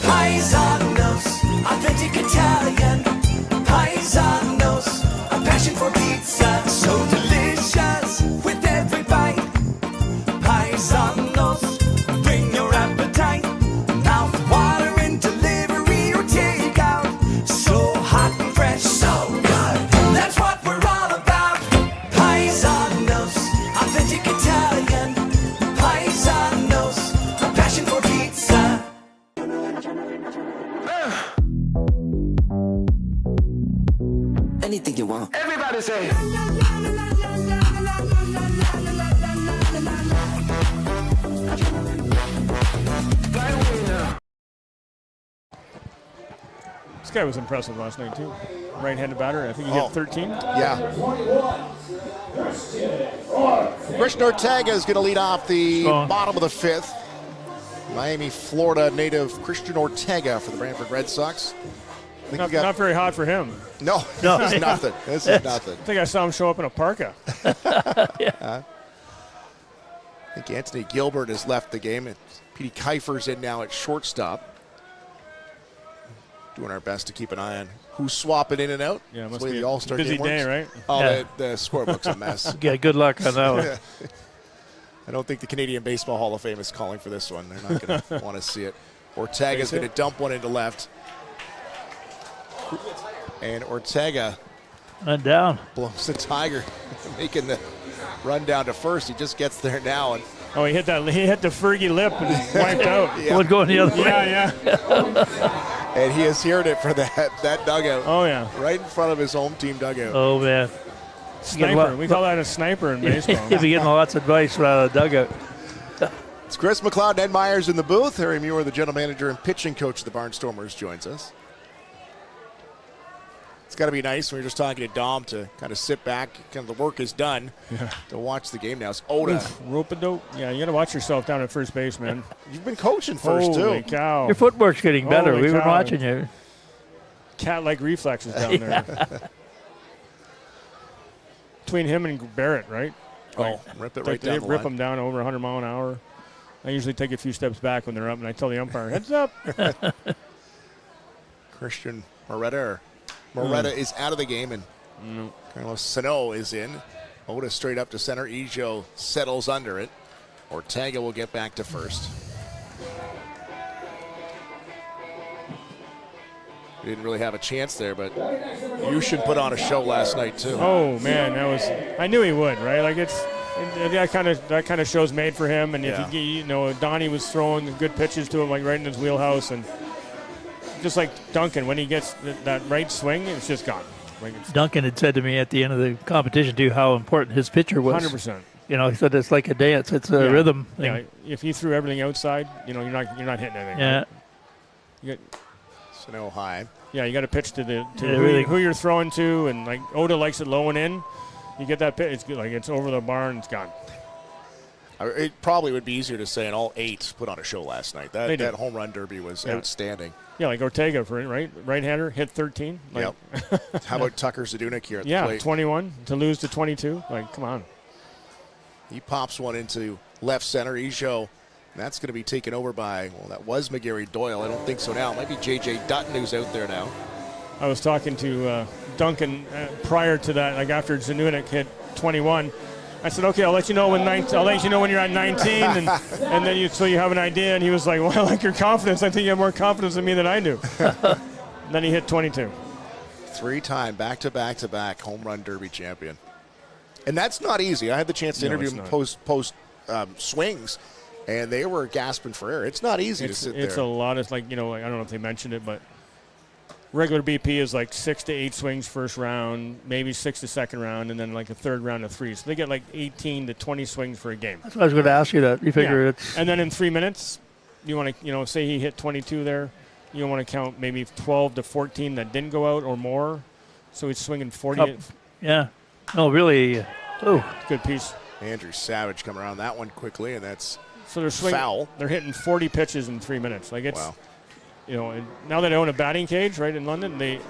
Paisanos, authentic Italian. Paisanos, a passion for pizza, so delicious with every bite. Paisanos, bring your appetite. Mouth watering delivery or takeout. So hot and fresh, so good. That's what we're all about. Paisanos, authentic Italian. Paisanos, a passion for pizza. Anything you want. Everybody say. This guy was impressive last night, too. Right-handed batter. I think he hit 13. Yeah. Christian Ortega is going to lead off the bottom of the fifth. Miami, Florida native Christian Ortega for the Brantford Red Sox. Not very hot for him. No, this is nothing. This is nothing. I think I saw him show up in a parka. I think Anthony Gilbert has left the game. And Petey Kiefer's in now at shortstop. Doing our best to keep an eye on who's swapping in and out. Yeah, it must That's the way be the All-Star busy game day, works. right? Oh, Yeah. the scorebook's a mess. Yeah, good luck on that one. I don't think the Canadian Baseball Hall of Fame is calling for this one. They're not going to want to see it. Ortega's going to dump one into left. And Ortega And down. blows the Tiger, making the run down to first. He just gets there now. And Oh, he hit the Fergie lip and wiped out. Yeah. Would go in the other way. Yeah. and he has heard it for that dugout. Oh, yeah. Right in front of his home team dugout. Oh, man. Sniper. We call that a sniper in baseball. You'll be getting lots of advice out of the dugout. It's Chris McLeod, Ned Myers in the booth. Harry Muir, the general manager and pitching coach of the Barnstormers, joins us. It's got to be nice when you're just talking to Dom to kind of sit back, kind of the work is done, to watch the game now. It's Oda. Rope-a-dope. Yeah, you got to watch yourself down at first base, man. You've been coaching first, Holy too. cow. Your footwork's getting better. Holy We've been cow. watching you. Cat-like reflexes down there. Between him and Barrett, right? Oh, rip it right They down the rip line. them down over 100 mile an hour. I usually take a few steps back when they're up, and I tell the umpire, heads up. Christian Moretta is out of the game, and Carlos Sano is in. Oda straight up to center. Ijo settles under it. Ortega will get back to first. He didn't really have a chance there, but you should put on a show last night too. Oh man, I knew he would, right? Like that kind of show's made for him. And if you know, Donnie was throwing good pitches to him, like right in his wheelhouse, and just like Duncan, when he gets that right swing, it's just gone. Like Duncan had said to me at the end of the competition, too, how important his pitcher was. 100%. You know, he said it's like a dance. It's a rhythm thing. Yeah, if he threw everything outside, you know, you're not hitting anything. Yeah. Right? You get Sano high. Yeah, you got to pitch to everything. who you're throwing to, and like Oda likes it low and in. You get that pitch, it's good, like it's over the bar and it's gone. It probably would be easier to say, and all 8 put on a show last night. That home run derby was outstanding. Yeah, like Ortega, right-hander, hit 13. Like, yep. How about Tucker Zadunik here at the plate? 21 to lose to 22. Like, come on. He pops one into left center. Ijo, that's going to be taken over by, well, that was McGarry Doyle. I don't think so now. It might be J.J. Dutton who's out there now. I was talking to Duncan prior to that, like after Zanunik hit 21. I said, okay, I'll let you know when you're at 19, and then so you have an idea. And he was like, well, I like your confidence. I think you have more confidence in me than I do. Then he hit 22. 3-time back-to-back home run derby champion. And that's not easy. I had the chance to interview him post swings, and they were gasping for air. It's not easy to sit there. It's a lot of, like, you know, I don't know if they mentioned it, but regular BP is like 6 to 8 swings first round, maybe 6 to second round, and then like a third round of 3. So they get like 18 to 20 swings for a game. That's what I was going to ask you. That you figure it's. And then in 3 minutes, you want to, say he hit 22 there, you want to count maybe 12 to 14 that didn't go out or more. So he's swinging 40. Yeah. No, really. Good piece. Andrew Savage coming around that one quickly, and that's so they're swinging. Foul. They're hitting 40 pitches in 3 minutes. Like it's. Wow. And now that I own a batting cage, right, in London,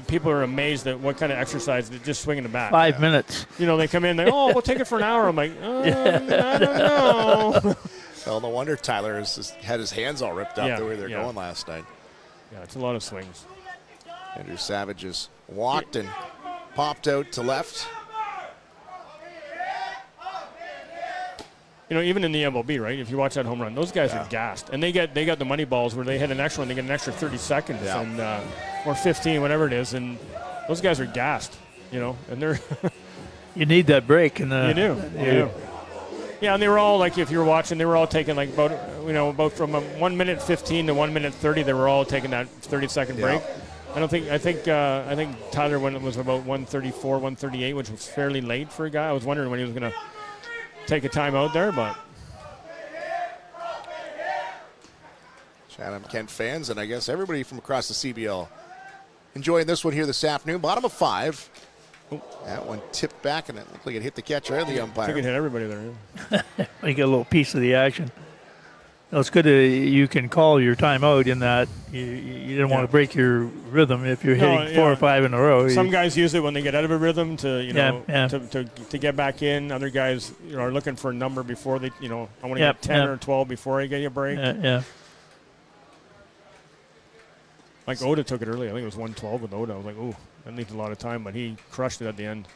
people are amazed at what kind of exercise they're just swinging a bat. 5 minutes. They come in, we'll take it for an hour. I'm like, I don't know. Well, no wonder Tyler has had his hands all ripped up the way they're going last night. Yeah, it's a lot of swings. Andrew Savage has walked and popped out to left. Even in the MLB, right? If you watch that home run, those guys are gassed, and they got the money balls where they hit an extra one, they get an extra 30 seconds and or 15, whatever it is, and those guys are gassed, and they're. You need that break, and you do. Yeah, and they were all like, if you were watching, they were all taking like about from 1 minute 15 to 1 minute 30. They were all taking that 30-second break. I think Tyler when it was about 134, 138, which was fairly late for a guy. I was wondering when he was going to take a timeout there, but Chatham-Kent fans, and I guess everybody from across the CBL enjoying this one here this afternoon. Bottom of 5. That one tipped back, and it looked like it hit the catcher and the umpire. I think it hit everybody there. You get a little piece of the action. No, it's good you can call your timeout in that you didn't want to break your rhythm if you're hitting 4 or 5 in a row. Some guys use it when they get out of a rhythm to get back in. Other guys are looking for a number before they I want to get 10 or 12 before I get a break. Like Oda took it early. I think it was 112 with Oda. I was like, ooh, that needs a lot of time, but he crushed it at the end.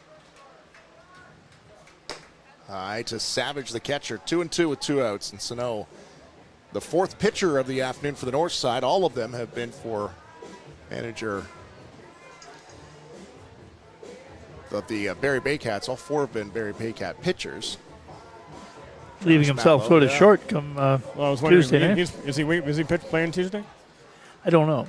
All right, to Savage, the catcher, 2-2 with 2 outs, and Sano. The 4th pitcher of the afternoon for the north side. All of them have been for manager of the Barry Baycats. All 4 have been Barry Baycat pitchers. Leaving himself sort of short come I was wondering, Tuesday night. Is he playing Tuesday? I don't know.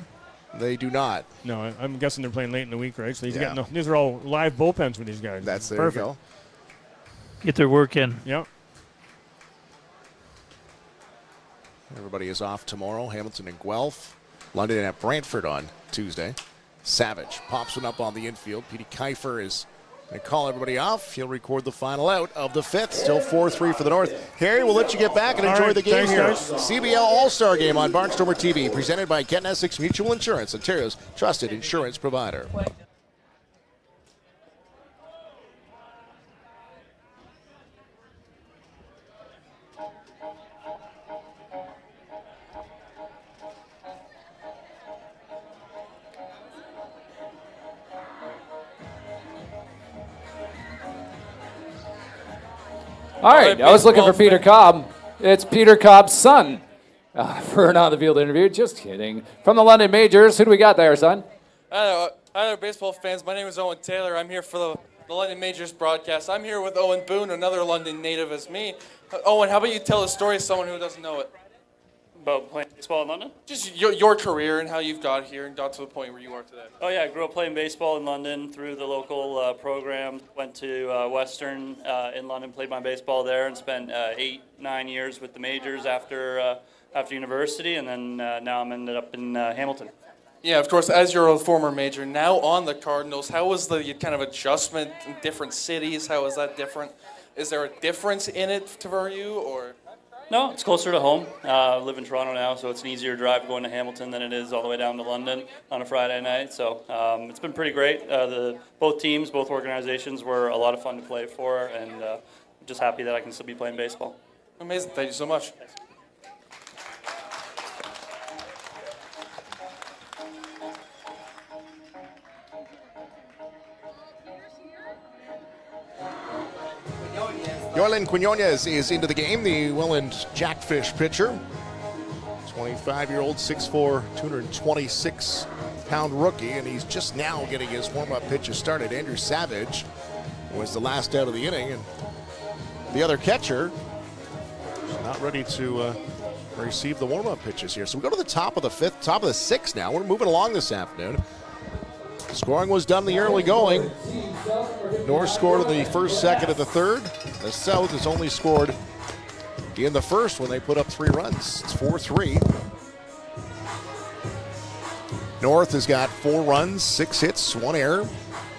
They do not. No, I'm guessing they're playing late in the week, right? So these are all live bullpens with these guys. That's there perfect. You go. Get their work in. Yep. Everybody is off tomorrow. Hamilton and Guelph. London at Brantford on Tuesday. Savage pops one up on the infield. Petey Kiefer is going to call everybody off. He'll record the final out of the 5th. Still 4-3 for the North. Harry, we'll let you get back and enjoy the game here. Guys. CBL All Star Game on Barnstormer TV, presented by Kent Essex Mutual Insurance, Ontario's trusted insurance provider. All right, I was looking for Peter Cobb. It's Peter Cobb's son for an on-the-field interview. Just kidding. From the London Majors, who do we got there, son? Hi there, baseball fans. My name is Owen Taylor. I'm here for the London Majors broadcast. I'm here with Owen Boone, another London native as me. Owen, how about you tell a story to someone who doesn't know it? About playing baseball in London? Just your career and how you've got here and got to the point where you are today. Oh yeah, I grew up playing baseball in London through the local program. Went to Western in London, played my baseball there, and spent 8-9 years with the majors after university, and then now I'm ended up in Hamilton. Yeah, of course, as you're a former major, now on the Cardinals, how was the kind of adjustment in different cities? How is that different? Is there a difference in it for you, or...? No, it's closer to home. I live in Toronto now, so it's an easier drive going to Hamilton than it is all the way down to London on a Friday night. So it's been pretty great. Both teams, both organizations were a lot of fun to play for, and I'm just happy that I can still be playing baseball. Amazing. Thank you so much. Yoelin Quinones is into the game, the Welland Jackfish pitcher. 25-year-old, 6'4", 226-pound rookie, and he's just now getting his warm-up pitches started. Andrew Savage was the last out of the inning, and the other catcher is not ready to receive the warm-up pitches here. So we go to the top of the 5th, top of the 6th now. We're moving along this afternoon. Scoring was done the early going. North scored in the first, second, and the third. The South has only scored in the first when they put up 3 runs. It's 4-3. North has got 4 runs, 6 hits, 1 error.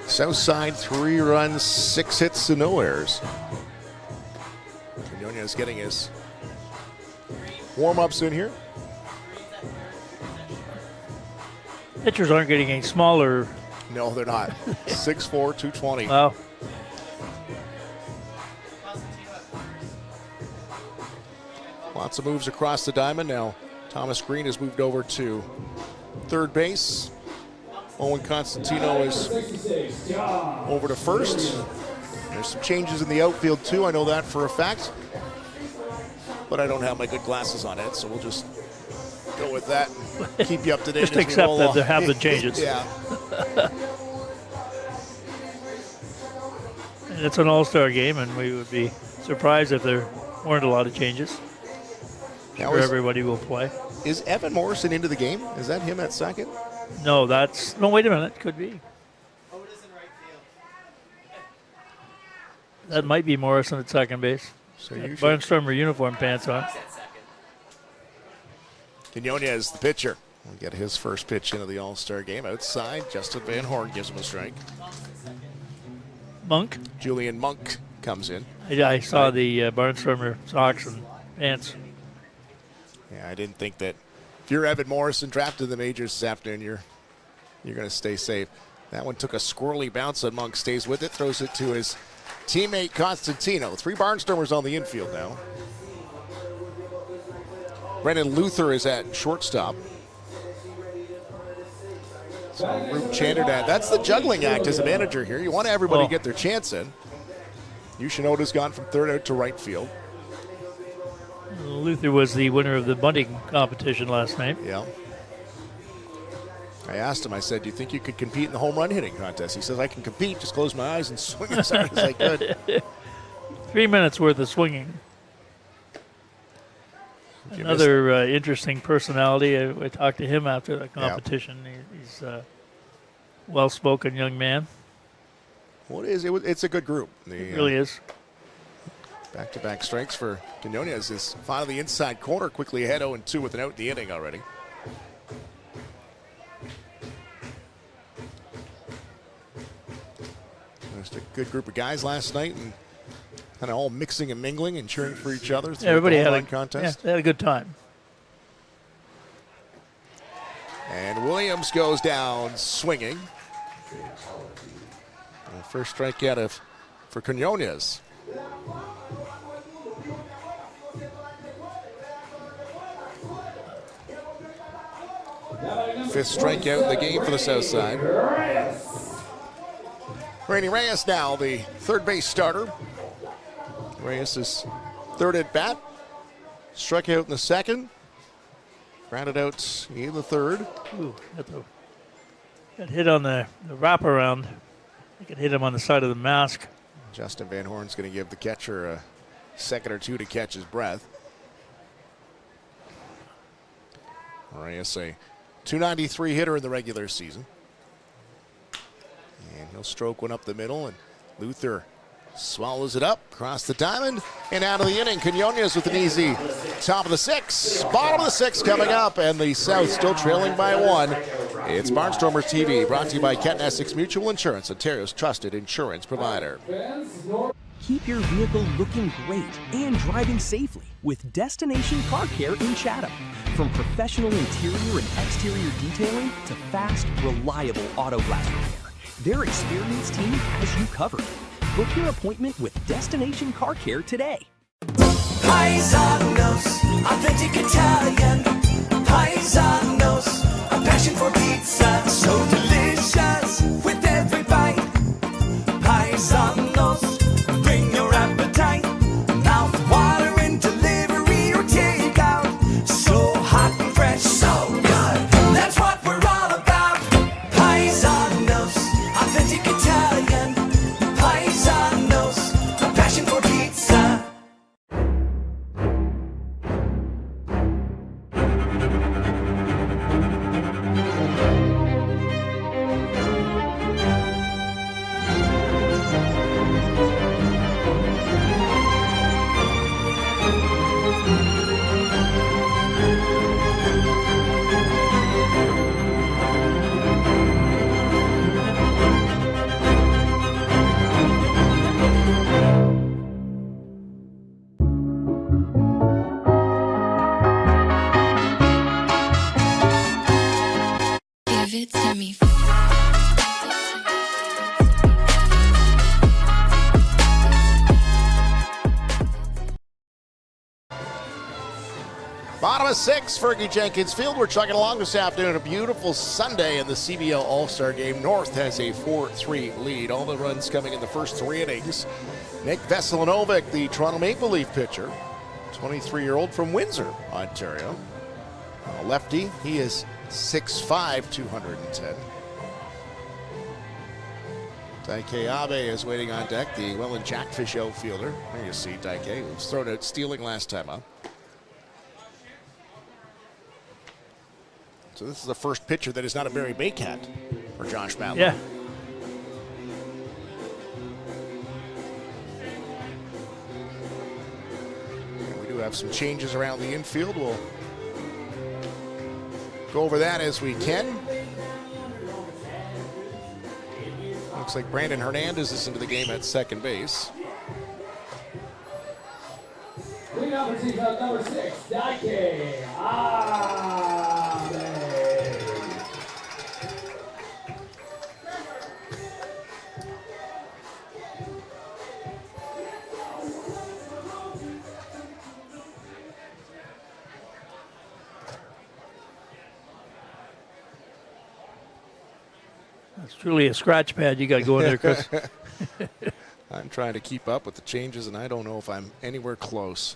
South side 3 runs, 6 hits, and no errors. Quinones getting his warm-ups in here. Pitchers aren't getting any smaller. No, they're not. 6'4", 220. Wow. Lots of moves across the diamond now. Thomas Green has moved over to third base. Owen Constantino is over to first. There's some changes in the outfield too, I know that for a fact. But I don't have my good glasses on it, so we'll just go with that and keep you up to date. Just accept that there have been changes. Yeah. And it's an all-star game, and we would be surprised if there weren't a lot of changes. Sure, everybody will play. Is Evan Morrison into the game? Is that him at second? No, that's... No, wait a minute. Could be. That might be Morrison at second base. So you Barnstormer uniform pants on. Quinones, the pitcher, will get his first pitch into the All-Star game. Outside, Justin Van Horn gives him a strike. Monk? Julian Monk comes in. I saw the Barnstormer socks and pants. Yeah, I didn't think that if you're Evan Morrison drafted in the majors this afternoon, you're going to stay safe. That one took a squirrely bounce on Monk, stays with it, throws it to his teammate Constantino. 3 Barnstormers on the infield now. Brendan Luther is at shortstop. So Roop Chanderdad, that's the juggling act as a manager here. You want everybody to get their chance in. Yushinoda's gone from third out to right field. Luther was the winner of the bunting competition last night. Yeah. I asked him, I said, do you think you could compete in the home run hitting contest? He says, I can compete, just close my eyes and swing as hard as I could. 3 minutes worth of swinging. Another interesting personality. I talked to him after the competition. Yeah. He's a well-spoken young man. What is it? It's a good group. It really is. Back-to-back strikes for Quinones is finally inside corner, quickly ahead 0-2 with an out in the inning already. Just a good group of guys last night, and kind of all mixing and mingling and cheering for each other through everybody the had home run contest. Yeah, they had a good time. And Williams goes down swinging. The first strikeout for Quinones. Fifth strikeout in the game for the South Side. Randy Reyes now the third base starter. Reyes is third at bat. Struck out in the second. Grounded out in the third. Ooh, got hit on the wraparound. I could hit him on the side of the mask. Justin Van Horn's going to give the catcher a second or two to catch his breath. Reyes, a .293 hitter in the regular season. And he'll stroke one up the middle, and Luther swallows it up, across the diamond, and out of the inning. Quinones with an easy top of the 6. Bottom of the 6 coming up, and the South still trailing by 1. It's Barnstormers TV, brought to you by Kent Essex Mutual Insurance, Ontario's trusted insurance provider. Keep your vehicle looking great and driving safely with Destination Car Care in Chatham. From professional interior and exterior detailing to fast, reliable auto glass repair, their experienced team has you covered. Book your appointment with Destination Car Care today. Paisanos, authentic Italian. Paisanos, a passion for pizza. So delicious with every bite. Paisanos, bring your appetite. Mouth watering delivery or takeout. So hot and fresh, so good. That's what we're all about. Paisanos, authentic Italian. Paisanos, a passion for pizza. Bottom of 6, Fergie Jenkins Field. We're chugging along this afternoon. A beautiful Sunday in the CBL All Star Game. North has a 4-3 lead. All the runs coming in the first 3 innings. Nick Veselinovic, the Toronto Maple Leaf pitcher, 23-year-old from Windsor, Ontario. Lefty, he is 6'5", 210. Daike Abe is waiting on deck, the Welland Jackfish outfielder. There you see Daike, who was thrown out stealing last time up. So this is the first pitcher that is not a Barry Baycat for Josh Matlow. Yeah. And we do have some changes around the infield. We'll go over that as we can. Looks like Brandon Hernandez is into the game at second base. Lead off for team number 6, Daike Abe. It's truly a scratch pad you got going there, Chris. I'm trying to keep up with the changes, and I don't know if I'm anywhere close.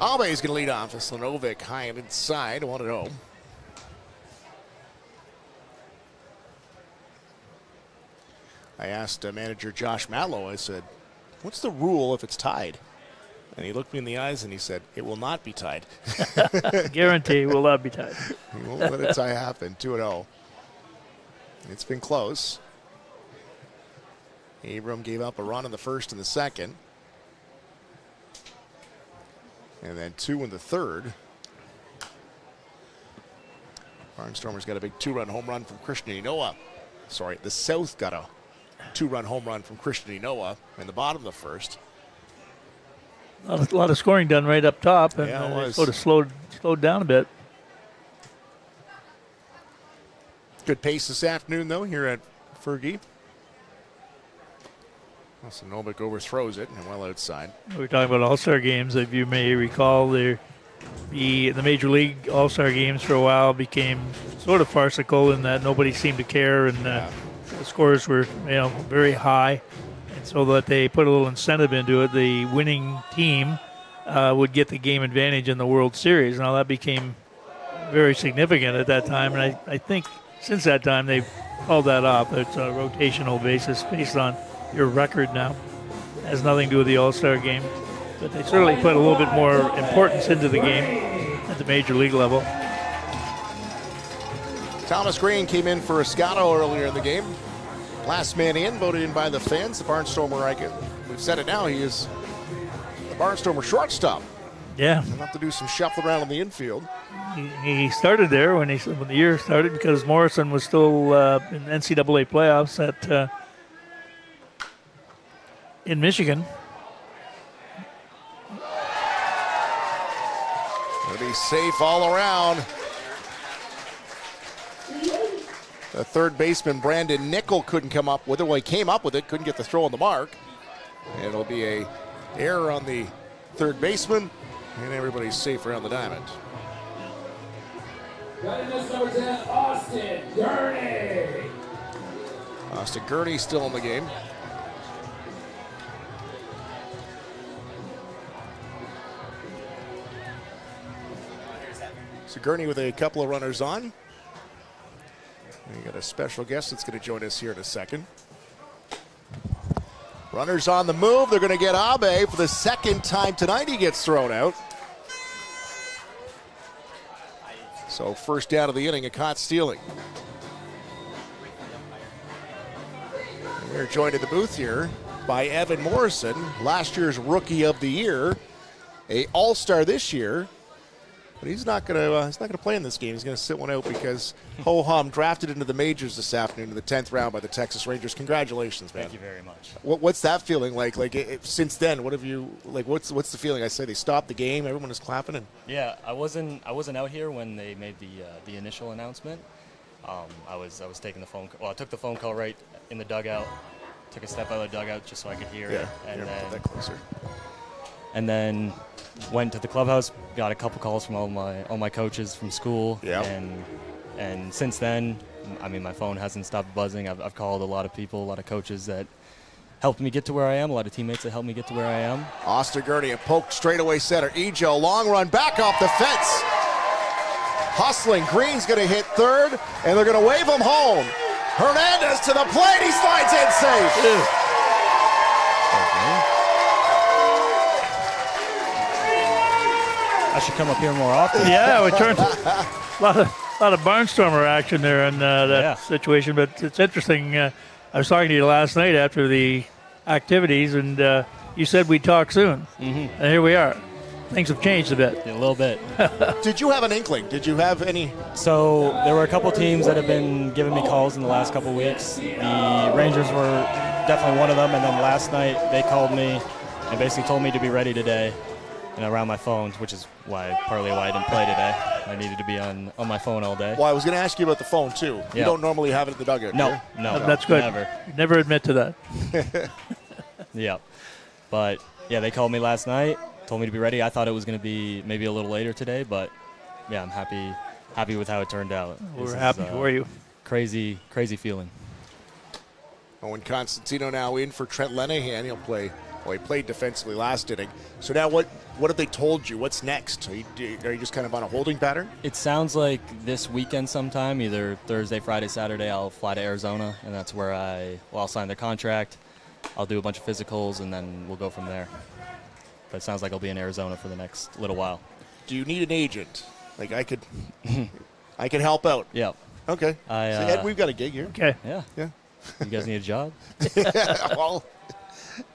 Abe is going to lead off. Veselinovic high and inside, 1-0. I asked manager Josh Matlow, I said, what's the rule if it's tied? And he looked me in the eyes and he said, it will not be tied. Guarantee will not be tied. He won't let a tie happen, 2-0. It's been close. Abram gave up a run in the first and the second. And then 2 in the third. Barnstormers got a big 2-run home run from Christian Inoa. Sorry, the South got a 2-run home run from Christian Inoa in the bottom of the first. A lot of scoring done right up top, and Yeah, it was. sort of slowed down a bit. Good pace this afternoon, though, here at Fergie. Veselinovic overthrows it and well outside. We were talking about All-Star games. If you may recall, the Major League All-Star games for a while became sort of farcical in that nobody seemed to care, and the scores were very high. And so that they put a little incentive into it. The winning team would get the game advantage in the World Series. Now that became very significant at that time, and I think since that time they've called that off. It's a rotational basis based on your record now. It has nothing to do with the All-Star game. But they certainly put a little bit more importance into the game at the Major League level. Thomas Green came in for Escato earlier in the game. Last man in, voted in by the fans. The Barnstormer, we've said it now, he is the Barnstormer shortstop. Yeah. He'll have to do some shuffle around in the infield. He started there when the year started because Morrison was still in NCAA playoffs in Michigan. It'll be safe all around. The third baseman, Brandon Nickel, couldn't come up with it. Well, he came up with it, couldn't get the throw on the mark. And it'll be a error on the third baseman, and everybody's safe around the diamond. Batting this number 10, Austin Gurney. Austin Gurney still in the game. So Gurney with a couple of runners on. We got a special guest that's going to join us here in a second. Runners on the move. They're going to get Abe for the second time tonight. He gets thrown out. So first down of the inning, a caught stealing. And we're joined in the booth here by Evan Morrison, last year's Rookie of the Year, a All-Star this year. But he's not going to play in this game. He's going to sit one out because Ho-Hum drafted into the majors this afternoon in the 10th round by the Texas Rangers. Congratulations, man. Thank you very much. What's that feeling like? Since then, what have you What's the feeling? I say they stopped the game. Everyone is clapping. And Yeah, I wasn't out here when they made the initial announcement. I was taking the phone. Well, I took the phone call right in the dugout. Took a step out of the dugout just so I could hear it. And then put that closer. and then went to the clubhouse, got a couple calls from all my coaches from school, and since then, I mean, my phone hasn't stopped buzzing. I've called a lot of people, a lot of coaches that helped me get to where I am, a lot of teammates that helped me get to where I am. Ostergurdy, a poked straightaway center. Ejo, long run back off the fence. Hustling, Green's going to hit third, and they're going to wave him home. Hernandez to the plate, he slides in safe. I should come up here more often. Yeah, we turned a lot of barnstormer action there in that situation, but it's interesting. I was talking to you last night after the activities, and you said we'd talk soon, and here we are. Things have changed a bit. A little bit. Did you have an inkling? Did you have any? So there were a couple teams that have been giving me calls in the last couple weeks. The Rangers were definitely one of them, and then last night they called me and basically told me to be ready today and around my phone, which is partly why I didn't play today. I needed to be on my phone all day. Well, I was going to ask you about the phone, too. You Yeah. don't normally have it in the dugout, No, do you? no. That's good. Never. Never admit to that. Yeah. But, yeah, they called me last night, told me to be ready. I thought it was going to be maybe a little later today, but, yeah, I'm happy with how it turned out. We're happy for you. Crazy feeling. Owen Constantino now in for Trent Lenahan. He'll play. Well, he played defensively last inning. So now what have they told you? What's next? Are you just kind of on a holding pattern? It sounds like this weekend sometime, either Thursday, Friday, Saturday, I'll fly to Arizona, and that's where I'll sign the contract. I'll do a bunch of physicals, and then we'll go from there. But it sounds like I'll be in Arizona for the next little while. Do you need an agent? Like I could help out. Yeah. Okay. So Ed, we've got a gig here. Okay. Yeah. Yeah. You guys need a job? Well,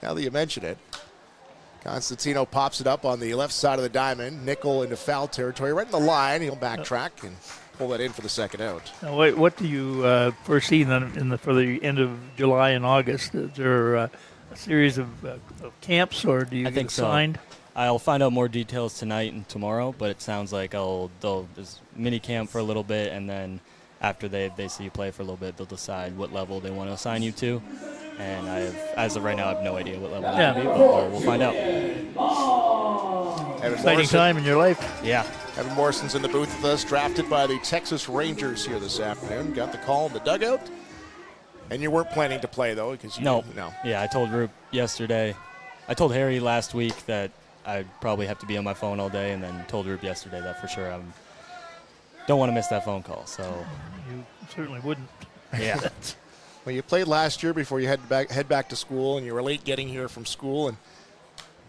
now that you mention it, Constantino pops it up on the left side of the diamond. Nickel into foul territory, right in the line. He'll backtrack and pull that in for the second out. Now, what do you foresee then for the end of July and August? Is there a series of camps, or do you I get think assigned? So. I'll find out more details tonight and tomorrow, but it sounds like they'll just mini camp for a little bit, and then after they see you play for a little bit, they'll decide what level they want to assign you to. And as of right now, I have no idea what level that will be, but we'll find out. Exciting time in your life. Yeah. Evan Morrison's in the booth with us, drafted by the Texas Rangers here this afternoon. Got the call in the dugout. And you weren't planning to play, though, because No. No. Yeah, I told Roop yesterday. I told Harry last week that I'd probably have to be on my phone all day, and then told Roop yesterday that for sure I don't want to miss that phone call. So You certainly wouldn't. Yeah. Well, you played last year before you head back to school, and you were late getting here from school, and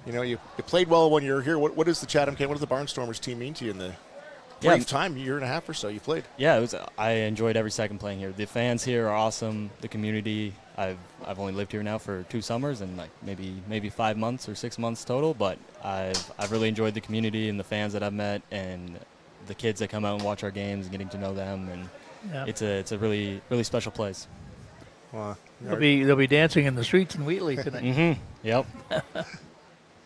you played well when you were here. What does the Chatham-Kent, what does the Barnstormers team mean to you in the brief time, year and a half or so you played? Yeah, I enjoyed every second playing here. The fans here are awesome. The community. I've only lived here now for 2 summers and like maybe 5 months or 6 months total, but I've really enjoyed the community and the fans that I've met and the kids that come out and watch our games and getting to know them, and it's a really special place. Well, They'll be dancing in the streets in Wheatley tonight. Mm-hmm. Yep.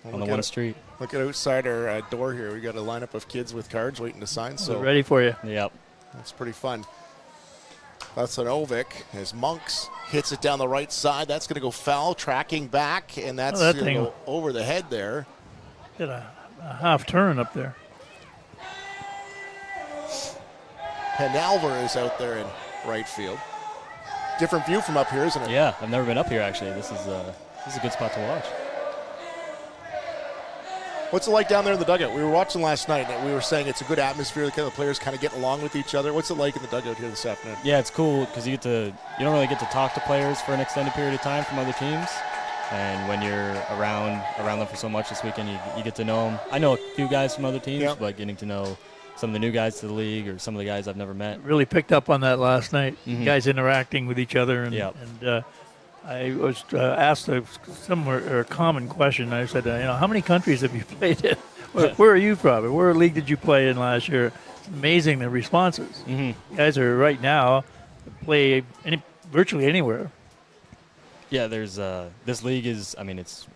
On the one street. Look at outside our door here. We got a lineup of kids with cards waiting to sign. So We're ready for you. Yep. That's pretty fun. That's an Ovik as Monks hits it down the right side. That's going to go foul, tracking back, and that's that going to go over the head there. Did a half turn up there. Penalver is out there in right field. Different view from up here, isn't it? Yeah, I've never been up here actually. This is a good spot to watch. What's it like down there in the dugout? We were watching last night, and we were saying it's a good atmosphere. The players kind of getting along with each other. What's it like in the dugout here this afternoon? Yeah, it's cool because you don't really get to talk to players for an extended period of time from other teams. And when you're around them for so much this weekend, you get to know them. I know a few guys from other teams, but getting to know some of the new guys to the league or some of the guys I've never met. Really picked up on that last night. Mhm. Guys interacting with each other, and I was asked a common question. I said, how many countries have you played in? Where are you from? Where league did you play in last year? It's amazing the responses. Mm-hmm. Guys are right now play virtually anywhere. Yeah, there's this league is. I mean, it's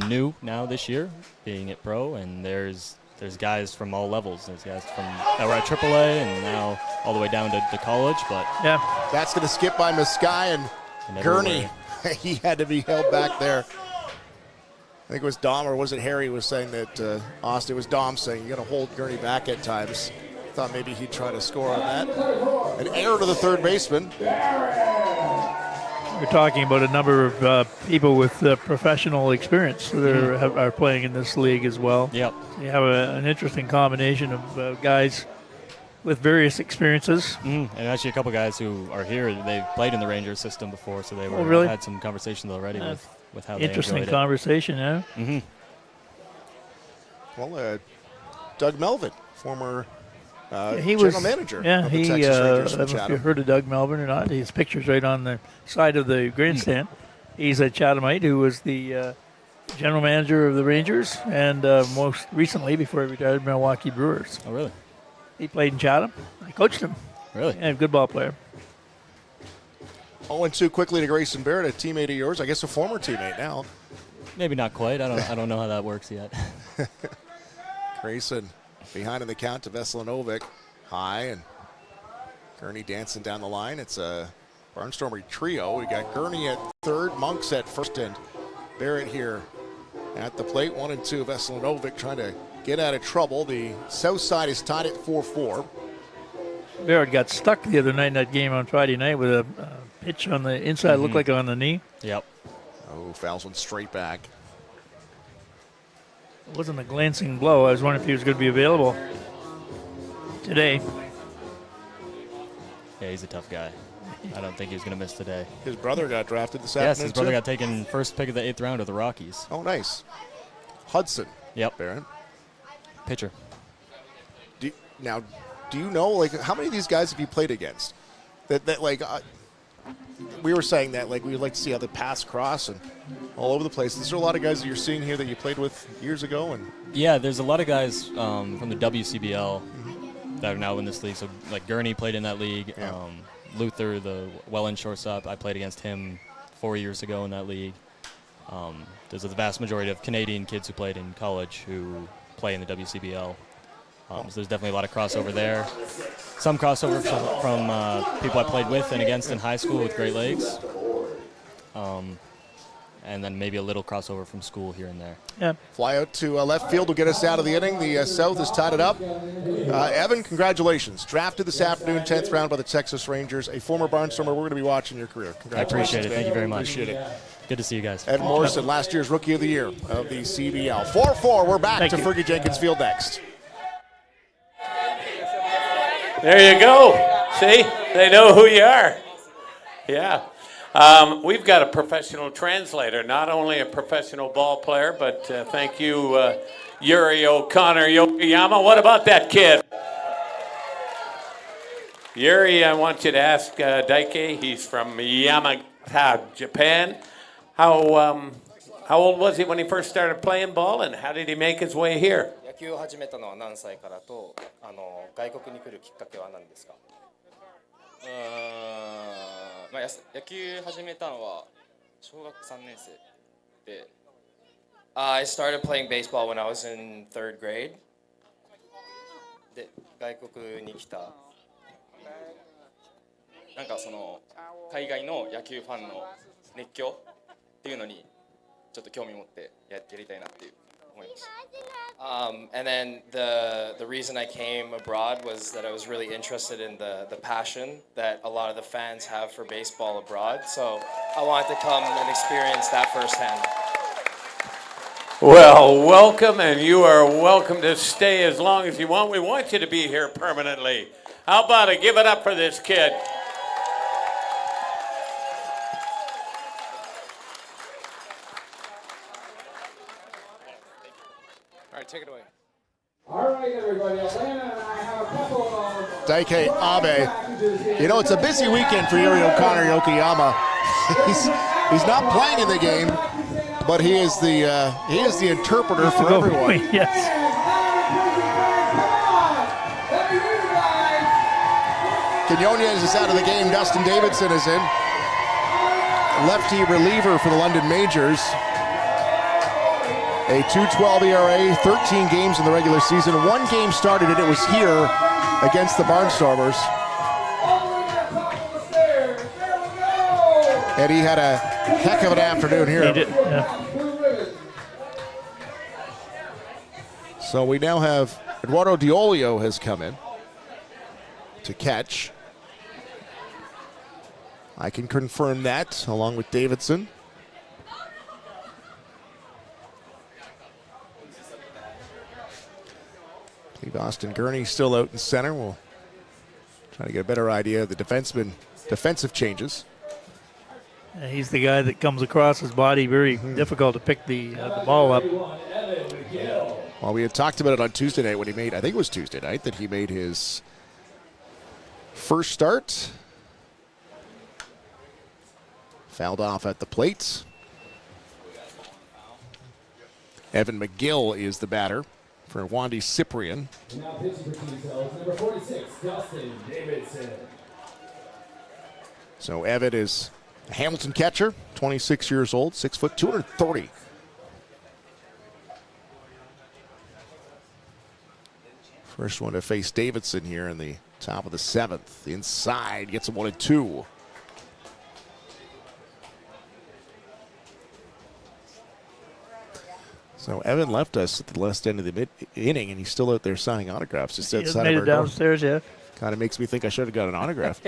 new now this year, being at pro, and there's guys from all levels. There's guys that were at AAA and now all the way down to college. But that's going to skip by Maskai and Gurney. He had to be held back there. I think it was Dom, or was it Harry, was saying that Austin, it was Dom saying you got to hold Gurney back at times. Thought maybe he'd try to score on that. An error to the third baseman. We're talking about a number of people with professional experience that are playing in this league as well. Yep. You have an interesting combination of guys with various experiences. And actually a couple guys who are here, they've played in the Rangers system before, so they had some conversations already with how they enjoyed it. Interesting conversation, yeah. Well, Doug Melvin, former he general was, manager yeah, of the he, Texas Rangers I from don't know if you Chatham. heard of Doug Melvin or not. His picture's right on the side of the grandstand. He's a Chathamite who was the general manager of the Rangers and most recently, before he retired, Milwaukee Brewers. Oh, really? He played in Chatham. I coached him. Really? Yeah, good ball player. 0-2 quickly to Grayson Barrett, a teammate of yours. I guess a former teammate now. Maybe not quite. I don't know how that works yet. Grayson behind in the count to Veselinovic. High, and Gurney dancing down the line. It's a Barnstormer trio. We got Gurney at third, Monks at first, and Barrett here at the plate. 1-2. Veselinovic trying to get out of trouble. The south side is tied at 4-4. Barrett got stuck the other night in that game on Friday night with a pitch on the inside, looked like on the knee. Yep. Oh, fouls one straight back. It wasn't a glancing blow. I was wondering if he was going to be available today. Yeah, he's a tough guy. I don't think he was going to miss today. His brother got drafted this afternoon. Yes, his brother got taken first pick of the 8th round of the Rockies. Oh, nice. Hudson. Yep. Barrett. Pitcher. Do you know, like, how many of these guys have you played against? That like, we were saying that, like, we'd like to see how the paths cross and all over the place. Is there a lot of guys that you're seeing here that you played with years ago? And yeah, there's a lot of guys from the WCBL that are now in this league. So, like, Gurney played in that league. Yeah. Luther, the Welland shortstop, I played against him 4 years ago in that league. There's a vast majority of Canadian kids who played in college who play in the WCBL. So there's definitely a lot of crossover there. Some crossover from people I played with and against in high school with Great Lakes. And then maybe a little crossover from school here and there. yeah. Fly out to left field will get us out of the inning. The South has tied it up. Evan, congratulations. Drafted this afternoon, 10th round by the Texas Rangers. A former Barnstormer. We're going to be watching your career. I Congratulations. appreciate it. Man. Thank you very much. Appreciate it. Good to see you guys. Ed Morrison, last year's Rookie of the Year of the CBL. 4-4. We're back to Fergie Jenkins Field next. There you go. See, they know who you are. Yeah. We've got a professional translator, not only a professional ball player, but thank you, Yuri O'Connor Yokoyama. What about that kid? Yuri, I want you to ask Daike. He's from Yamagata, Japan. How old was he when he first started playing ball, and how did he make his way here? 野球を始めたのは何歳からと、外国に来るきっかけは何ですか？まあ野球始めたのは小学3年生で。I started playing baseball when I was in 3rd grade. で、外国に来た。なんかその海外の野球ファンの熱狂っていうのにちょっと興味持ってやりたいなっていう思いました。And then the reason I came abroad was that I was really interested in the passion that a lot of the fans have for baseball abroad. So I wanted to come and experience that firsthand. Well, welcome, and you are welcome to stay as long as you want. We want you to be here permanently. How about it? Give it up for this kid. All right, take it away. All right, everybody. Atlanta and I have a couple of... Daike Abe. You know, it's a busy weekend for Yuri O'Connor Yokoyama. He's not playing in the game, but he is the interpreter for everyone. Yes. Quinones is out of the game. Dustin Davidson is in. Lefty reliever for the London Majors. A 2.12 ERA, 13 games in the regular season. One game started, and it was here against the Barnstormers. And he had a heck of an afternoon here. He did, yeah. So we now have Eduardo Diolio has come in to catch. I can confirm that along with Davidson. I believe Austin Gurney's still out in center. We'll try to get a better idea of the defensive changes. He's the guy that comes across his body, very difficult to pick the ball up. Well, we had talked about it on Tuesday night when he made, I think it was Tuesday night, that he made his first start. Fouled off at the plate. Evan McGill is the batter for Wandy Cyprian. Now pitching for Team Cells, number 46, Dustin Davidson. So Evan is a Hamilton catcher, 26 years old, 6 foot, 230. First one to face Davidson here in the top of the 7th. Inside, gets him 1-2. So Evan left us at the last end of the mid-inning, and he's still out there signing autographs. Just He outside made of it our door. downstairs, yeah. Kind of makes me think I should have got an autograph.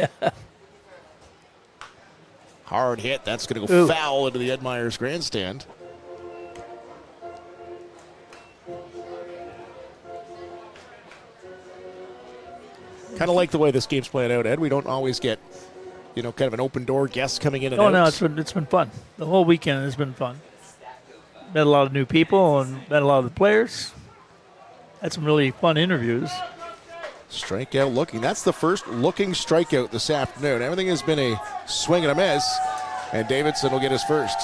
Hard hit. That's going to go foul into the Ed Myers grandstand. Kind of like the way this game's playing out, Ed. We don't always get, kind of an open door guests coming in and out. No, it's been fun. The whole weekend has been fun. Met a lot of new people and met a lot of the players. Had some really fun interviews. Strikeout looking. That's the first looking strikeout this afternoon. Everything has been a swing and a miss, and Davidson will get his first.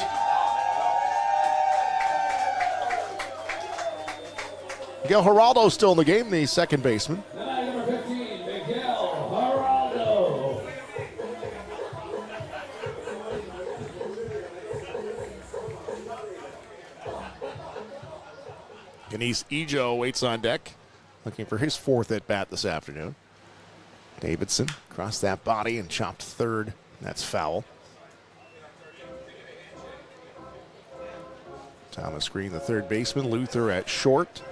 Miguel Geraldo still in the game, the second baseman. Number 15, Miguel Geraldo. Denise Ejo waits on deck, looking for his fourth at bat this afternoon. Davidson crossed that body and chopped third. That's foul. Thomas Green, the third baseman. Luther at short.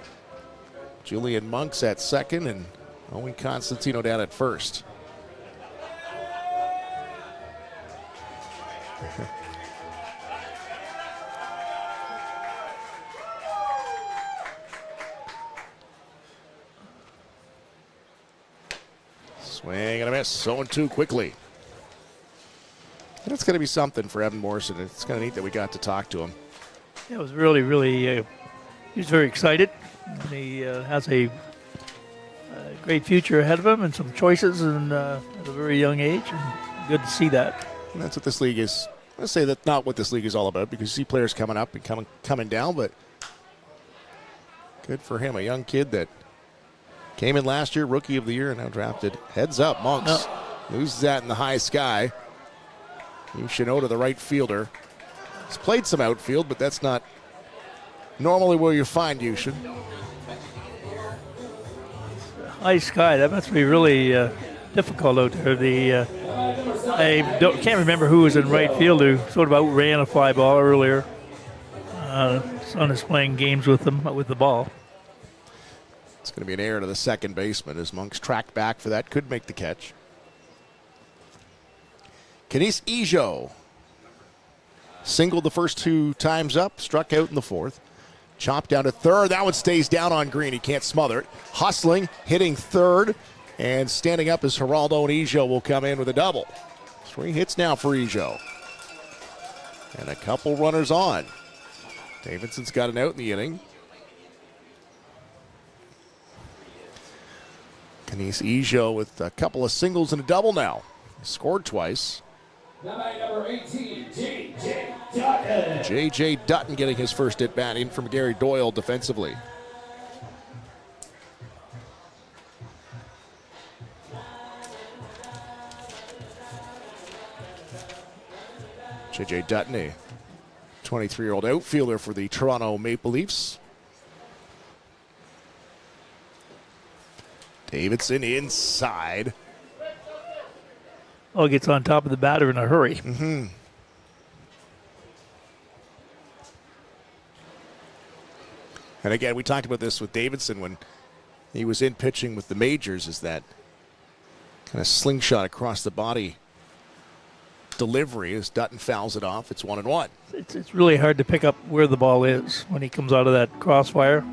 Julian Monks at second, and Owen Constantino down at first. Swing and a miss. 0-2 quickly. And it's going to be something for Evan Morrison. It's kind of neat that we got to talk to him. It was really, he was very excited. He has a great future ahead of him and some choices and at a very young age. And good to see that. And that's what this league is. Let's say that's not what this league is all about, because you see players coming up and coming down, but good for him. A young kid that came in last year, Rookie of the Year, and now drafted. Heads up, Monks. Loses that in the high sky. Shinoda, the right fielder. He's played some outfield, but that's not normally where you find Yushin. High sky, that must be really difficult out there. Can't remember who was in right field who sort of outran a fly ball earlier. Son is playing games with them with the ball. It's going to be an error to the second baseman as Monks tracked back for that. Could make the catch. Kenise Ejo singled the first two times up, struck out in the fourth. Chopped down to third. That one stays down on Green. He can't smother it. Hustling, hitting third, and standing up as Geraldo and Ejo will come in with a double. 3 hits now for Ejo. And a couple runners on. Davidson's got an out in the inning. Kenise Ejo with a couple of singles and a double now. He scored twice. Number 18, J.J. Dutton. J.J. Dutton getting his first at bat in from Gary Doyle defensively. J.J. Dutton, a 23-year-old outfielder for the Toronto Maple Leafs. Davidson inside. Oh, gets on top of the batter in a hurry. Mm-hmm. And again, we talked about this with Davidson when he was in pitching with the majors, is that kind of slingshot across the body delivery as Dutton fouls it off. It's 1-1. It's really hard to pick up where the ball is when he comes out of that crossfire.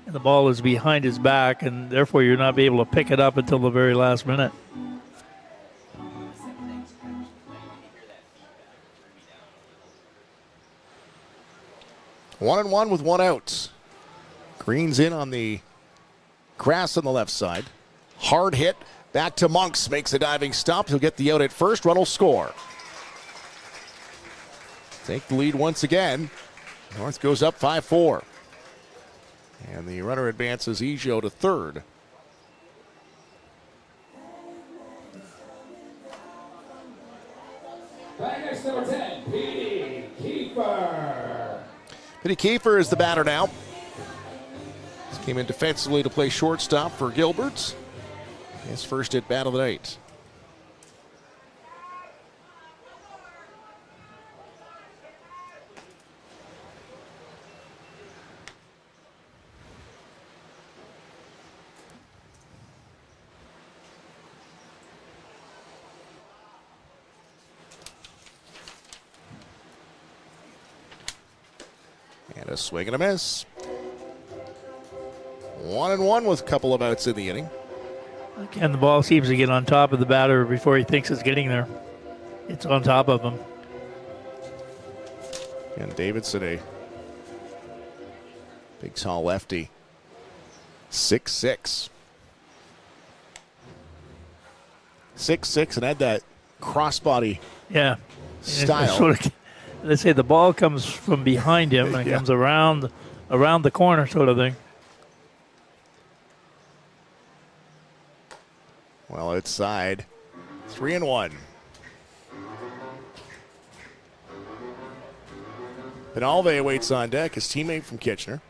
And the ball is behind his back, and therefore you're not be able to pick it up until the very last minute. One and one with one out. Green's in on the grass on the left side. Hard hit. Back to Monks. Makes a diving stop. He'll get the out at first. Run will score. Take the lead once again. North goes up 5-4. And the runner advances Ejo to third. Back next, number 10, Petey Kiefer. Petey Kiefer is the batter now. He came in defensively to play shortstop for Gilbert. His first at bat of the night. And a swing and a miss. 1-1 with a couple of outs in the inning. Again, the ball seems to get on top of the batter before he thinks it's getting there. It's on top of him. And Davidson, a big tall lefty. 6'6". 6'6" and had that crossbody style. Sort of, let's say the ball comes from behind him and it comes around the corner sort of thing. Well, outside, 3-1. Benalve waits on deck, his teammate from Kitchener.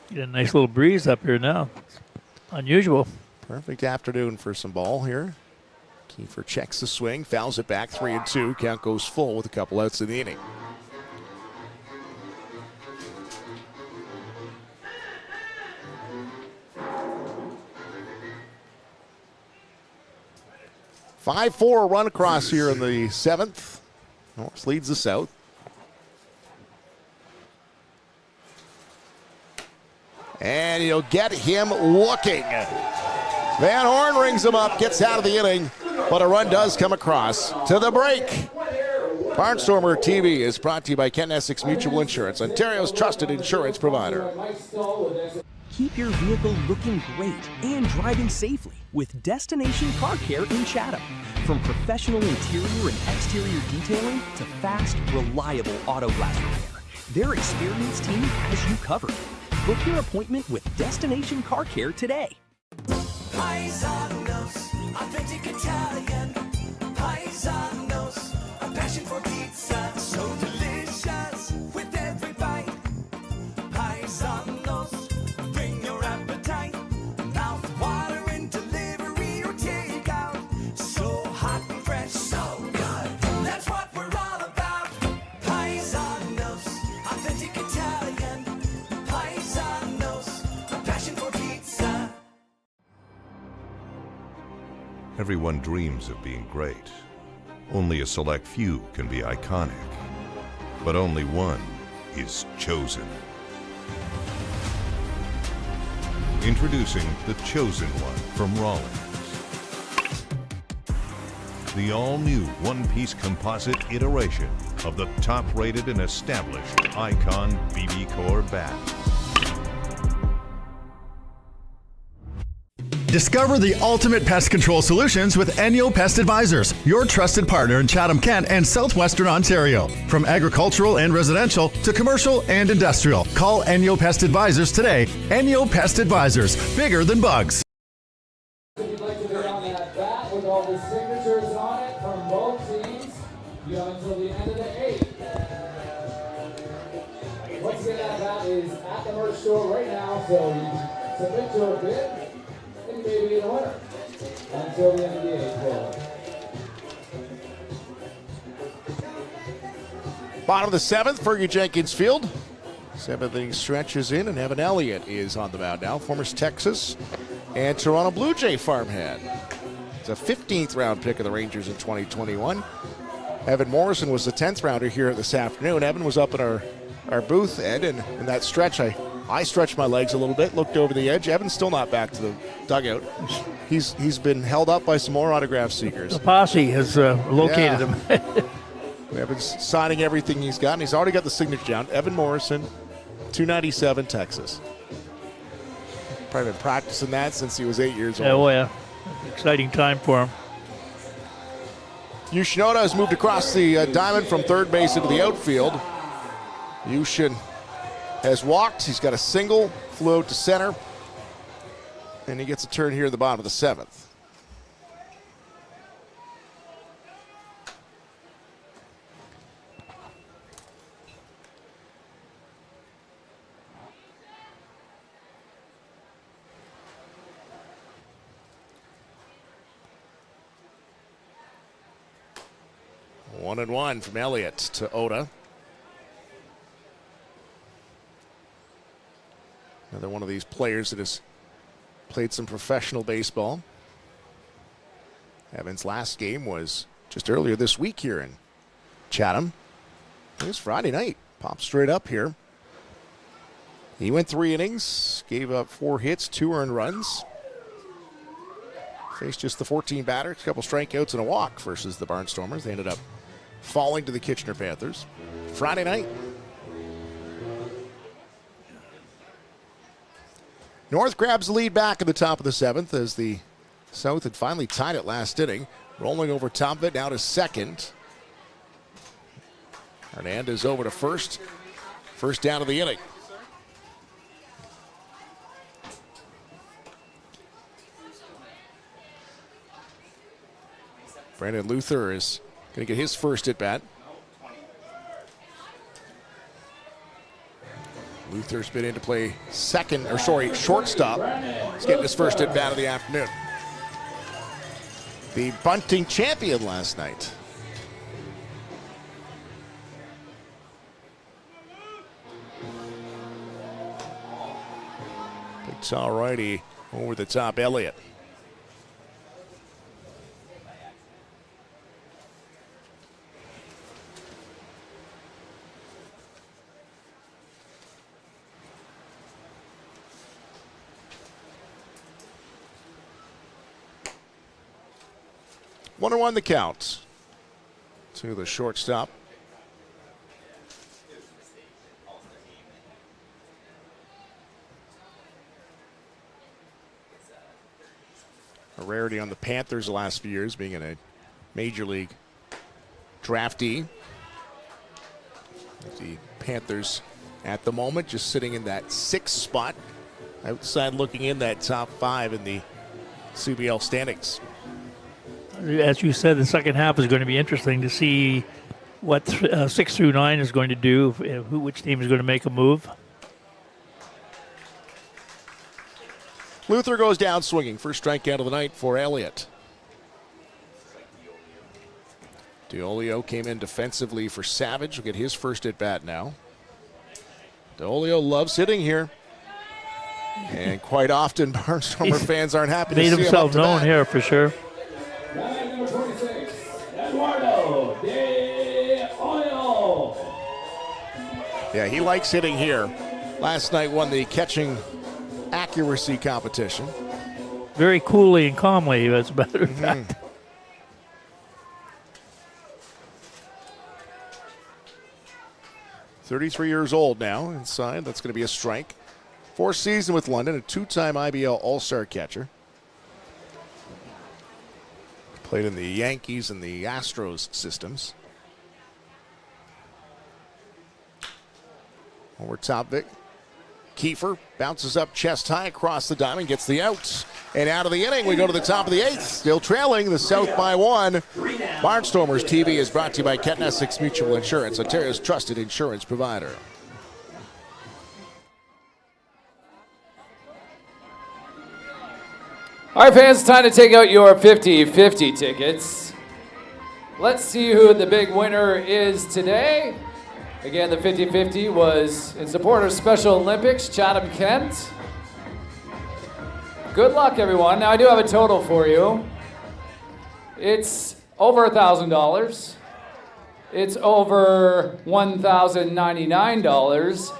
Get a nice little breeze up here now. It's unusual. Perfect afternoon for some ball here. Kiefer checks the swing, fouls it back, 3-2. Count goes full with a couple outs in the inning. Five-4 run across here in the seventh. North leads the South. And he'll get him looking. Van Horn rings him up, gets out of the inning, but a run does come across to the break. Barnstormer TV is brought to you by Kent Essex Mutual Insurance, Ontario's trusted insurance provider. Keep your vehicle looking great and driving safely with Destination Car Care in Chatham. From professional interior and exterior detailing to fast, reliable auto glass repair, their experienced team has you covered. Book your appointment with Destination Car Care today. Paisanos, authentic Italian. Paisanos, a passion for pizza. So delicious with every bite. Paisanos, bring your appetite. Mouth watering, delivery or takeout. So hot and fresh, so good. That's what we're all about. Paisanos, authentic Italian. Paisanos, a passion for pizza. Everyone dreams of being great. Only a select few can be iconic. But only one is chosen. Introducing the Chosen One from Rawlings. The all-new one-piece composite iteration of the top-rated and established Icon BB Core bat. Discover the ultimate pest control solutions with Enyo Pest Advisors, your trusted partner in Chatham-Kent and southwestern Ontario. From agricultural and residential to commercial and industrial, call Enyo Pest Advisors today. Enyo Pest Advisors, bigger than bugs. If you'd like to get on that bat with all the signatures on it from both teams, you have until the end of the eighth. Once again, that bat is at the merch store right now, so you can submit your bid. Maybe the winner until the end of the eighth. Bottom of the 7th, Fergie Jenkins Field. 7th inning stretches in, and Evan Elliott is on the mound now. Former Texas and Toronto Blue Jay farmhand. It's a 15th round pick of the Rangers in 2021. Evan Morrison was the 10th rounder here this afternoon. Evan was up in our booth, Ed, and in that stretch, I stretched my legs a little bit, looked over the edge. Evan's still not back to the dugout. He's been held up by some more autograph seekers. The posse has located him. Evan's signing everything he's got, and he's already got the signature down. Evan Morrison, 297, Texas. Probably been practicing that since he was 8 years old. Oh, yeah. Exciting time for him. Yoshinoda has moved across the diamond from third base into the outfield. Yushin has walked. He's got a single, flew out to center, and he gets a turn here in the bottom of the 7th. One and one from Elliott to Oda. Another one of these players that has played some professional baseball. Evan's last game was just earlier this week here in Chatham. It was Friday night. Popped straight up here. He went 3 innings, gave up 4 hits, 2 earned runs. Faced just the 14 batters, a couple strikeouts and a walk versus the Barnstormers. They ended up falling to the Kitchener Panthers. Friday night. North grabs the lead back at the top of the 7th as the South had finally tied it last inning. Rolling over top of it, now to second. Hernandez over to first. First down of the inning. Brandon Luther is going to get his first at bat. Luther's been in to play shortstop. He's getting his first at bat of the afternoon. The bunting champion last night. Big tall righty over the top, Elliott. One and one the count to the shortstop. A rarity on the Panthers the last few years, being in a major league draftee. The Panthers at the moment just sitting in that 6th spot, outside looking in that top 5 in the CBL standings. As you said, the second half is going to be interesting to see what 6 through 9 is going to do, which team is going to make a move. Luther goes down swinging. First strikeout of the night for Elliott. DeOlio came in defensively for Savage. Will get his first at bat now. DeOlio loves hitting here. And quite often, Barnstormer fans aren't happy to see him. Made himself known here for sure. Number 26, Eduardo DeOlio. Yeah, he likes hitting here. Last night won the catching accuracy competition. Very coolly and calmly, as a matter of fact. 33 years old now inside. That's going to be a strike. 4th season with London, a 2-time IBL All Star catcher. Played in the Yankees and the Astros systems. Over top, Vic. Kiefer bounces up chest high across the diamond, gets the out. And out of the inning, we go to the top of the 8th. Still trailing the South by 1. Barnstormers TV is brought to you by Kent Essex Mutual Insurance, Ontario's trusted insurance provider. All right, fans, time to take out your 50-50 tickets. Let's see who the big winner is today. Again, the 50-50 was in support of Special Olympics, Chatham-Kent. Good luck, everyone. Now, I do have a total for you. It's over $1,000. It's over $1,099.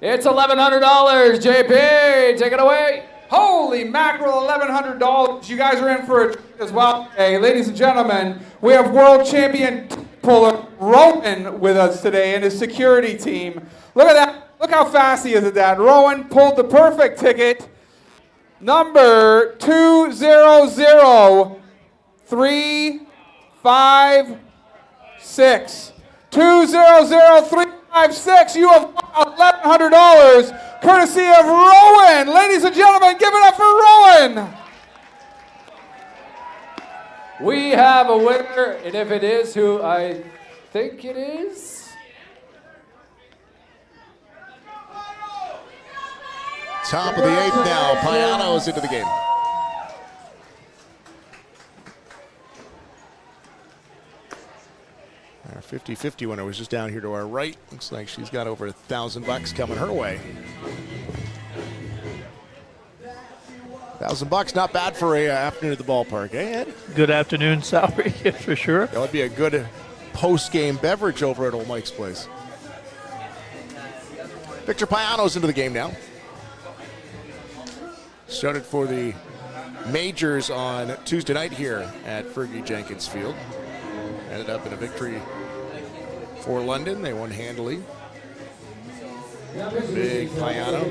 It's $1,100. JP, take it away. Holy mackerel, $1,100. You guys are in for a treat as well. Hey, ladies and gentlemen, we have world champion puller Rowan with us today and his security team. Look at that. Look how fast he is at that. Rowan pulled the perfect ticket. Number 200356. 200356. You have won $1,100 courtesy of Rowan. Ladies and gentlemen, give it up for Rowan. We have a winner, and if it is who I think it is. Top of the 8th now. Payano is into the game. Our 50-50 winner was just down here to our right. Looks like she's got over $1,000 coming her way. $1,000, not bad for a afternoon at the ballpark, eh, Ed? Good afternoon salary, for sure. That would be a good post-game beverage over at Old Mike's place. Victor Payano's into the game now. Started for the majors on Tuesday night here at Fergie Jenkins Field. Ended up in a victory for London. They won handily. Big Payano.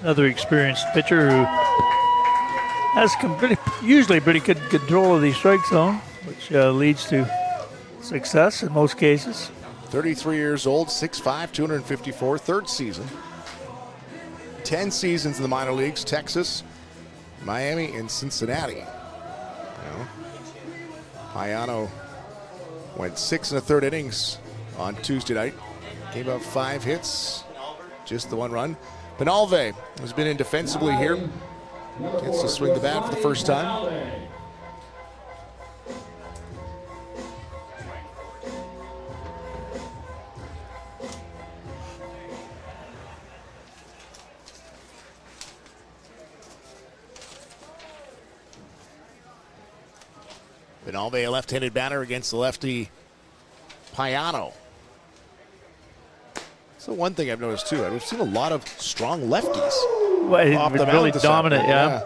Another experienced pitcher who has usually pretty good control of the strike zone, which leads to success in most cases. 33 years old, 6'5", 254, third season. 10 seasons in the minor leagues, Texas, Miami, and Cincinnati. Payano went 6 1/3 innings on Tuesday night. Gave up 5 hits, just the 1 run. Penalve has been in defensively here. Gets to swing the bat for the first time. Penalve, a left-handed batter against the lefty Payano. So one thing I've noticed too, we've seen a lot of strong lefties. Well, he's really dominant, yeah.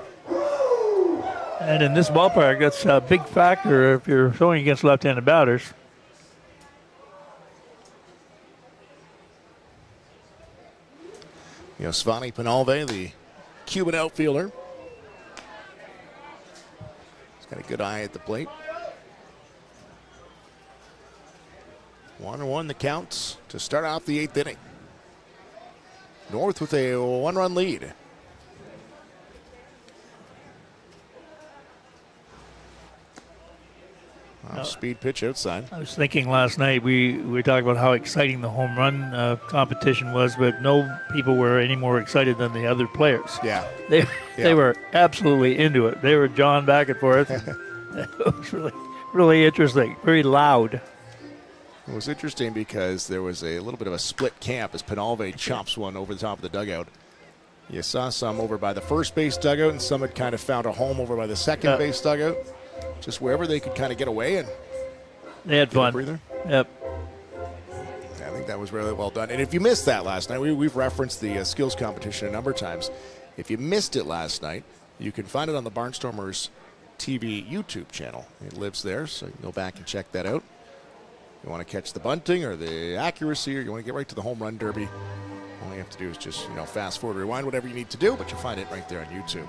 And in this ballpark, that's a big factor if you're throwing against left-handed batters. Svani Penalve, the Cuban outfielder. He's got a good eye at the plate. 1-1 the counts to start off the 8th inning. North with a 1-run lead. Speed pitch outside. I was thinking last night, we were talking about how exciting the home run competition was, but no people were any more excited than the other players. Yeah. They were absolutely into it. They were jawing back and forth. It was really, really interesting, very loud. It was interesting because there was a little bit of a split camp as Penalve chops one over the top of the dugout. You saw some over by the first base dugout, and some had kind of found a home over by the second base dugout. Just wherever they could kind of get away and they had fun. Breather. Yep. I think that was really well done. And if you missed that last night, we've referenced the skills competition a number of times. If you missed it last night, you can find it on the Barnstormers TV YouTube channel. It lives there, so you can go back and check that out. You want to catch the bunting or the accuracy, or you want to get right to the home run derby, all you have to do is just fast forward, rewind, whatever you need to do, but you'll find it right there on YouTube.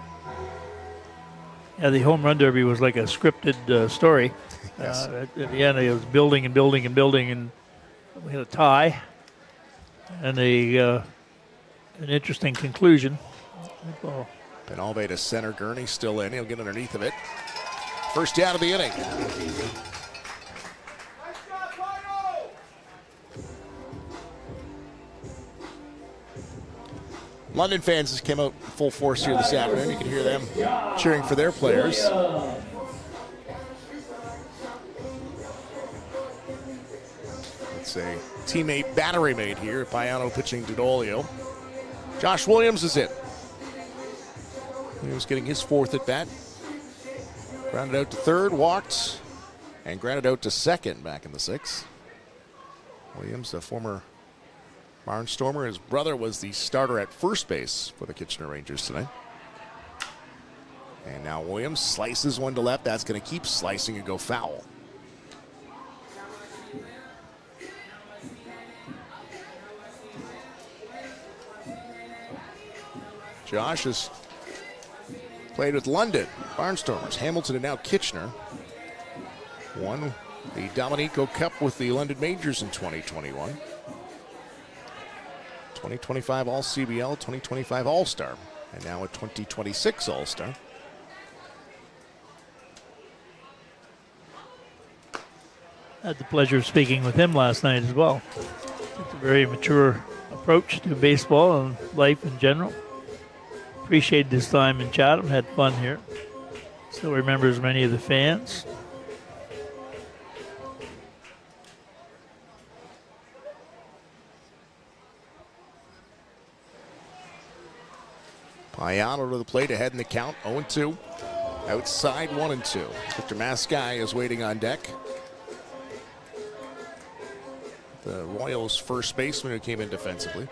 Yeah, the home run derby was like a scripted story. Yes. At the end, it was building and building and building, and we had a tie and an interesting conclusion. Well, Penalve to center, Gurney still in. He'll get underneath of it. First down of the inning. London fans just came out full force here this afternoon. You can hear them cheering for their players. Let's It's a teammate battery mate here. Payano pitching to Dolio. Josh Williams is in. Williams getting his 4th at bat. Grounded out to 3rd, walked, and grounded out to 2nd back in the 6th. Williams, a former Barnstormer. His brother was the starter at first base for the Kitchener Rangers tonight. And now Williams slices one to left. That's going to keep slicing and go foul. Josh has played with London, Barnstormers, Hamilton, and now Kitchener. Won the Dominico Cup with the London Majors in 2021. 2025 All CBL, 2025 All Star, and now a 2026 All Star. Had the pleasure of speaking with him last night as well. It's a very mature approach to baseball and life in general. Appreciated his time in Chatham, had fun here. Still remembers many of the fans. Payano to the plate, ahead in the count, 0-2. Outside, 1-2. Victor Mascai is waiting on deck. The Royals' first baseman who came in defensively.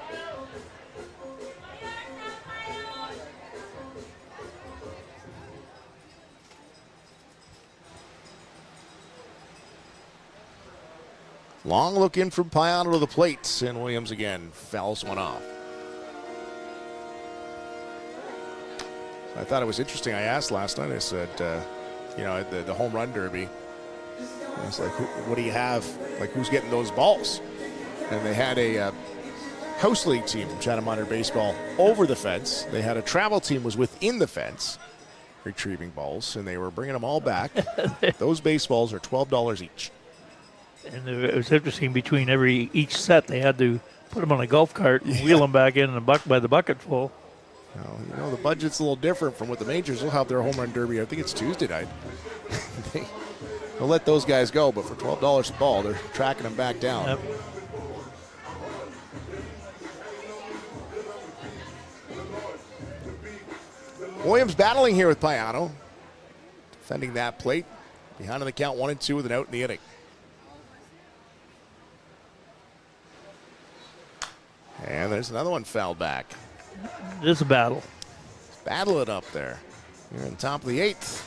Long look in from Payano to the plate, and Williams again fouls one off. I thought it was interesting. I asked last night, I said, you know, at the home run derby, I was like, what do you have? Like, who's getting those balls? And they had a house league team from Chatham Minor Baseball over the fence. They had a travel team was within the fence retrieving balls, and they were bringing them all back. Those baseballs are $12 each. And it was interesting, between each set, they had to put them on a golf cart and wheel them back in by the bucket full. Well, you know, the budget's a little different from what the majors will have their home run derby. I think it's Tuesday night. They'll let those guys go, but for $12 a ball, they're tracking them back down. Yep. Williams battling here with Payano. Defending that plate. Behind on the count, 1-2 with an out in the inning. And there's another one fouled back. It is a battle. Battle it up there. You're on top of the 8th.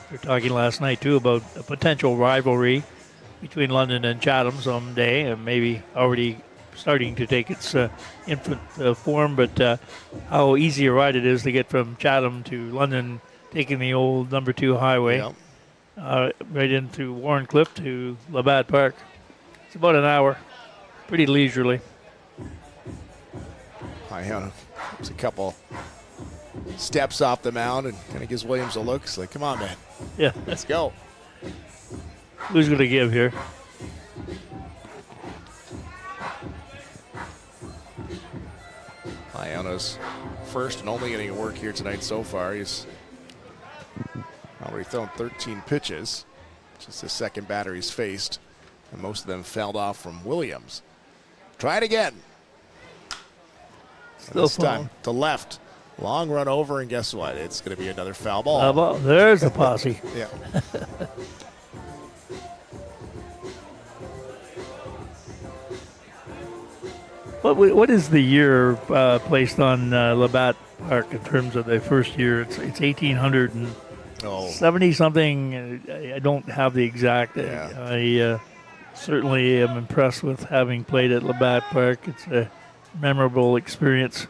We were talking last night, too, about a potential rivalry between London and Chatham someday, and maybe already starting to take its infant form, but how easy a ride it is to get from Chatham to London, taking the old number 2 highway, right in through Warrencliffe to Labatt Park. It's about an hour, pretty leisurely. Payano takes a couple steps off the mound and kind of gives Williams a look. He's like, come on, man. Yeah. Let's go. Who's going to give here? Payano's first and only inning of work here tonight so far. He's already thrown 13 pitches, which is the second batter he's faced, and most of them fouled off from Williams. Try it again. This time to left. Long run over, and guess what? It's going to be another foul ball. There's the posse. Yeah. What is the year placed on Labatt Park in terms of the first year? It's 1870 something. I don't have the exact. I certainly am impressed with having played at Labatt Park. It's a memorable experience.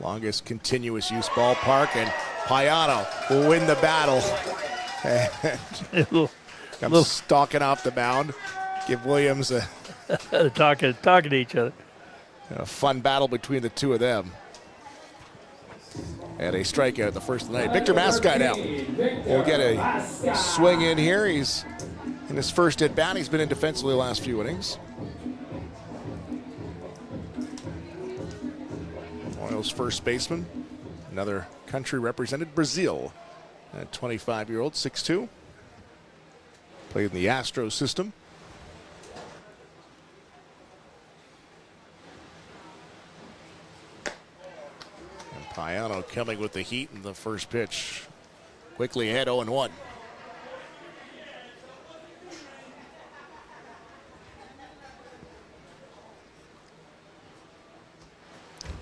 Longest continuous use ballpark, and Payano will win the battle. Come stalking off the mound. Give Williams a talking to each other. A fun battle between the two of them. And a strikeout the first of the night. Victor Mascai now will get a swing in here. He's in his first at bat. He's been in defensively the last few innings. Royals first baseman, another country represented, Brazil. A 25-year-old, 6'2". Played in the Astros system. And Payano coming with the heat in the first pitch. Quickly ahead 0-1.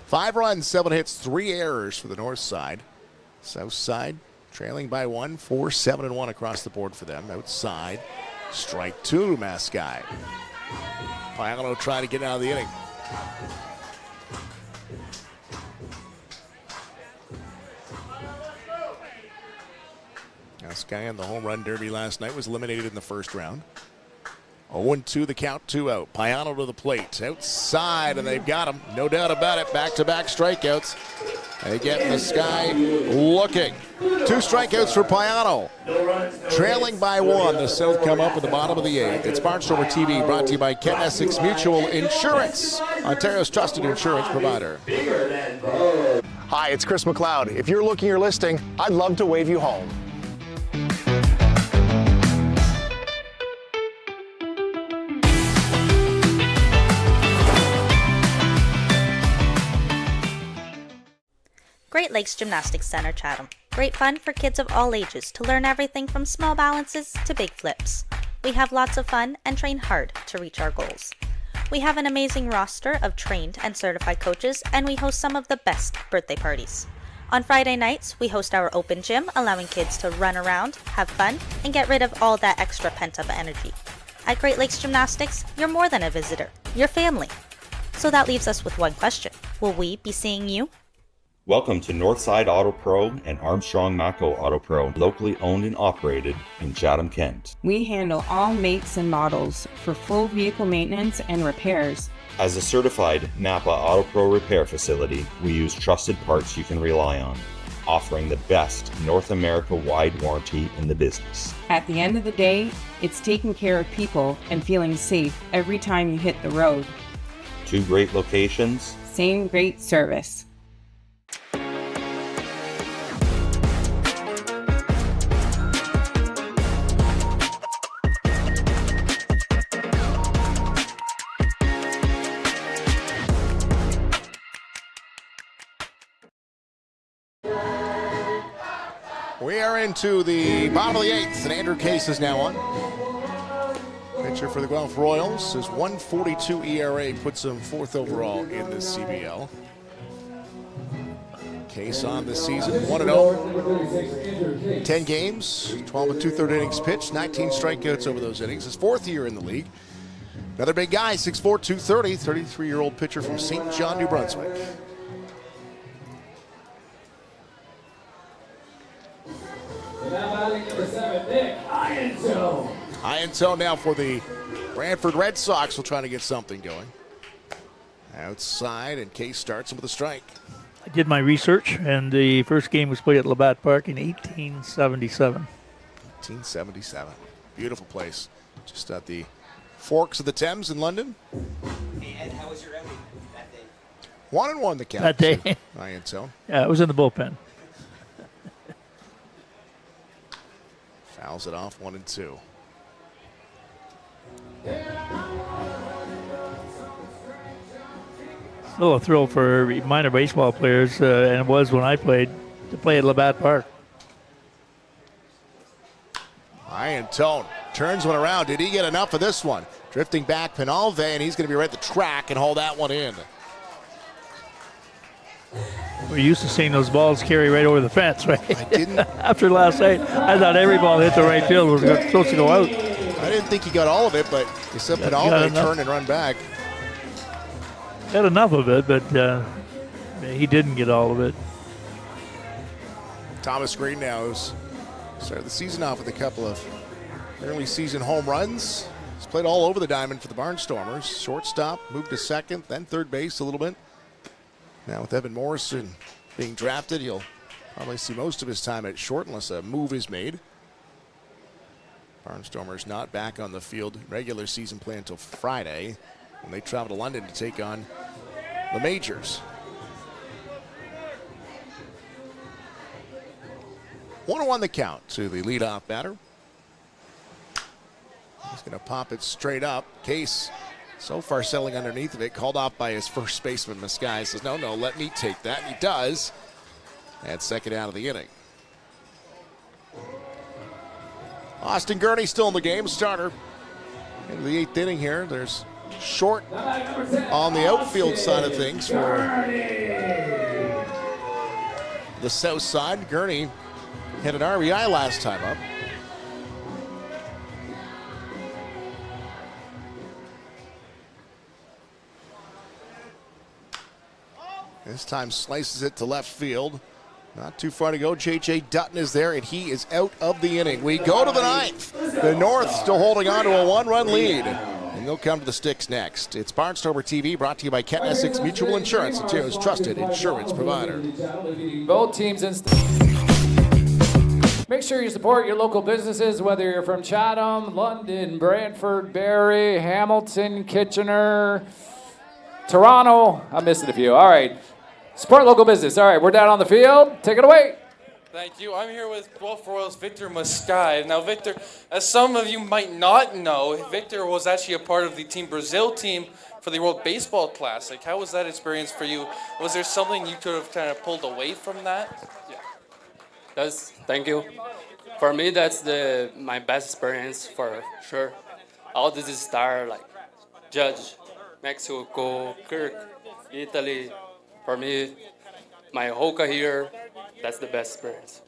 Five runs, 7 hits, 3 errors for the north side. South side trailing by 1, 4-7-1 across the board for them. Outside, strike 2, Mascai. Payano trying to get out of the inning. Mascai in the home run derby last night was eliminated in the first round. 0-2 the count, 2 out. Payano to the plate. Outside, and they've got him. No doubt about it. Back-to-back strikeouts. They get Mascai looking. 2 strikeouts for Payano. Trailing by 1. The South come up at the bottom of the 8th. It's Barnstormer TV, brought to you by Kent Essex Mutual Insurance, Ontario's trusted insurance provider. Hi, it's Chris McLeod. If you're looking or listing, I'd love to wave you home. Great Lakes Gymnastics Center, Chatham. Great fun for kids of all ages to learn everything from small balances to big flips. We have lots of fun and train hard to reach our goals. We have an amazing roster of trained and certified coaches, and we host some of the best birthday parties. On Friday nights, we host our open gym, allowing kids to run around, have fun, and get rid of all that extra pent-up energy. At Great Lakes Gymnastics, you're more than a visitor, you're family. So that leaves us with one question. Will we be seeing you? Welcome to Northside Auto Pro and Armstrong Mako Auto Pro, locally owned and operated in Chatham-Kent. We handle all makes and models for full vehicle maintenance and repairs. As a certified Napa Auto Pro repair facility, we use trusted parts you can rely on, offering the best North America-wide warranty in the business. At the end of the day, it's taking care of people and feeling safe every time you hit the road. 2 great locations, same great service. We are into the bottom of the 8th, and Andrew Case is now on. Pitcher for the Guelph Royals. His 1.42 ERA puts him 4th overall in the CBL. Case on this season, 1-0. 10 games, 12 and 2/3 innings pitched, 19 strikeouts over those innings. His 4th year in the league. Another big guy, 6'4", 230, 33-year-old pitcher from St. John, New Brunswick. Now batting number 7, Nick Ianto. Ianto now for the Brantford Red Sox. Will try to get something going. Outside, and Case starts him with a strike. I did my research, and the first game was played at Labatt Park in 1877. 1877. Beautiful place. Just at the forks of the Thames in London. Hey, Ed, how was your outing that day? 1-1 the count. That day? Ianto. Yeah, it was in the bullpen. Fouls it off, 1-2. Still a thrill for minor baseball players, and it was when I played, to play at Labatt Park. Ianto turns one around. Did he get enough of this one? Drifting back, Penalve, and he's going to be right at the track and haul that one in. We're used to seeing those balls carry right over the fence, right? I didn't. After last night, I thought every ball hit the right field was supposed to go out. I didn't think he got all of it, but he said Penalve turn and run back. Had enough of it, but he didn't get all of it. Thomas Green now has started the season off with a couple of early season home runs. He's played all over the diamond for the Barnstormers. Shortstop, moved to second, then third base a little bit. Now with Evan Morrison being drafted, he'll probably see most of his time at short unless a move is made. Barnstormers not back on the field regular season play until Friday when they travel to London to take on the majors. 1-1 the count to the leadoff batter. He's going to pop it straight up. Case so far selling underneath of it, called off by his first baseman. Maskai says, no, let me take that. And he does. And second out of the inning. Austin Gurney still in the game, starter. Into the 8th inning here. There's Short on the outfield side of things for the south side. Gurney had an RBI last time up. This time slices it to left field. Not too far to go. J.J. Dutton is there, and he is out of the inning. We go to the 9th. The North still holding on to a 1-run lead. And they'll come to the sticks next. It's Barnstormer TV, brought to you by Kent Essex Mutual Insurance, Ontario's trusted insurance provider. Both teams in. Make sure you support your local businesses, whether you're from Chatham, London, Brantford, Barrie, Hamilton, Kitchener, Toronto. I'm missing a few. All right. Support local business. All right, we're down on the field. Take it away. Thank you. I'm here with Guelph Royals Victor Maskai. Now, Victor, as some of you might not know, Victor was actually a part of the Team Brazil team for the World Baseball Classic. How was that experience for you? Was there something you could have kind of pulled away from that? Yeah. Thank you. For me, that's my best experience for sure. All this stars like Judge, Mexico, Kirk, Italy. For me, my whole career, that's the best experience.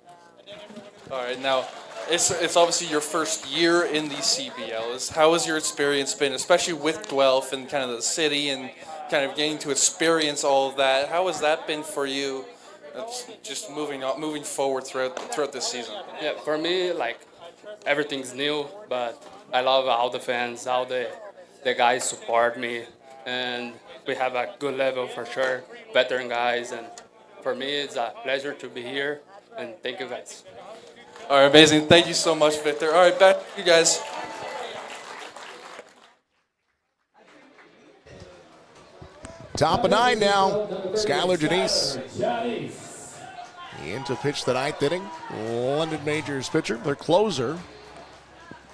All right, now it's obviously your first year in the CBL. How has your experience been, especially with Guelph and kind of the city and kind of getting to experience all of that? How has that been for you? Just moving forward throughout this season. Yeah, for me, like everything's new, but I love all the fans, all the guys support me, and we have a good level for sure, veteran guys, and for me it's a pleasure to be here, and thank you guys. All right, amazing. Thank you so much, Victor. All right, back to you guys. Top of 9 now. Skylar Janice in to pitch the 9th inning. London Majors pitcher, their closer.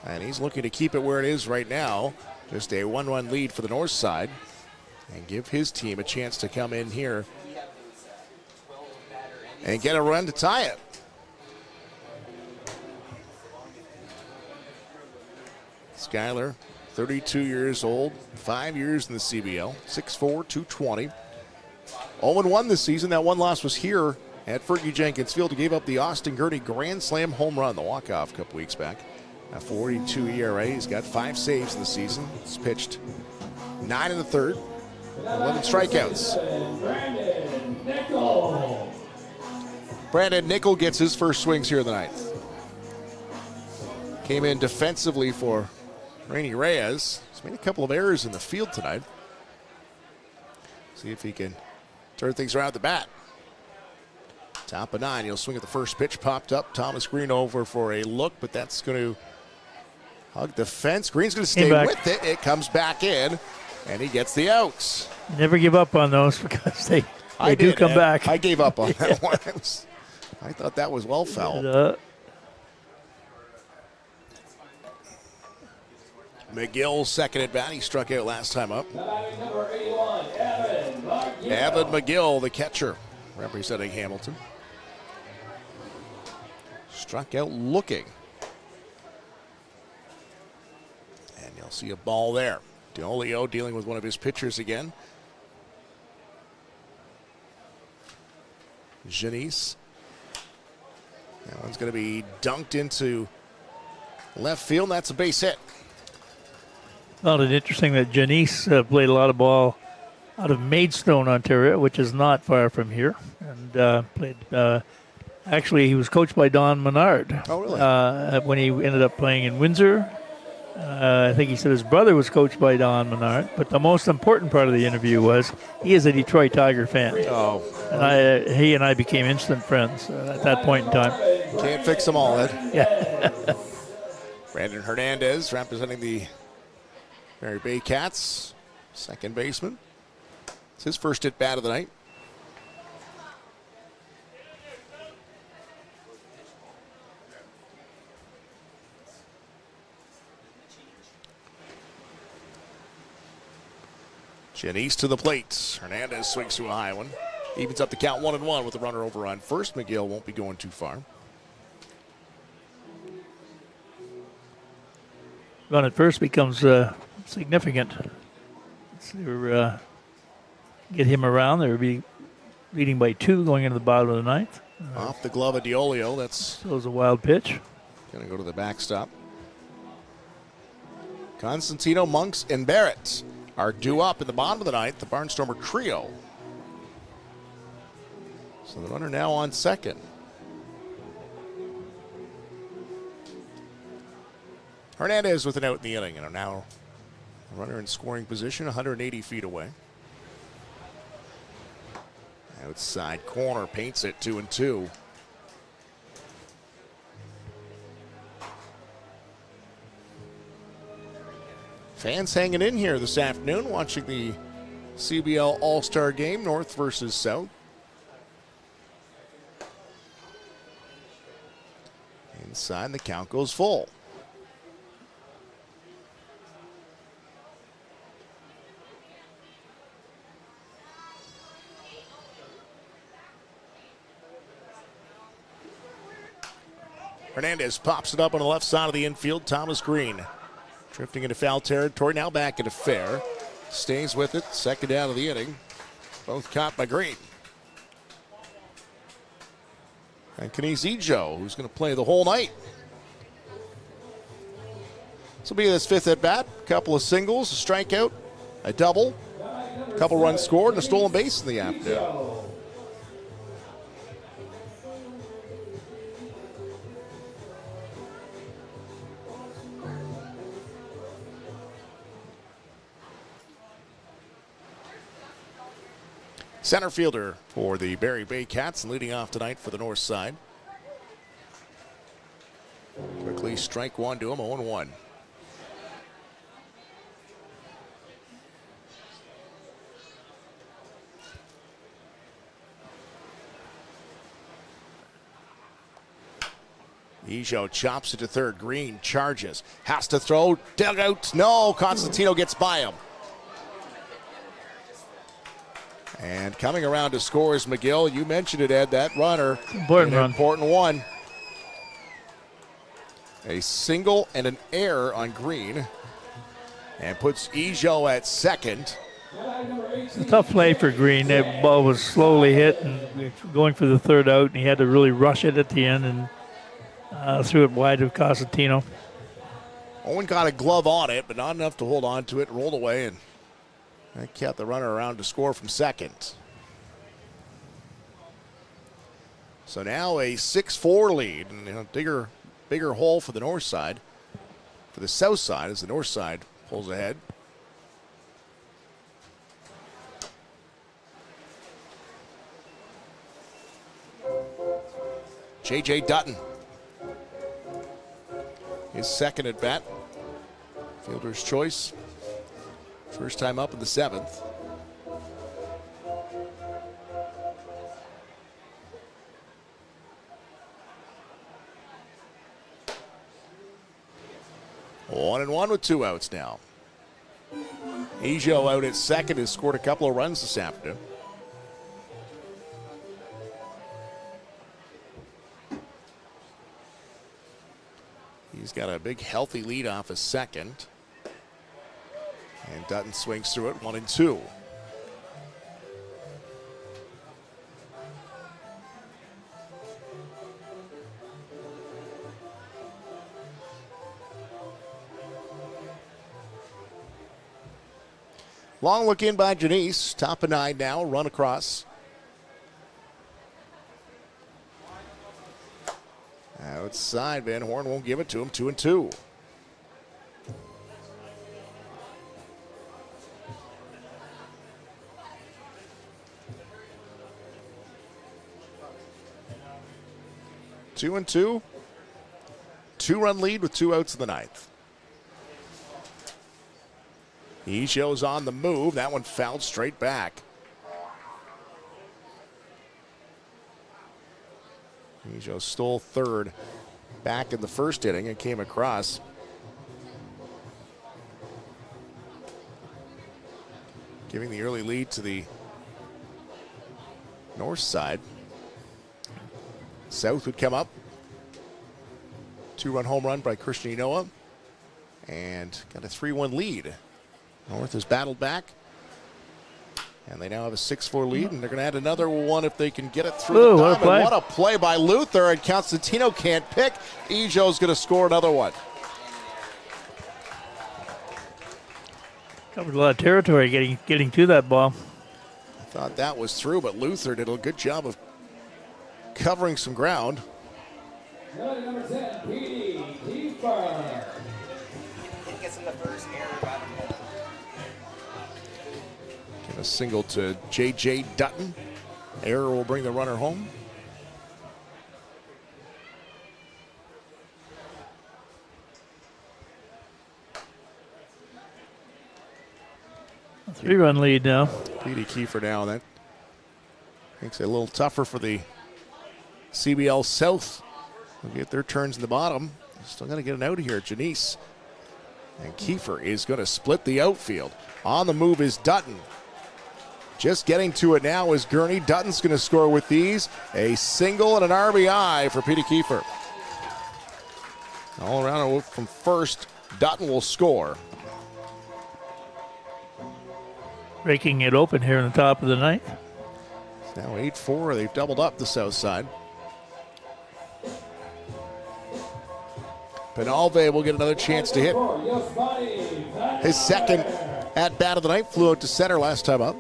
And he's looking to keep it where it is right now. Just a 1-run lead for the north side. And give his team a chance to come in here and get a run to tie it. Skyler, 32 years old, 5 years in the CBL, 6'4", 220. 0-1 this season. That one loss was here at Fergie Jenkins Field. He gave up the Austin Gurney Grand Slam home run, the walk-off a couple weeks back. A 42 ERA. He's got 5 saves in the season. He's pitched 9 in the third. 11 strikeouts. Brandon Nickel gets his first swings here in the 9th. Came in defensively for Rainy Reyes. He's made a couple of errors in the field tonight. See if he can turn things around at the bat. Top of 9, he'll swing at the first pitch. Popped up. Thomas Green over for a look, but that's going to hug the fence. Green's going to stay with it. It comes back in. And he gets the outs. You never give up on those because they do come back. I gave up on that one. I thought that was well fouled. McGill, second at bat. He struck out last time up. Evan McGill, the catcher, representing Hamilton. Struck out looking. And you'll see a ball there. DeOlio dealing with one of his pitchers again. Janice. That one's going to be dunked into left field. That's a base hit. Found it interesting that Janice played a lot of ball out of Maidstone, Ontario, which is not far from here. And played. Actually, he was coached by Don Menard. Oh, really? When he ended up playing in Windsor. I think he said his brother was coached by Don Menard, but the most important part of the interview was he is a Detroit Tiger fan. Oh. And he and I became instant friends at that point in time. Can't fix them all, Ed. Yeah. Brandon Hernandez representing the Barrie Bay Cats, second baseman. It's his first at bat of the night. Janice to the plate. Hernandez swings through a high one. Evens up the count 1-1 with the runner over on first. McGill won't be going too far. Run at first becomes significant. Get him around. They'll be leading by 2 going into the bottom of the ninth. Off the glove of Diolio. That's so it's a wild pitch. Going to go to the backstop. Constantino, Monks, and Barrett are due up in the bottom of the ninth. The Barnstormer trio. So the runner now on second. Hernandez with an out in the inning, and now a runner in scoring position, 180 feet away. Outside corner, paints it 2-2. Fans hanging in here this afternoon, watching the CBL All Star Game, North versus South. Inside, the count goes full. Hernandez pops it up on the left side of the infield. Thomas Green drifting into foul territory, now back into fair. Stays with it, second out of the inning. Both caught by Green. And Kenise Ejo, who's going to play the whole night. This will be his 5th at bat. A couple of singles, a strikeout, a double, a couple runs scored, and a stolen base in the afternoon. Center fielder for the Barry Bay Cats, leading off tonight for the north side. Quickly strike one to him, 0-1. Ejo chops it to third. Green charges, has to throw, dugout, no, Constantino gets by him. And coming around to score is McGill. You mentioned it, Ed, that runner. Important one. A single and an error on Green. And puts Ejo at second. It's a tough play for Green. That ball was slowly hit and going for the third out, and he had to really rush it at the end and threw it wide to Cosentino. Owen got a glove on it, but not enough to hold on to it. Rolled away, and that kept the runner around to score from second. So now a 6-4 lead, and a bigger hole for the north side. For the south side, as the north side pulls ahead. J.J. Dutton. His second at bat. Fielder's choice. First time up in the 7th. One and one with 2 outs now. Ejo out at second has scored a couple of runs this afternoon. He's got a big healthy lead off a second. And Dutton swings through it, 1-2. Long look in by Janice. Top of 9 now, run across. Outside, Van Horn won't give it to him, 2-2. Two and two. 2-run lead with 2 outs in the 9th. Ejo's on the move. That one fouled straight back. Ejo stole third back in the first inning and came across. giving the early lead to the north side. South would come up. 2-run home run by Christian Inoa. And got a 3-1 lead. North has battled back. And they now have a 6-4 lead, and they're going to add another one if they can get it through the diamond. What a play by Luther, and Constantino can't pick. Ejo's going to score another one. Covered a lot of territory getting to that ball. I thought that was through, but Luther did a good job of covering some ground. Number 10, P.D. Kiefer. It gets in the first error by the ball. Get a single to J.J. Dutton. Error will bring the runner home. A 3-run lead now. P.D. Kiefer now. That makes it a little tougher for the CBL South. They'll get their turns in the bottom. Still got to get an out here. Janice. And Kiefer is going to split the outfield. On the move is Dutton. Just getting to it now is Gurney. Dutton's going to score with these. A single and an RBI for P.D. Kiefer. All around from first, Dutton will score. Breaking it open here in the top of the ninth. It's now 8-4. They've doubled up the south side. Penalve will get another chance to hit. His second at bat of the night. Flew out to center last time up.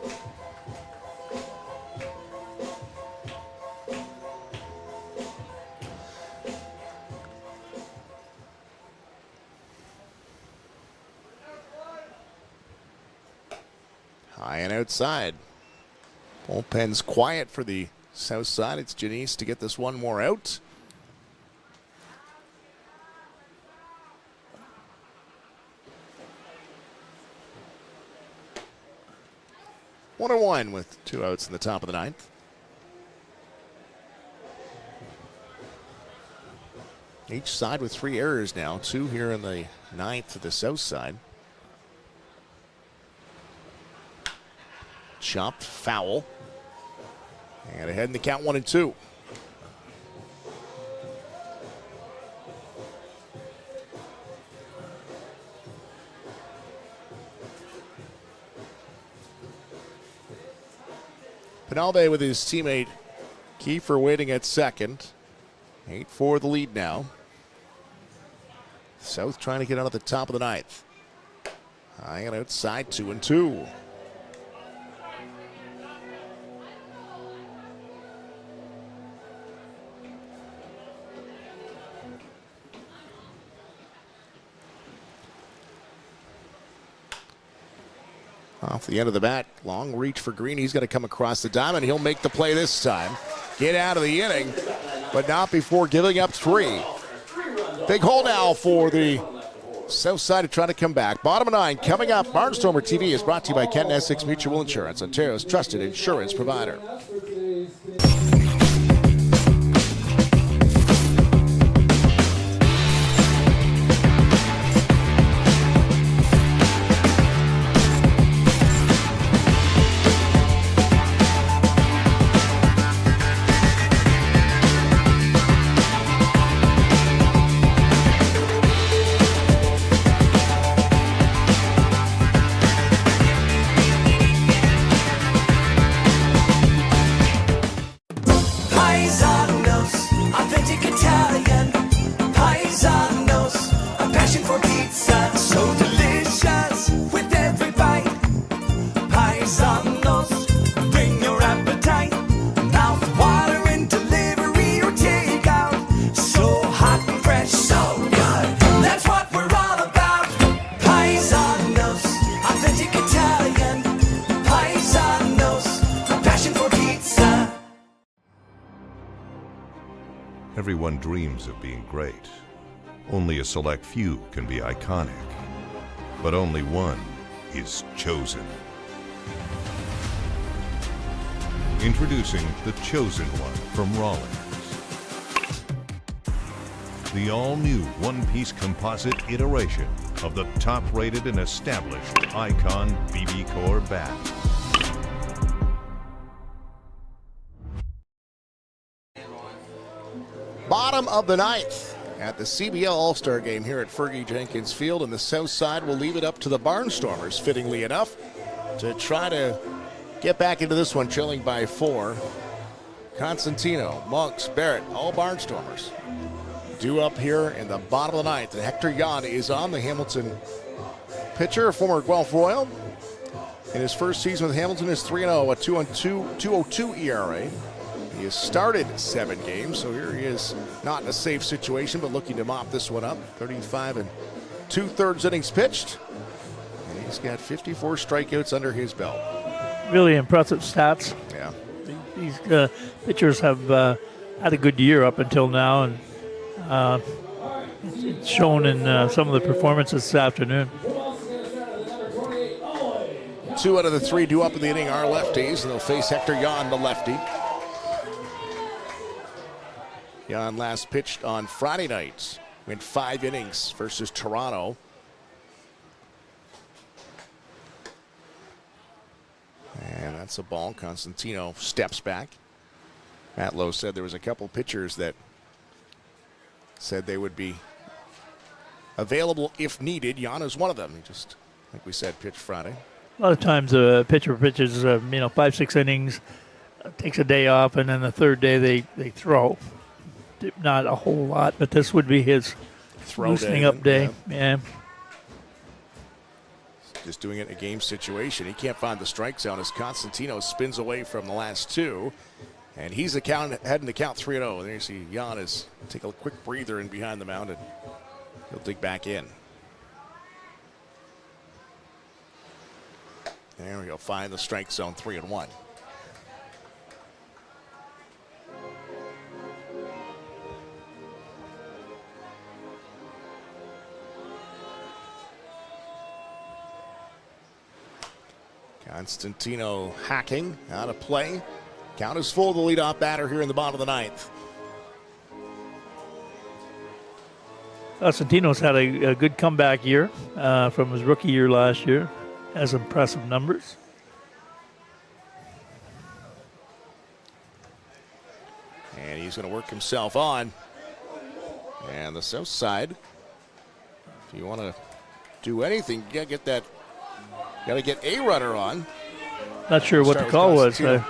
High and outside. Bullpen's quiet for the south side. It's Janice to get this one more out. One and one with 2 outs in the top of the ninth. Each side with 3 errors now. 2 here in the ninth to the south side. Chopped foul. And ahead in the count 1-2. Penalve with his teammate Kiefer waiting at second. 8-4 the lead now. South trying to get out at the top of the ninth. High and outside, 2-2. Off the end of the bat, long reach for Green. He's going to come across the diamond. He'll make the play this time. Get out of the inning, but not before giving up 3. Big hole now for the south side to try to come back. Bottom of 9 coming up. Barnstormer TV is brought to you by Kent Essex Mutual Insurance, Ontario's trusted insurance provider. Everyone dreams of being great. Only a select few can be iconic. But only one is chosen. Introducing the Chosen One from Rawlings. the all-new one-piece composite iteration of the top-rated and established Icon BB Core bat. Bottom of the ninth at the CBL All Star Game here at Fergie Jenkins Field, and the south side will leave it up to the Barnstormers, fittingly enough, to try to get back into this one, trailing by 4. Constantino, Monks, Barrett, all Barnstormers due up here in the bottom of the ninth. And Hector Jan is on, the Hamilton pitcher, former Guelph Royal. In his first season with Hamilton is 3-0, a 2.02 ERA. He has started 7 games, so here he is, not in a safe situation, but looking to mop this one up. 35 2/3 innings pitched. And he's got 54 strikeouts under his belt. Really impressive stats. Yeah. These pitchers have had a good year up until now, and it's shown in some of the performances this afternoon. 2 out of the 3 due up in the inning are lefties, and they'll face Hector Jan, the lefty. Jan last pitched on Friday night, went 5 innings versus Toronto. And that's a ball. Constantino steps back. Matt Lowe said there was a couple pitchers that said they would be available if needed. Jan is one of them. He just, like we said, pitched Friday. A lot of times a pitcher pitches, 5-6 innings, takes a day off, and then the third day they throw. Not a whole lot, but this would be his loosening up day. Yeah. Just doing it in a game situation. He can't find the strike zone as Constantino spins away from the last 2. And he's heading to count 3-0. And there you see Jan is take a quick breather in behind the mound, and he'll dig back in. There we go. Find the strike zone, 3-1. Constantino hacking out of play. Count is full, the leadoff batter here in the bottom of the ninth. Constantino's had a good comeback year from his rookie year last year. Has impressive numbers. And he's going to work himself on. And the south side, if you want to do anything, you got to get that. Got to get a runner on. Not sure what the call was. Did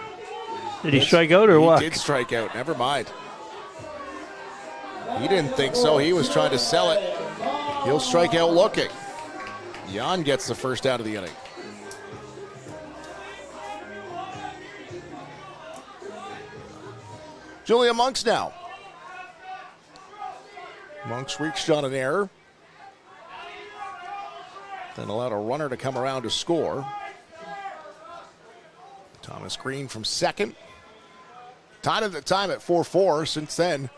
he strike out or what? He did strike out. Never mind. He didn't think so. He was trying to sell it. He'll strike out looking. Jan gets the first out of the inning. Julia Monks now. Monks reached on an error. Then allowed a runner to come around to score. Thomas Green from second. Tied at the time at 4-4. Since then,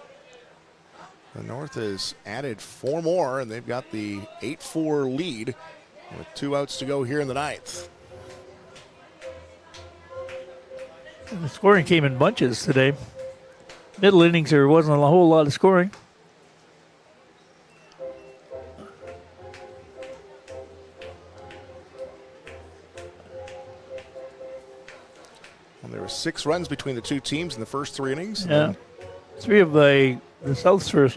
the North has added 4 more, and they've got the 8-4 lead with 2 outs to go here in the ninth. And the scoring came in bunches today. Middle innings, there wasn't a whole lot of scoring. And there were 6 runs between the 2 teams in the first 3 innings. Yeah. 3 of the South's first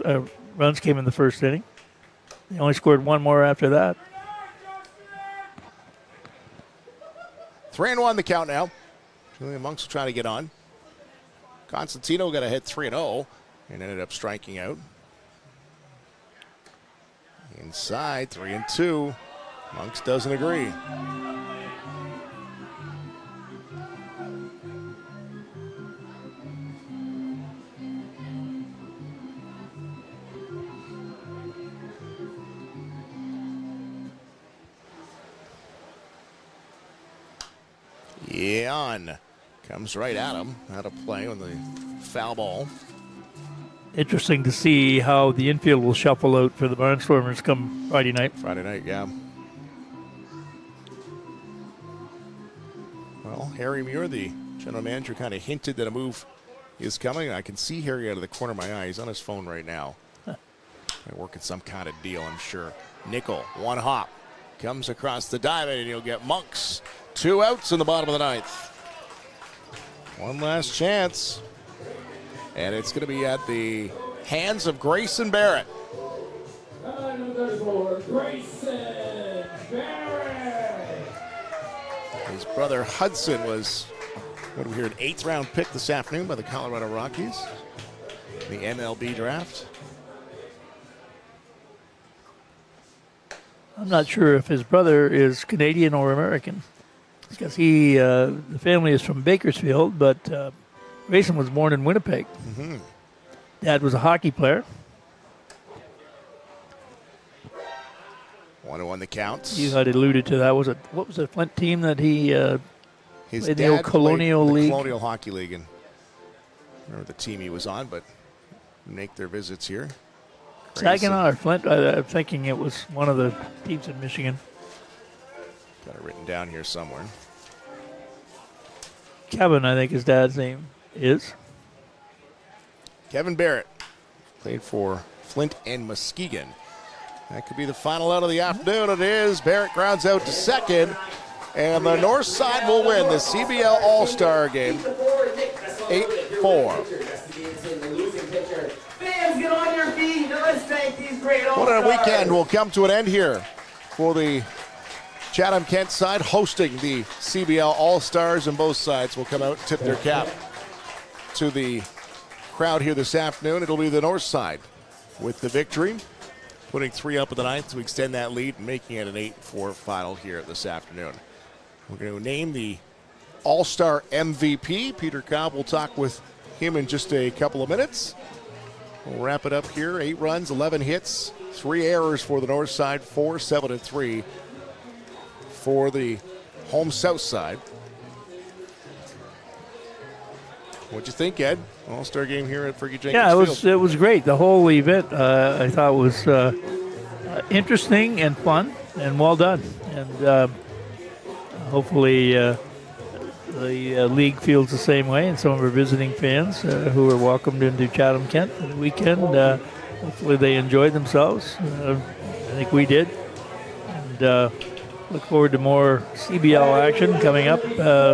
runs came in the first inning. They only scored 1 more after that. 3-1 the count now. Julian Monks will try to get on. Constantino got a hit 3-0 and ended up striking out. Inside, 3-2. Monks doesn't agree. Jan comes right at him, out of play on the foul ball. Interesting to see how the infield will shuffle out for the Barnstormers come Friday night. Friday night, yeah. Well, Harry Muir, the general manager, kind of hinted that a move is coming. I can see Harry out of the corner of my eye. He's on his phone right now. They're working some kind of deal, I'm sure. Nickel, one hop. Comes across the diamond, and you'll get Monks. 2 outs in the bottom of the ninth. One last chance. And it's going to be at the hands of Grayson Barrett. Number 34, Grayson Barrett. His brother Hudson was, what do we hear, an 8th round pick this afternoon by the Colorado Rockies. The MLB draft. I'm not sure if his brother is Canadian or American, because the family is from Bakersfield, but Grayson was born in Winnipeg. Mm-hmm. Dad was a hockey player. 1-1 the counts. You had alluded to that. What was the Flint team that he His played dad the old Colonial played League? the Colonial Hockey League, and I remember the team he was on, but make their visits here. Saginaw or Flint? I'm thinking it was one of the teams in Michigan. Got it written down here somewhere. Kevin, I think his dad's name is. Kevin Barrett played for Flint and Muskegon. That could be the final out of the afternoon. It is. Barrett grounds out to second, and the north side will win the CBL All Star Game 8-4. Fans, get on your feet. Let's thank these great All-Stars. What a weekend will come to an end here for the Chatham-Kent side hosting the CBL All Stars, and both sides will come out and tip their cap to the crowd here this afternoon. It'll be the north side with the victory, putting 3 up in the ninth to extend that lead and making it an 8-4 final here this afternoon. We're going to name the All-Star MVP. Peter Cobb will talk with him in just a couple of minutes. We'll wrap it up here. 8 runs, 11 hits, 3 errors for the north side, 4, 7, and 3 for the home south side. What'd you think, Ed? All-Star game here at Fergie Jenkins Field. Yeah, it was great. The whole event I thought was interesting and fun and well done. And hopefully the league feels the same way, and some of our visiting fans who are welcomed into Chatham-Kent for the weekend. Hopefully they enjoyed themselves. I think we did. And look forward to more CBL action coming up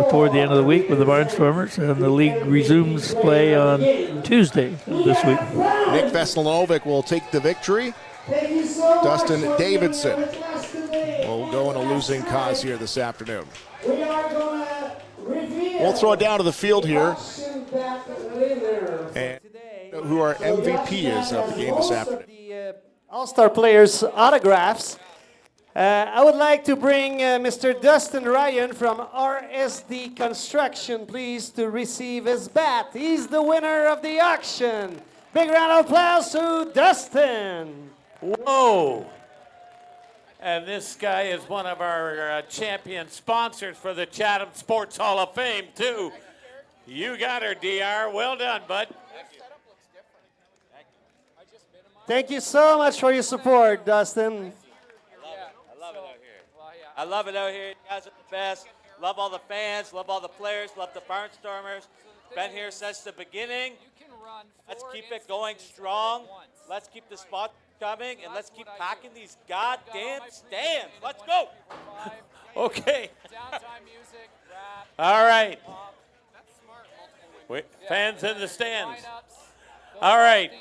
toward the end of the week with the Barnstormers, and the league resumes play on Tuesday this week. Nick Veselinovic will take the victory. Dustin Davidson will go in a losing cause here this afternoon. We'll throw it down to the field here. And who our MVP is of the game this afternoon. The All-Star players' autographs. I would like to bring Mr. Dustin Ryan from RSD Construction, please, to receive his bat. He's the winner of the auction. Big round of applause to Dustin. Whoa. And this guy is one of our champion sponsors for the Chatham Sports Hall of Fame, too. You got her, DR. Well done, bud. Thank you so much for your support, Dustin. I love it out here. You guys are the best. Love all the fans. Love all the players. Love the Barnstormers. Been here since the beginning. Let's keep it going strong. Let's keep the spot coming, and let's keep packing these goddamn stands. Let's go. Okay. All right. Wait, fans in the stands. All right.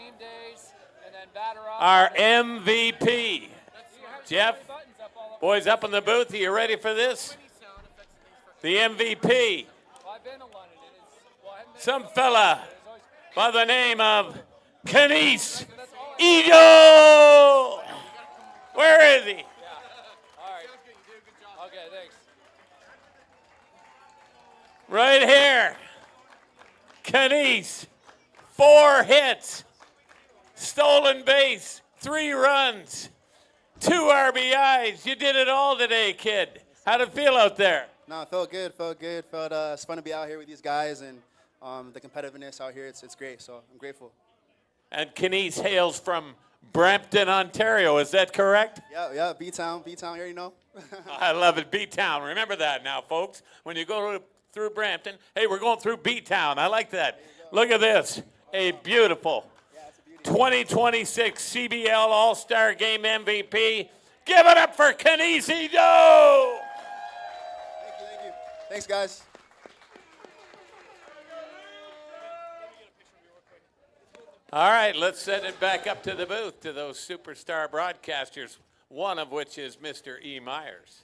Our MVP. Jeff. Boys up in the booth, are you ready for this? The MVP. Some fella by the name of Kenise Eagle. Where is he? Okay, thanks. Right here. Kenise, 4 hits, stolen base, 3 runs. 2 RBIs. You did it all today, kid. How'd it feel out there? No, it felt good. It's fun to be out here with these guys, and the competitiveness out here, it's great. So I'm grateful. And Kenise hails from Brampton, Ontario. Is that correct? Yeah, B-Town here, you know. I love it, B-Town. Remember that now, folks. When you go through Brampton, hey, we're going through B-Town. I like that. Look at this. A beautiful 2026 CBL All Star Game MVP. Give it up for Kenisi Joe! Thank you. Thanks, guys. All right, let's send it back up to the booth to those superstar broadcasters, one of which is Mr. E. Myers.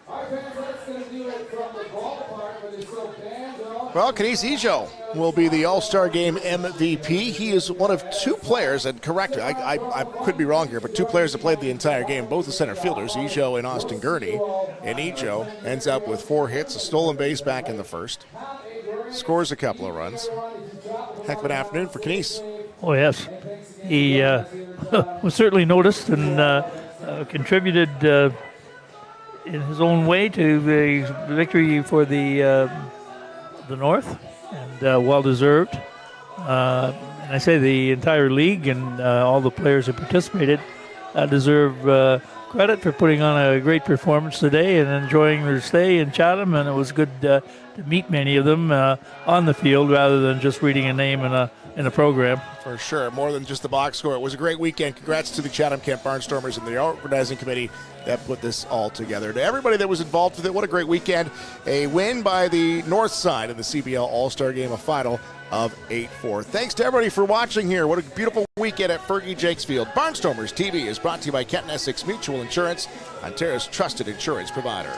All right, fans, that's going to do it from the ballpark with his little band. Well, Kenisi Joe will be the All-Star Game MVP. He is one of two players, and correct, I could be wrong here, but two players that played the entire game, both the center fielders, Ejo and Austin Gurney. And Ejo ends up with 4 hits, a stolen base back in the first, scores a couple of runs. Heck of an afternoon for Kenisi. Oh, yes. He was certainly noticed and contributed in his own way to the victory for the North, and well-deserved. And I say the entire league and all the players who participated deserve credit for putting on a great performance today and enjoying their stay in Chatham, and it was good to meet many of them on the field rather than just reading a name in a program. For sure, more than just the box score. It was a great weekend. Congrats to the Chatham-Kent Barnstormers and the organizing committee that put this all together. To everybody that was involved with it, what a great weekend. A win by the north side of the CBL All Star Game, a final of 8-4. Thanks to everybody for watching here. What a beautiful weekend at Fergie Jenkins Field. Barnstormers TV is brought to you by Kent and Essex Mutual Insurance, Ontario's trusted insurance provider.